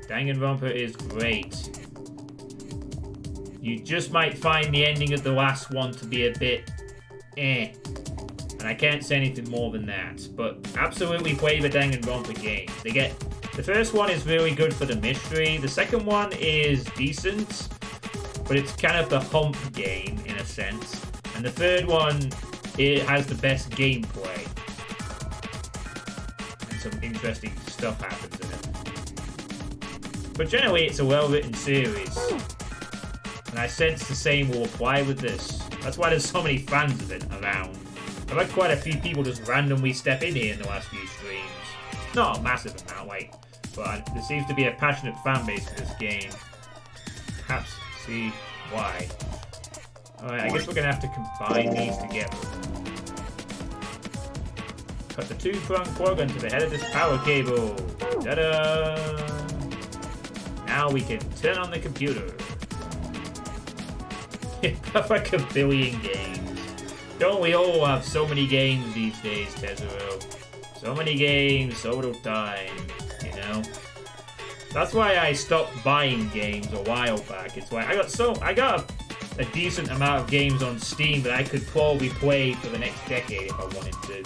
Danganronpa is great. You just might find the ending of the last one to be a bit eh. And I can't say anything more than that. But absolutely play the Danganronpa games. The first one is really good for the mystery. The second one is decent, but it's kind of the hump game in a sense. And the third one, it has the best gameplay. And some interesting stuff happens in it. But generally it's a well-written series. And I sense the same will apply with this. That's why there's so many fans of it around. I've had quite a few people just randomly step in here in the last few streams. Not a massive amount, but there seems to be a passionate fan base for this game. Perhaps see why. Alright, I guess we're gonna have to combine these together. Cut the 2-prong plug onto the head of this power cable. Ta-da! Now we can turn on the computer. Like a billion games. Don't we all have so many games these days, Tezzero? So many games, so little time, you know? That's why I stopped buying games a while back. It's why I got a decent amount of games on Steam that I could probably play for the next decade if I wanted to.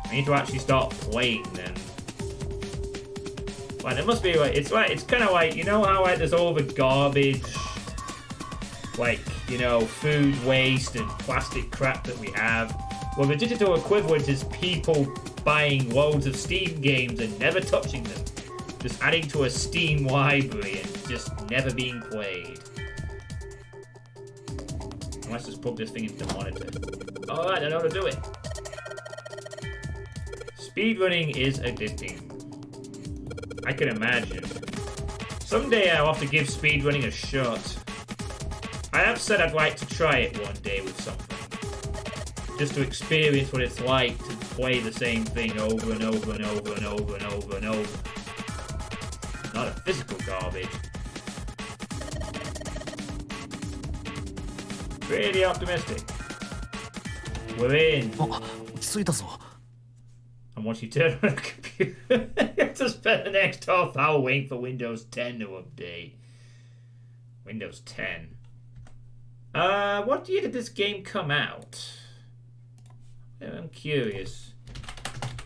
I need to actually start playing them. Like, there must be it's kind of like, you know how there's all the garbage, like, you know, food waste and plastic crap that we have. Well, the digital equivalent is people buying loads of Steam games and never touching them. Just adding to a Steam library and just never being played. Let's just plug this thing into the monitor. Alright, I know how to do it. Speedrunning is addicting. I can imagine. Someday I'll have to give speedrunning a shot. I have said I'd like to try it one day with something. just to experience what it's like to play the same thing over and over and over and over and over and over. Not a physical garbage. Really optimistic. We're in. あ、着いたぞ。 And once you turn on a computer, you have to spend the next half hour waiting for Windows 10 to update. Windows 10. What year did this game come out? I'm curious.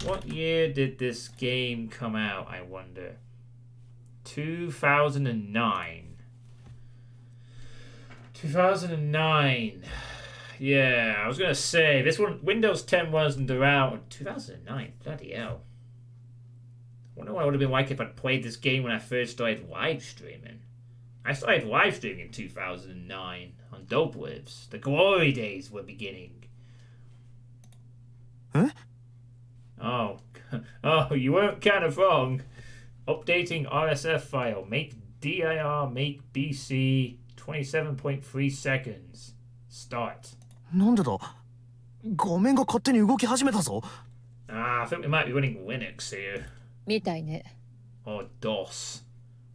What year did this game come out, I wonder? 2009. 2009. Yeah, I was going to say, this one, Windows 10 wasn't around. 2009, bloody hell. I wonder what it would have been like if I'd played this game when I first started live streaming. I started live streaming in 2009 on Dope Lives. The glory days were beginning. Huh? Oh. Oh, you weren't kind of wrong. Updating RSF file. Make dir, make BC, 27.3 seconds. Start. なんでだ画面が勝手に動き始めたぞ。 I think we might be running Linux here. みたいね。 Or DOS.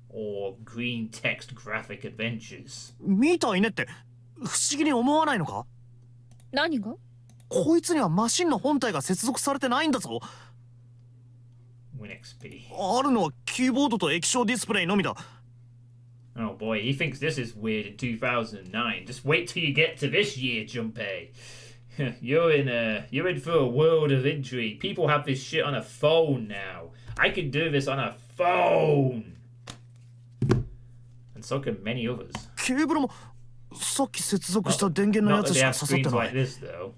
Or Green Text Graphic Adventures. みたいねって不思議に思わないのか？何が？こいつにはマシンの本体が接続されてないんだぞ。 WinXP. あるのはキーボードと液晶ディスプレイのみだ。 Oh boy, he thinks this is weird in 2009. Just wait till you get to this year, Junpei. You're in for a world of injury. People have this shit on a phone now. I can do this on a phone. And so can many others. ケーブルもさっき接続した電源のや Not つ that し they か have 刺さって screens な like い。 this though.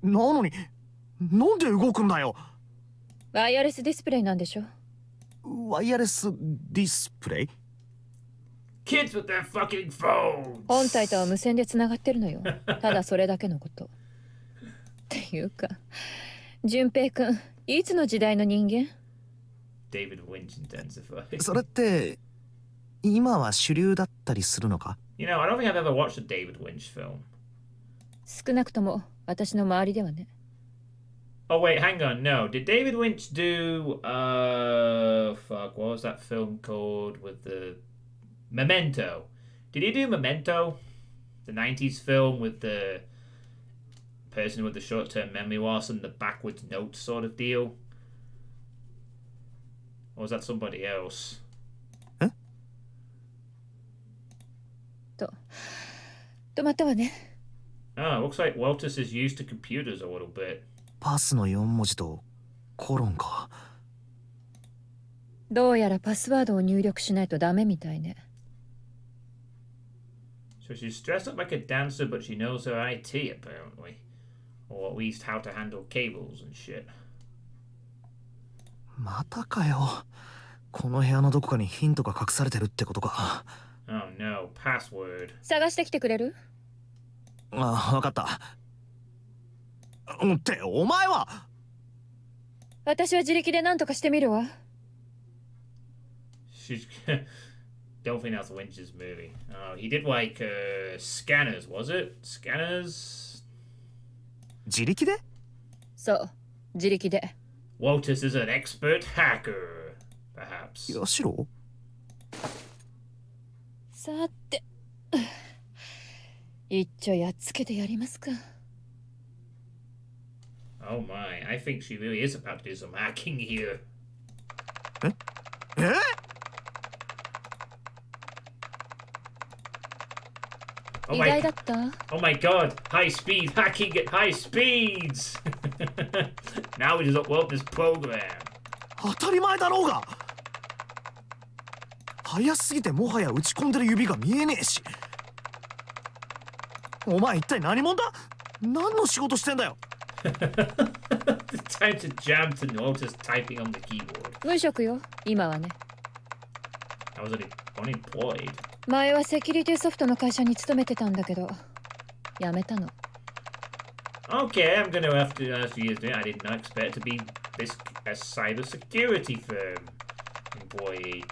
なのになんで動くんだよ。ワイヤレスディスプレイなんでしょ？ワイヤレスディスプレイ？ Kids with their fucking phones. 本体とは無線でつながってるのよ。ただそれだけのこと。っていうか、順平くん、いつの時代の人間？ David Lynch intensified. それって今は主流だったりするのか？ You know, I don't think I've ever watched a David Lynch film. 少なくとも私の周りではね。Oh wait, hang on, no. Did David Lynch do fuck, what was that film called with the Memento? Did he do Memento? The 90s film with the person with the short-term memory loss and the backwards notes sort of deal? Or was that somebody else? 止まったわね。 Oh, looks like Weltus is used to computers a little bit. パスの4文字とコロンか。どうやらパスワードを入力しないとダメみたいね。So she's dressed up like a dancer, but she knows her IT apparently. Or at least how to handle cables and shit. またかよ。この部屋のどこかにヒントが隠されてるってことか。 Oh no, password. 探してきてくれる？ああ、わかった。ってお前は。私は自力で何とかしてみるわ。 She's don't think that's Lynch's movie. Oh, he did like Scanners, was it? Scanners? 自力で？そう、自力で。 Walters is an expert hacker, perhaps. ヤシロ？さて、一丁やっつけてやりますか。 Oh my, I think she really is about to do some hacking here. え？ Oh 意 my, 外だった？ oh my god, high speed hacking at high speeds! Now we just upload this program. 当たり前だろうが。早すぎてもはや打ち込んでる指が見えねえし。お前一体何者だ？何の仕事してんだよ。Time to jam to notice typing on the keyboard. 無職よ、今はね。I was unemployed. 前はセキュリティソフトの会社に勤めてたんだけど、辞めたの。Okay, I'm gonna have to ask you. I did not expect to be this a cybersecurity firm employee.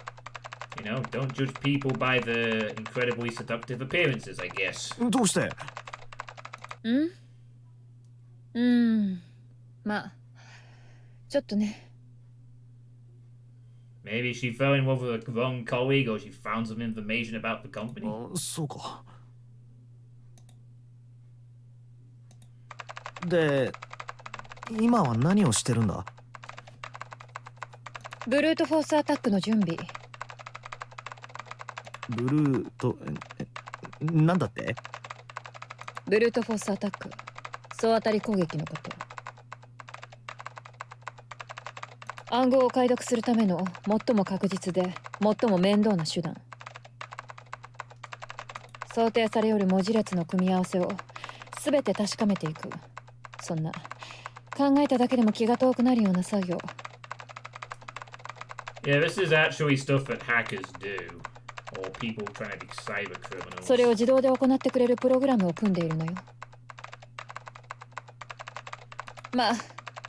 You know, don't judge people by the incredibly seductive appearances, I guess. どうして？まあちょっとね。 Maybe she fell in love with a wrong colleague or she found some information about the company. そうか。で、今は何をしてるんだ？ブルートフォースアタックの準備。ブルート、なんだって？ブルートフォースアタック、総当たり攻撃のこと。暗号を解読するための最も確実で最も面倒な手段。想定されよる文字列の組み合わせを全て確かめていく。そんな考えただけでも気が遠くなるような作業。Yeah, this is actually stuff that hackers do, or people trying to be cyber criminals. それを自動で行ってくれるプログラムを組んでいるのよ。まあ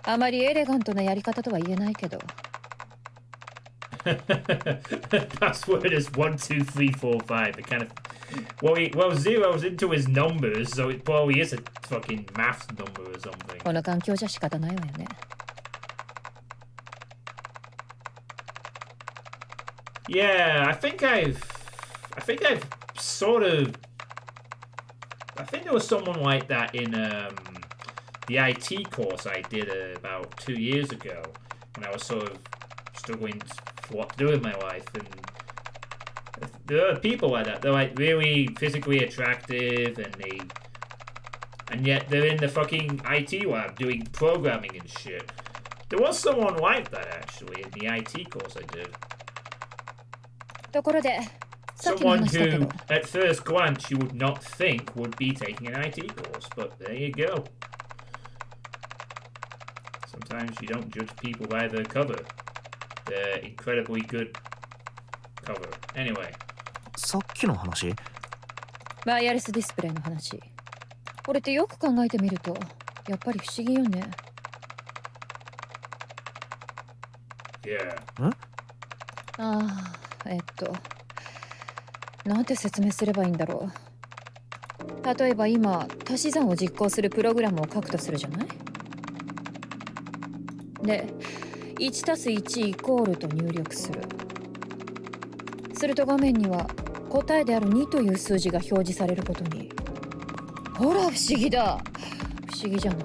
あまりエレガントなやり方とは言えないけど。Password is 12345. The kind of well, zeros into his numbers, so it probably is a fucking math number or something. この環境じゃ仕方ないわよね。Yeah, I think I've sort of. I think there was someone like that in the IT course I did about 2 years ago when I was sort of struggling for what to do with my life, and there are people like that. They're like really physically attractive, and yet they're in the fucking IT lab doing programming and shit. There was someone like that actually in the IT course I did. ところで、さっきの Someone 話だけど。 who, at first glance, you would not think would be taking an IT course, but there you go. Sometimes you don't judge people by their cover. They're incredibly good cover. Anyway. さっきの話？ワイヤレスディスプレイの話。これってよく考えてみると、やっぱり不思議よね。Yeah. ああ、なんて説明すればいいんだろう。例えば今、足し算を実行するプログラムを書くとするじゃない？で、1たす1イコールと入力する。すると画面には答えである2という数字が表示されることに。ほら不思議だ。不思議じゃない？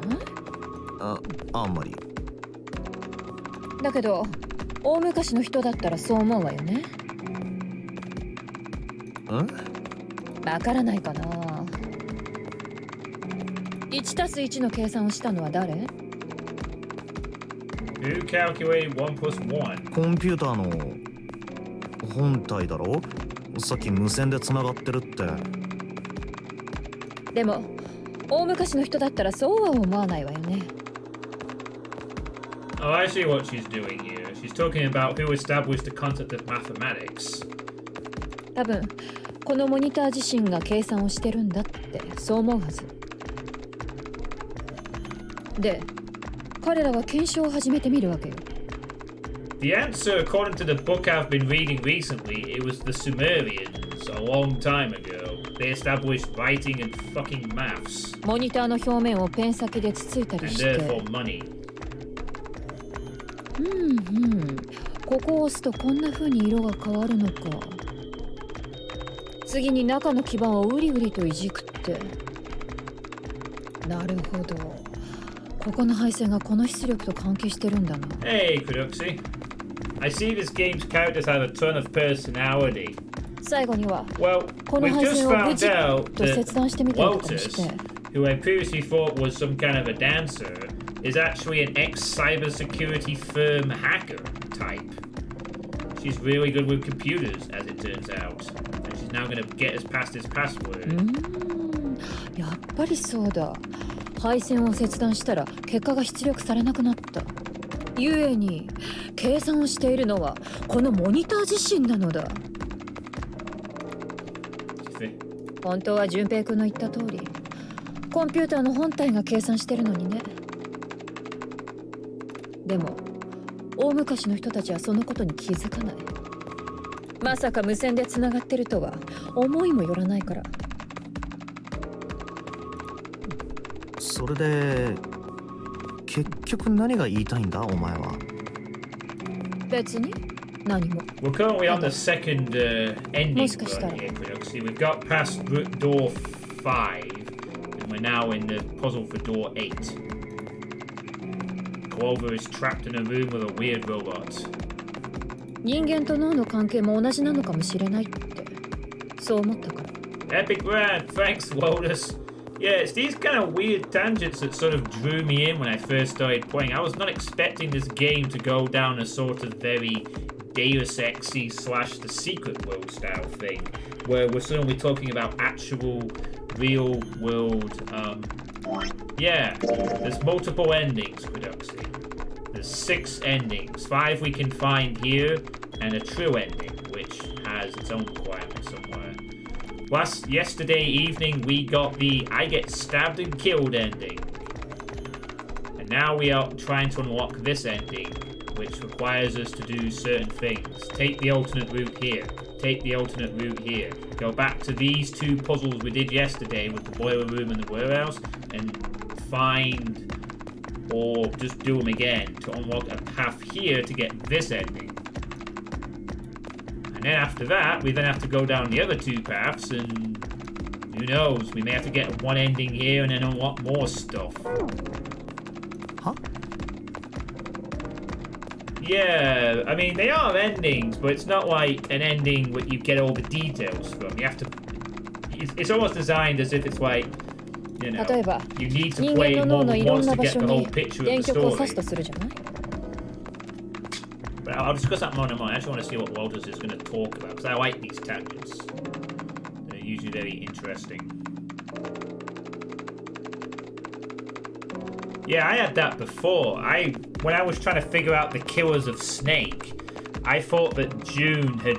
あんまり。だけど大昔の人だったらそう思うわよね。わからないかな。1たす1の計算をしたのは誰？ Who calculated 1 plus 1? コンピューターの本体だろ？さっき無線でつながってるって。でも大昔の人だったらそうは思わないわよね。Oh, I see what she's doing here. She's talking about who established the concept of mathematics. 多分このモニター自身が計算をしてるんだってそう思うはず。で、彼らは検証を始めてみるわけよ。The answer, according to the book I've been reading recently, it was the Sumerians a long time ago. They established writing and fucking maths. モニターの表面をペン先でつついたり And して。 therefore money. ここを押すとこんな風に色が変わるのか。次に中の基板をウリウリといじくって。なるほど。ここの配線がこの出力と関係してるんだな。Hey, Kuduxi. I see this game's characters have a ton of personality. 最後には Well, この we've 配 just 線を found ブチッ out と切断してみたりとかも that して。 Lotus, who I previously thought was some kind of a dancer, is actually an ex-cybersecurity firm hacker type. She's really good with computers, as it turns out. And she's now going to get us past his password. やっぱりそうだ。配線を切断したら結果が出力されなくなった。ゆえに計算をしているのはこのモニター自身なのだ。本当は順平君の言った通り、コンピューターの本体が計算してるのにね。でも大昔の人たちはそのことに気づかない。まさか無線でつながってるとは思いもよらないから。それで結局何が言いたいんだお前は。別に何も。 We're currently on the second ending run here, Quinoxy. We've got past door 5, and we're now in the puzzle for door 8. Clover is trapped in a room with a weird robot. 人間と脳の関係も同じなのかもしれないってそう思ったから。 Epic rant, thanks Lotus. Yeah, it's these kind of weird tangents that sort of drew me in when I first started playing. I was not expecting this game to go down a sort of very Deus Ex-y / the secret world style thing, where we're suddenly talking about actual real world. Yeah, there's multiple endings, Quinoxy. There's 6 endings, 5 we can find here, and a true ending, which has its own requirement somewhere. Yesterday evening we got the I get stabbed and killed ending. And now we are trying to unlock this ending, which requires us to do certain things. Take the alternate route here. Take the alternate route here. Go back to these 2 puzzles we did yesterday with the boiler room and the warehouse, and find or just do them again to unlock a path here to get this ending. And then after that, we then have to go down the other 2 paths, and who knows, we may have to get one ending here and then unlock more stuff. Huh? Yeah, I mean, they are endings, but it's not like an ending where you get all the details from. You have to... It's almost designed as if it's like, you know, 例えば you need to 人 play 間の more 脳の than いろん once な to 場 get 所 the に whole picture of 原 the 曲を刺す story. とするじゃない。 But I'll discuss that more in a moment. I just want to see what Lotus is going to talk about, because I like these tangents. They're usually very interesting. Yeah, I had that before. When I was trying to figure out the killers of Snake, I thought that June had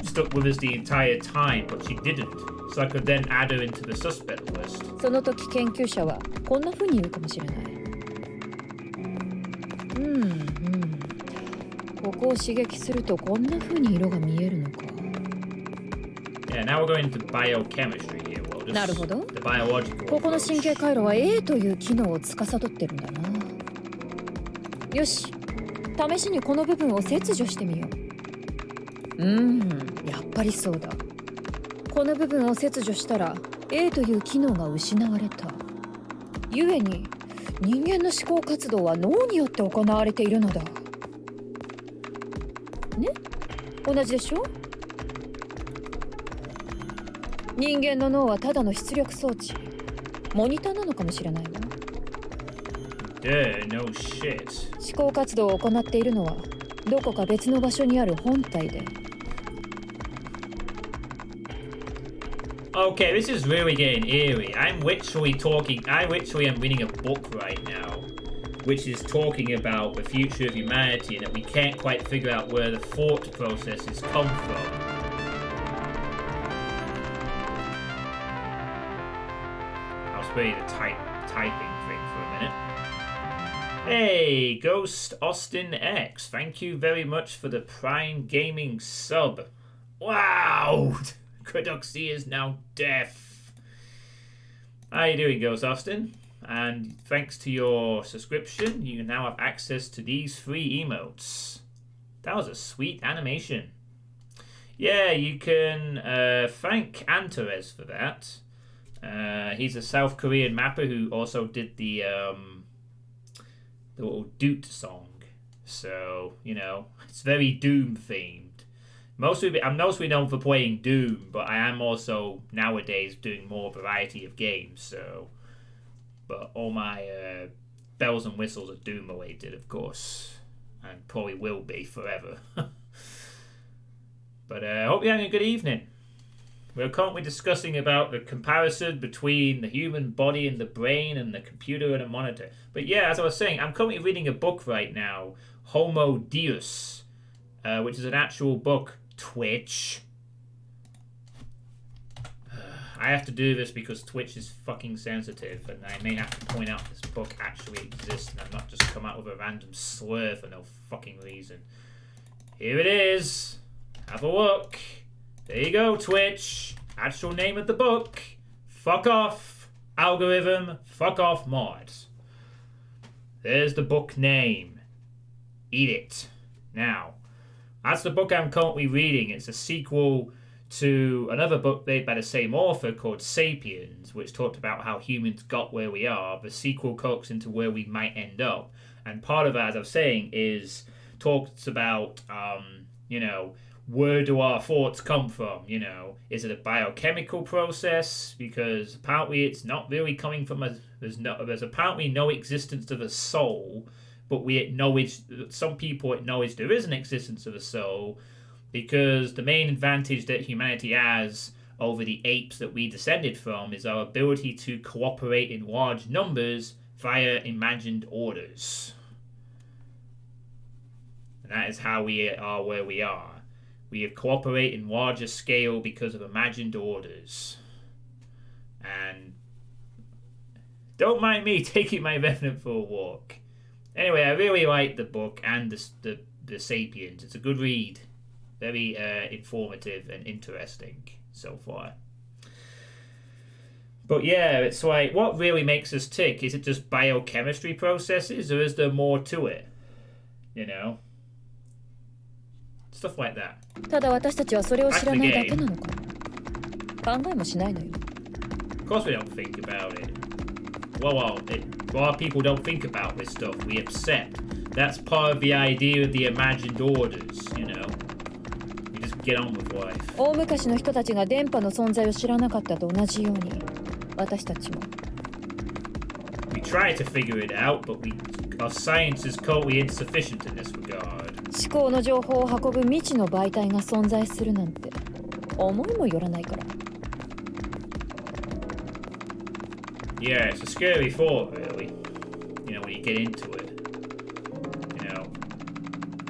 stuck with us the entire time, but she didn't. So I could then add her into the suspect list. その時研究者はこんな風に言うかもしれない。ここを刺激するとこんな風に色が見えるのか。 Yeah, now we're going into biochemistry here, Lotus. なるほど。 The biological ここの approach. 神経回路は A という機能を司ってるんだな。よし、試しにこの部分を切除してみよう。やっぱりそうだ。この部分を切除したら A という機能が失われた。ゆえに人間の思考活動は脳によって行われているのだ。ね？同じでしょ？人間の脳はただの出力装置、モニターなのかもしれないわ。No shit. 思考活動を行っているのはどこか別の場所にある本体で。Okay, this is really getting eerie. I literally am reading a book right now, which is talking about the future of humanity and that we can't quite figure out where the thought processes come from. I'll spare you the typing thing for a minute. Hey, Ghost Austin X, thank you very much for the Prime Gaming sub. Wow! Credoxy is now deaf. How you doing, Ghost Austin? And thanks to your subscription, you now have access to these 3 emotes. That was a sweet animation. Yeah, you can thank Antares for that. He's a South Korean mapper who also did the little Doot song. So, you know, it's very Doom themed. I'm mostly known for playing Doom, but I am also nowadays doing more variety of games, so... But all my bells and whistles are Doom related, of course. And probably will be forever. But I hope you're having a good evening. We're currently discussing about the comparison between the human body and the brain and the computer and a monitor. But yeah, as I was saying, I'm currently reading a book right now, Homo Deus, which is an actual book. Twitch. I have to do this because Twitch is fucking sensitive, and I may have to point out this book actually exists and I've not just come out with a random slur for no fucking reason. Here it is. Have a look. There you go, Twitch. Actual name of the book. Fuck off. algorithm, fuck off mods. There's the book name. Eat it. Now, that's the book I'm currently reading. It's a sequel to another book made by the same author called Sapiens, which talked about how humans got where we are. The sequel cooks into where we might end up. And part of that, as I was saying, is talks about, where do our thoughts come from? Is it a biochemical process? Because apparently it's not really coming from there's apparently no existence of a soul, but some people acknowledge there is an existence of a soul, because the main advantage that humanity has over the apes that we descended from is our ability to cooperate in large numbers via imagined orders. And that is how we are where we are. We cooperate in larger scale because of imagined orders. And don't mind me taking my revenant for a walk. Anyway, I really like the book and the Sapiens. It's a good read. Very informative and interesting so far. But yeah, it's like, what really makes us tick? Is it just biochemistry processes, or is there more to it? Stuff like that. ただ私たちはそれを知らないだけなのかも。考えもしないのよ。Of course we don't think about it. Well, a lot of people don't think about this stuff. We accept. That's part of the idea of the imagined orders, We just get on with life. 大昔の人たちが電波の存在を知らなかったと同じように、私たちも。We try to figure it out, but our science is totally insufficient in this regard. 思考の情報を運ぶ未知の媒体が存在するなんて思いもよらないから。Yeah, it's a scary thought, really. When you get into it.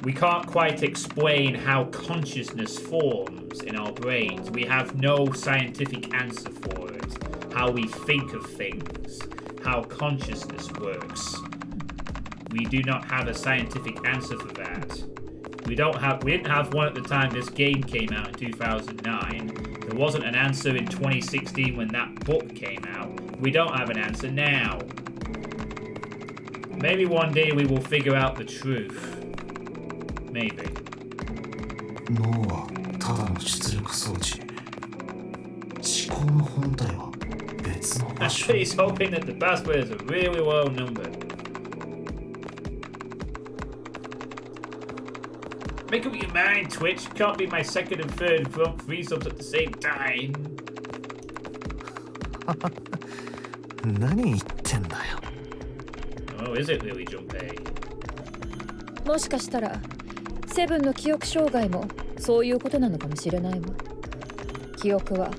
We can't quite explain how consciousness forms in our brains. We have no scientific answer for it. How we think of things. How consciousness works. We do not have a scientific answer for that. We didn't have one at the time this game came out in 2009. There wasn't an answer in 2016 when that book came out. We don't have an answer now. Maybe one day we will figure out the truth. Maybe. 脳はただの出力装置。思考の本体は別の場所。He's hoping that the password is a really low number. Make up your mind, Twitch. You can't be my second and third front three subs at the same time. 何言ってんだよ。Oh, is it really, Junpei? もしかしたらセブンの記憶障害もそういうことなのかもしれないわ。記憶は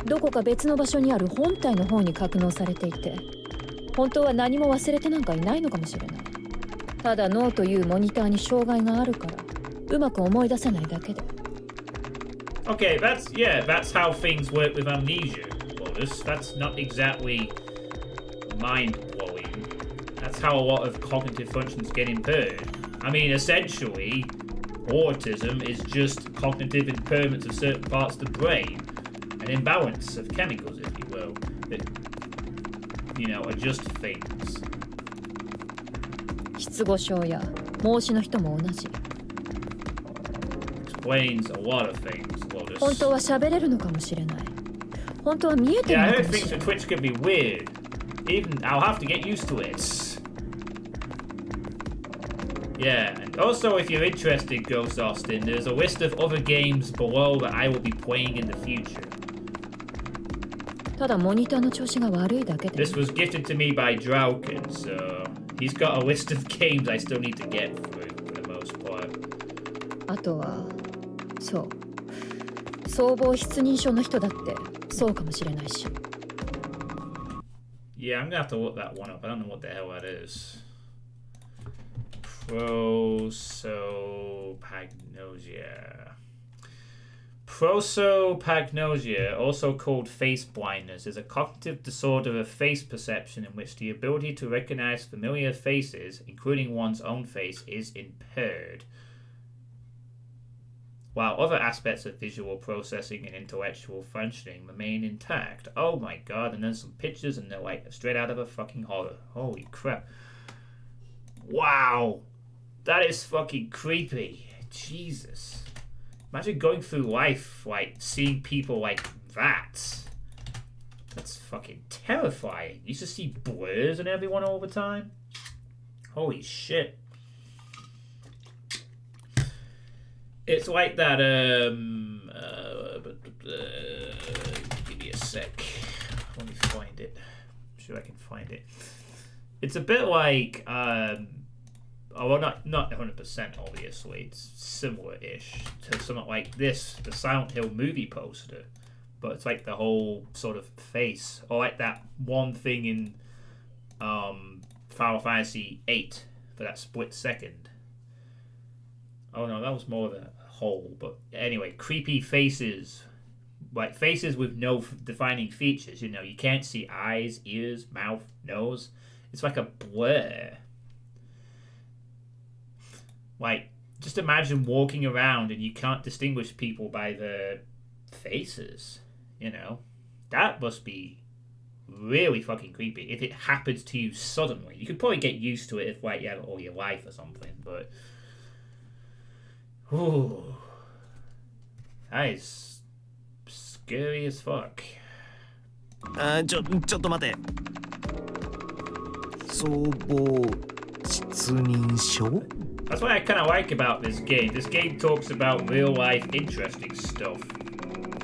どこか別の場所にある本体の方に格納されていて、本当は何も忘れてなんかいないのかもしれない。ただ脳というモニターに障害があるからうまく思い出せないだけで。Okay, that's how things work with amnesia, Lotus. That's not exactly mind-blowing. That's how a lot of cognitive functions get impaired. I mean, essentially, autism is just cognitive impairments of certain parts of the brain. An imbalance of chemicals, if you will, that, adjust things. 失語症や孟子の人も同じ。Explains a lot of things, Lotus. 本当は喋れるのかもしれない。本当は見えてる Yeah, の I か heard もし things れ for ない。 Twitch can be weird. Even I'll have to get used to it. Yeah, and also if you're interested, Ghost Austin, there's a list of other games below that I will be playing in the future. ただモニターの調子が悪いだけで。 This was gifted to me by Drauken, so he's got a list of games I still need to get through for the most part. あとはそう総合失認症の人だってそうかもしれないし。 Yeah, I'm gonna have to look that one up. I don't know what the hell that is. Prosopagnosia. Prosopagnosia, also called face blindness, is a cognitive disorder of face perception in which the ability to recognize familiar faces, including one's own face, is impaired. while other aspects of visual processing and intellectual functioning remain intact. Oh my god, and then some pictures and they're like straight out of a fucking horror. Holy crap. Wow. That is fucking creepy. Jesus. Imagine going through life, like, seeing people like that. That's fucking terrifying. You used to see blurs and everyone all the time. Holy shit. It's like that, give me a sec. Let me find it. I'm sure I can find it. It's a bit like, well, not 100% obviously. It's similar-ish to something like this, the Silent Hill movie poster. But it's like the whole sort of face. Or like that one thing in Final Fantasy VIII for that split second. Oh no, that was more of a hole. But anyway, creepy faces. Like faces with no defining features. You know, you can't see eyes, ears, mouth, nose. It's like a blur. Like, just imagine walking around and you can't distinguish people by their faces. You know, that must be really fucking creepy if it happens to you suddenly. You could probably get used to it if, like, you have it all your life or something, but... Ooh. That is scary as fuck. ちょっと待て。総合失認症 That's what I kind of like about this game. This game talks about real-life interesting stuff.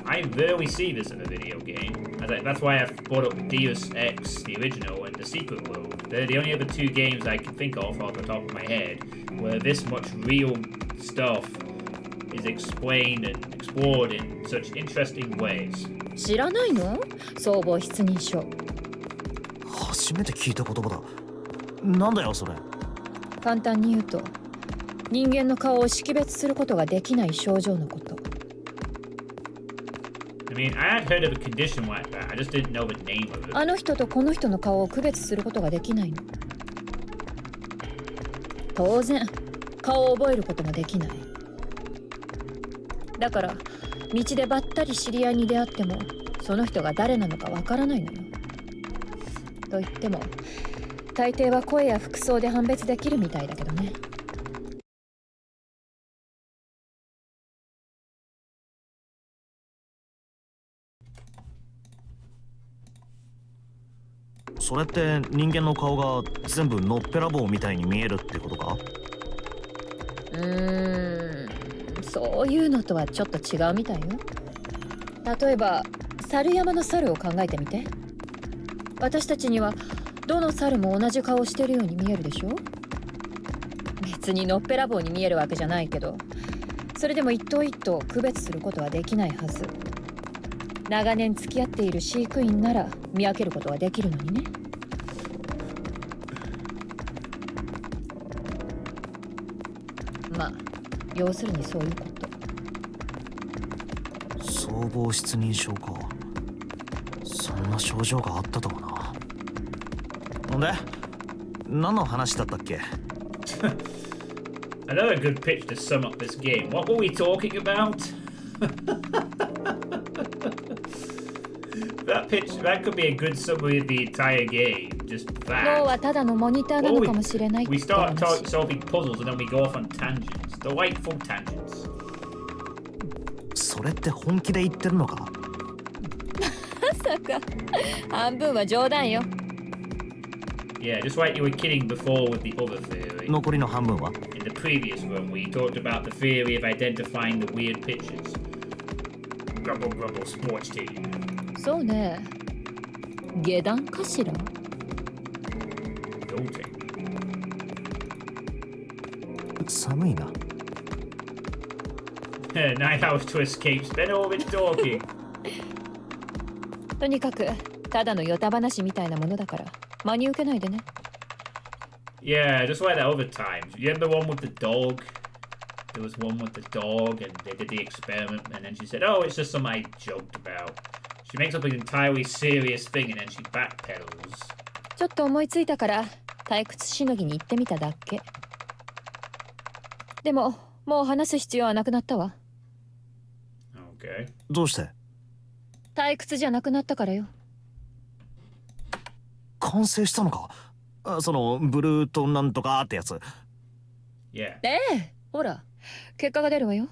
I rarely see this in a video game. That's why I've brought up Deus Ex, the original, and The Secret World. They're the only other two games I can think of off the top of my head where this much real stuff is explained and explored in such interesting ways. 知らないの？総合失認症。初めて聞いた言葉だ。なんだよそれ。簡単に言うと、人間の顔を識別することができない症状のこと。I mean, I had heard of a condition like that. I just didn't know the name of it. あの人とこの人の顔を区別することができないの。当然、顔を覚えることもできない。だから、道でばったり知り合いに出会っても、その人が誰なのかわからないのよ。と言っても、大抵は声や服装で判別できるみたいだけどね。それって人間の顔が全部のっぺらぼうみたいに見えるってことか？そういうのとはちょっと違うみたいよ。例えば猿山の猿を考えてみて。私たちにはどの猿も同じ顔をしてるように見えるでしょ。別にのっぺらぼうに見えるわけじゃないけど、それでも一頭一頭区別することはできないはず。長年付き合っている飼育員なら見分けることはできるのにね。まあ要するにそういうこと。総合失認症か。そんな症状があったとはな。で、何の話だったっけ？ Another good pitch to sum up this game. What were we talking about? That could be a good summary of the entire game. Just that. 脳はただのモニターなのかもしれないって We 話。 start solving puzzles and then we go off on tangents. Delightful tangents. それって本気で言ってるのか？まさか半分は冗談よ。Yeah, just like you were kidding before with the other theory. 残りの半分は In the previous one, we talked about the theory of identifying the weird pictures. Grumble grumble sports team. そうね。下段かしら。Jolting. 寒いな。9 hours to escape. Spend all of it talking. とにかくただのヨタ話みたいなものだから真に受けないでね。Yeah, just like that other time. You remember the one with the dog? There was one with the dog and they did the experiment and then she said, oh, it's just something I joked about. She makes up an entirely serious thing and then she backpedals. ちょっと思いついたから退屈しのぎに行ってみただけ。でももう話す必要はなくなったわ。Okay. どうして？退屈じゃなくなったからよ。完成したのか？そのブルーとなんとかってやつ。Yeah. ほら、結果が出るわよ。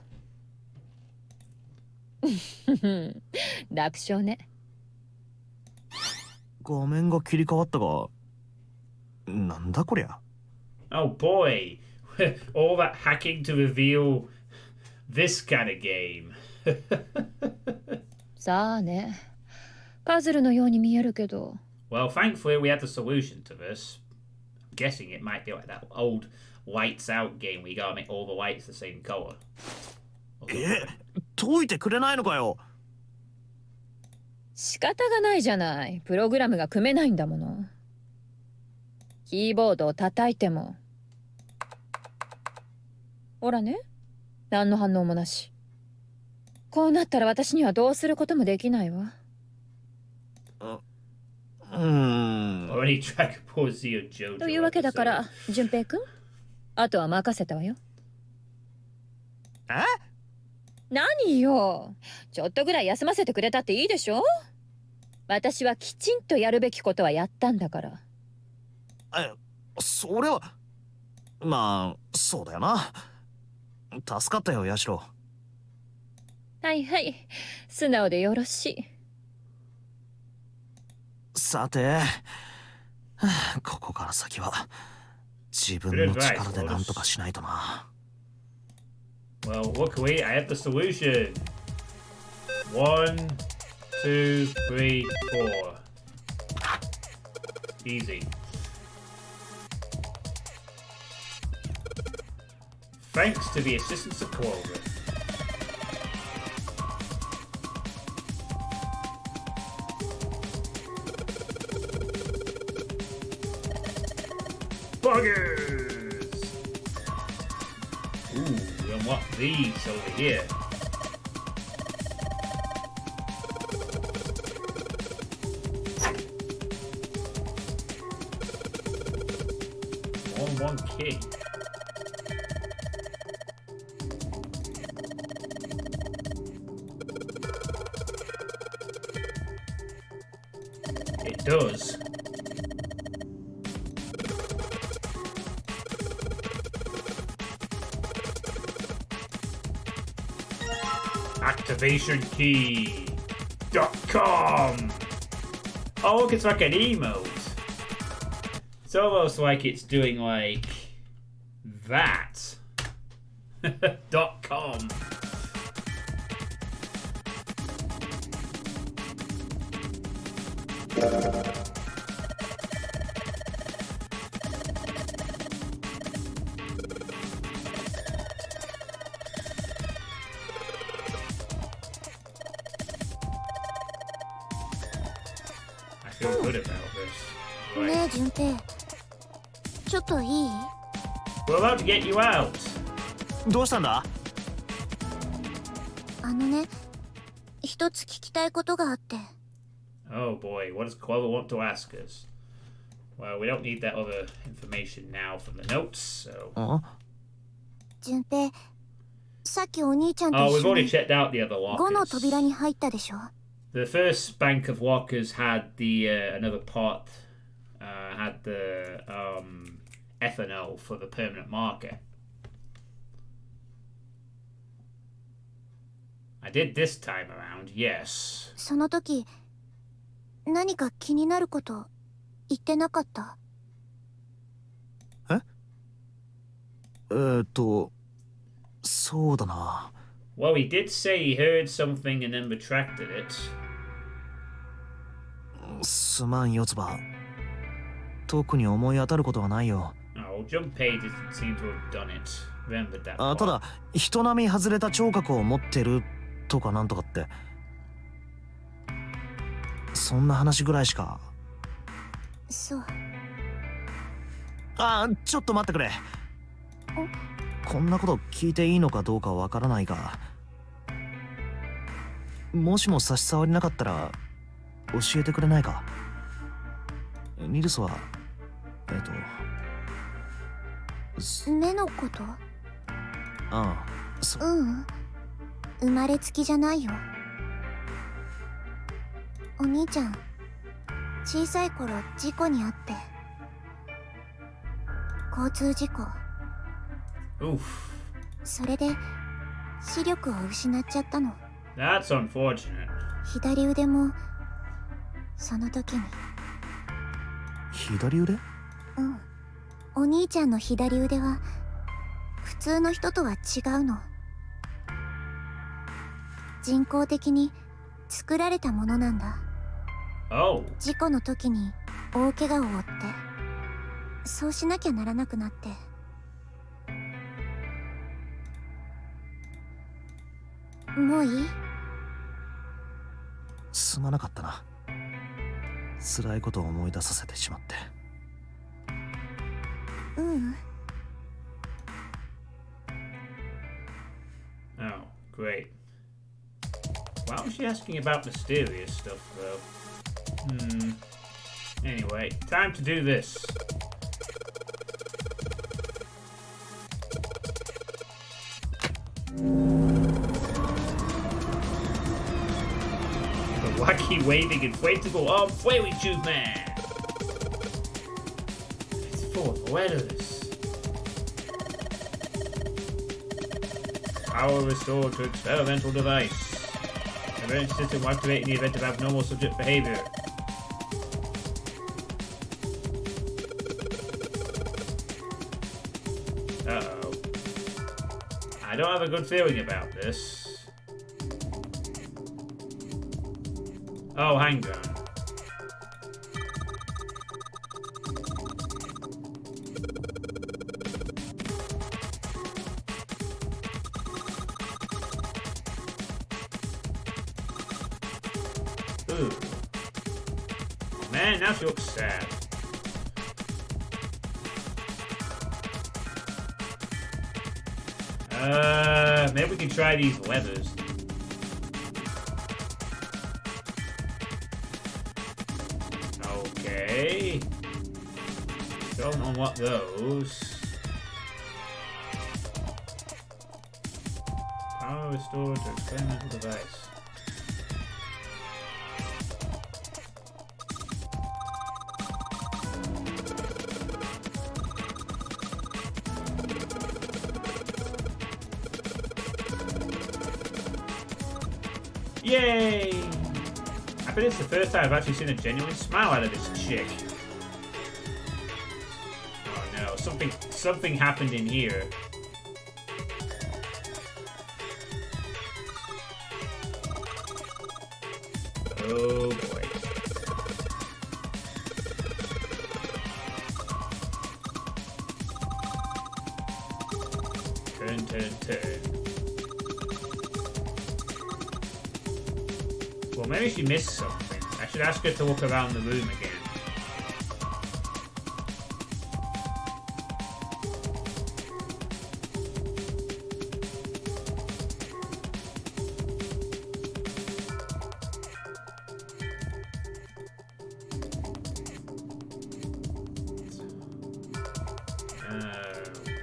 楽勝ね。画面が切り替わったが、なんだこりゃ。Oh boy. All that hacking to reveal this kind of game. さあね。パズルのように見えるけど。Well, thankfully we had the solution to this. I'm guessing it might be like that old lights out game where you gotta make all the lights the same color. 解いてくれないのかよ。仕方がないじゃない。プログラムが組めないんだもの。キーボードを叩いても。ほらね。何の反応もなし。こうなったら私にはどうすることもできないわ。Already try to pause your JoJo. というわけだから、淳平くん、あとは任せたわよ。何よ。ちょっとぐらい休ませてくれたっていいでしょ。私はきちんとやるべきことはやったんだから。それはまあそうだよな。助かったよ、ヤシロ。はいはい、素直でよろしい。さて、ここから先は自分の力でなんとかしないとな。Well, luckily I have the solution. 1, 2, 3, 4. Easy. Thanks to the assistance of Clover. Buggers! Ooh, we unlock these over here. One key. It does. Activation key. .com. Oh look, it's like an emote. It's almost like it's doing like that. .com. I feel good about this. ねえ順平、ちょっといい？ We're about to get you out. どうしたんだ？ね、一つ聞きたいことがあって。Oh boy, what does Clover want to ask us? Well, we don't need that other information now from the notes, so... 順平、さっきお兄ちゃんと Oh, 一 we've 緒 already に checked out the other 5の lockers. 扉に入ったでしょ。 The first bank of lockers had the another pot, had the ethanol for the permanent marker. I did this time around, yes. その時、何か気になること言ってなかった？そうだな。Well, he did say he heard something and then retracted it. すまん、四つ葉。特に思い当たることはないよ。Oh, Junpei didn't seem to have done it. Remembered that た part. だ、人並み外れた聴覚を持ってるとかなんとかって。そんな話ぐらいしか。そう。ちょっと待ってくれ。こんなこと聞いていいのかどうかわからないが、もしも差し障りなかったら教えてくれないか？ニルスは目のこと？うん。うん。生まれつきじゃないよ。お兄ちゃん、小さい頃事故に遭って、交通事故。 Oof. それで視力を失っちゃったの。 That's unfortunate. 左腕もその時に。左腕？うん。お兄ちゃんの左腕は普通の人とは違うの。人工的に作られたものなんだ。Oh. 事故の時に大怪我を負って、そうしなきゃならなくなって。もういい？すまなかったな。辛いことを思い出させてしまって。ううん。 Oh, great. Why was she asking about mysterious stuff, though? Anyway, time to do this. The wacky waving inflatable arm flailing tube man. It's full of letters. Power restored to experimental device. Emergency system will activate in the event of abnormal subject behavior. Uh-oh. I don't have a good feeling about this. Oh, hang on. Ooh. Man, now she looks sad. Maybe we can try these levers. Okay. Don't unlock those. Power restored to experimental device. Yay! I bet it's the first time I've actually seen a genuine smile out of this chick. Oh no, something happened in here. Oh boy. Turn, turn, turn. Well, maybe she missed something. I should ask her to look around the room again.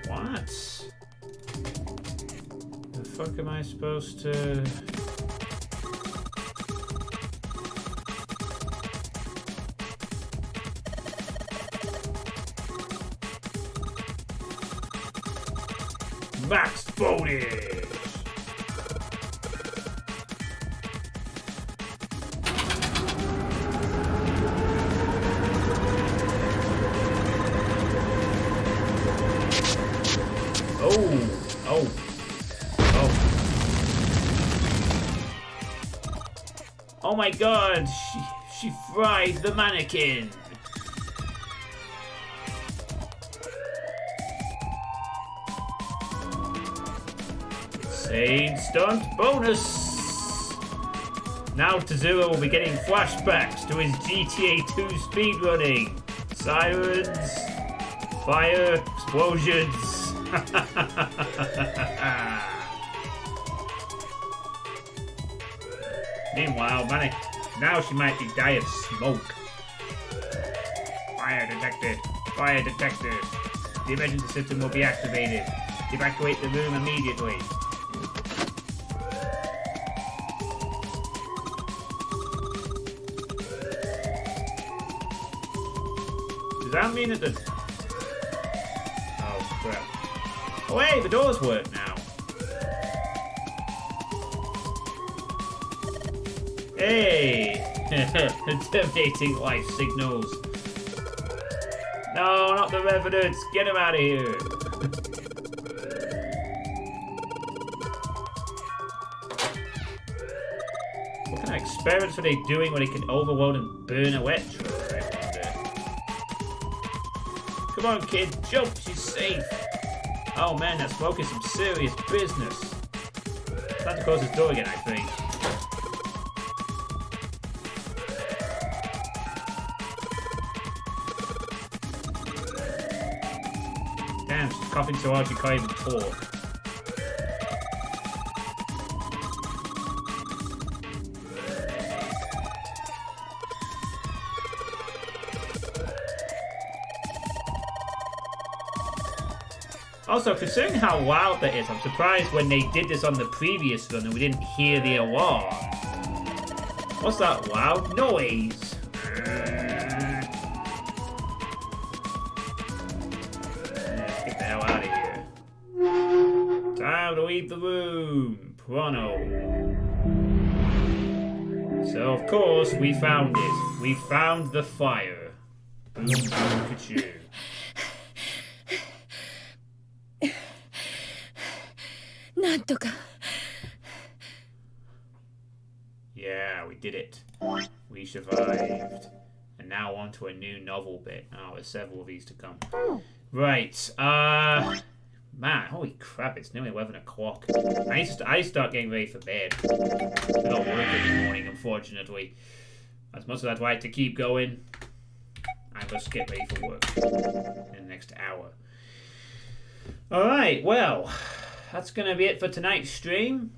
What? The fuck am I supposed to... Max bonus! Oh. Oh my god, she fried the mannequin. Insane stunt bonus! Now Tazura will be getting flashbacks to his GTA 2 speedrunning. Sirens, fire, explosions. Meanwhile, now she might die of smoke. Fire detected. Fire detected. The emergency system will be activated. Evacuate the room immediately. that mean that the... Oh, crap. Oh, hey, the doors work now. Hey! Terminating life signals. No, not the Revenants. Get him out of here. What kind of experiments are they doing when they can overload and burn a wet truck, I wonder? Come on, kid. Jump. She's safe. Oh, man, that smoke is some serious business. Time to close this door again, I think. Damn, she's coughing so hard she can't even talk. Also, considering how loud that is, I'm surprised when they did this on the previous run and we didn't hear the alarm. What's that loud noise? Let's get the hell out of here. Time to leave the room. Pronto. So, of course, we found it. We found the fire. Boom, boom, ka-choo. Yeah, we did it. We survived. And now on to a new novel bit. Oh, there's several of these to come. Right, man, holy crap, it's nearly 11 o'clock. I need to start getting ready for bed. I got work in the morning, unfortunately. As much as I'd like to keep going, I must get ready for work in the next hour. Alright, well, that's going to be it for tonight's stream.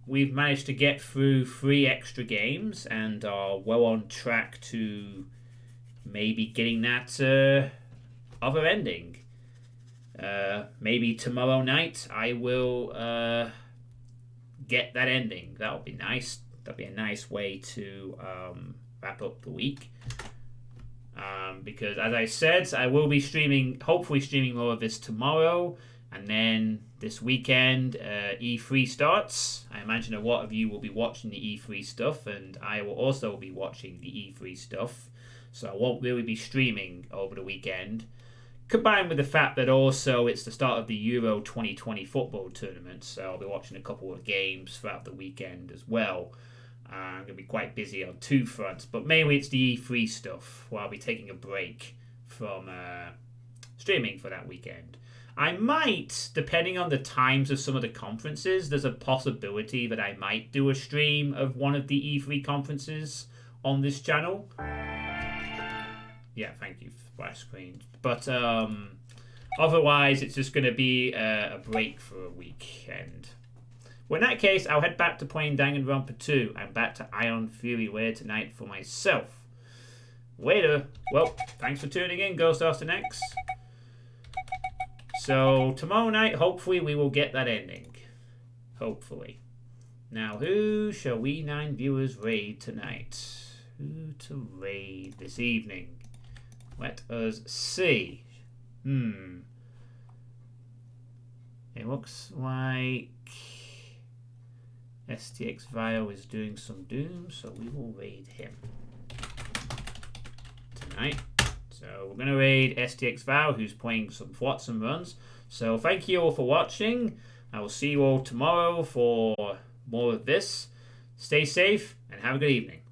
We've managed to get through 3 extra games and are well on track to maybe getting that other ending. Maybe tomorrow night I will get that ending. That'll be nice. That'll be a nice way to wrap up the week. Because as I said, I will be streaming, hopefully streaming more of this tomorrow. And then this weekend, E3 starts. I imagine a lot of you will be watching the E3 stuff, and I will also be watching the E3 stuff. So I won't really be streaming over the weekend. Combined with the fact that also it's the start of the Euro 2020 football tournament, so I'll be watching a couple of games throughout the weekend as well. I'm going to be quite busy on 2 fronts, but mainly it's the E3 stuff, where I'll be taking a break from streaming for that weekend. I might, depending on the times of some of the conferences, there's a possibility that I might do a stream of one of the E3 conferences on this channel. Yeah, thank you, splash screen. But otherwise, it's just going to be a break for a weekend. Well, in that case, I'll head back to playing Danganronpa 2 and back to Ion Fury later tonight for myself. Later. Well, thanks for tuning in, Ghost Austin X. So, tomorrow night, hopefully, we will get that ending. Hopefully. Now, who shall we 9 viewers raid tonight? Who to raid this evening? Let us see. It looks like STX Vio is doing some doom, so we will raid him tonight. So we're going to raid STX Vio, who's playing some Flotsam runs. So thank you all for watching. I will see you all tomorrow for more of this. Stay safe and have a good evening.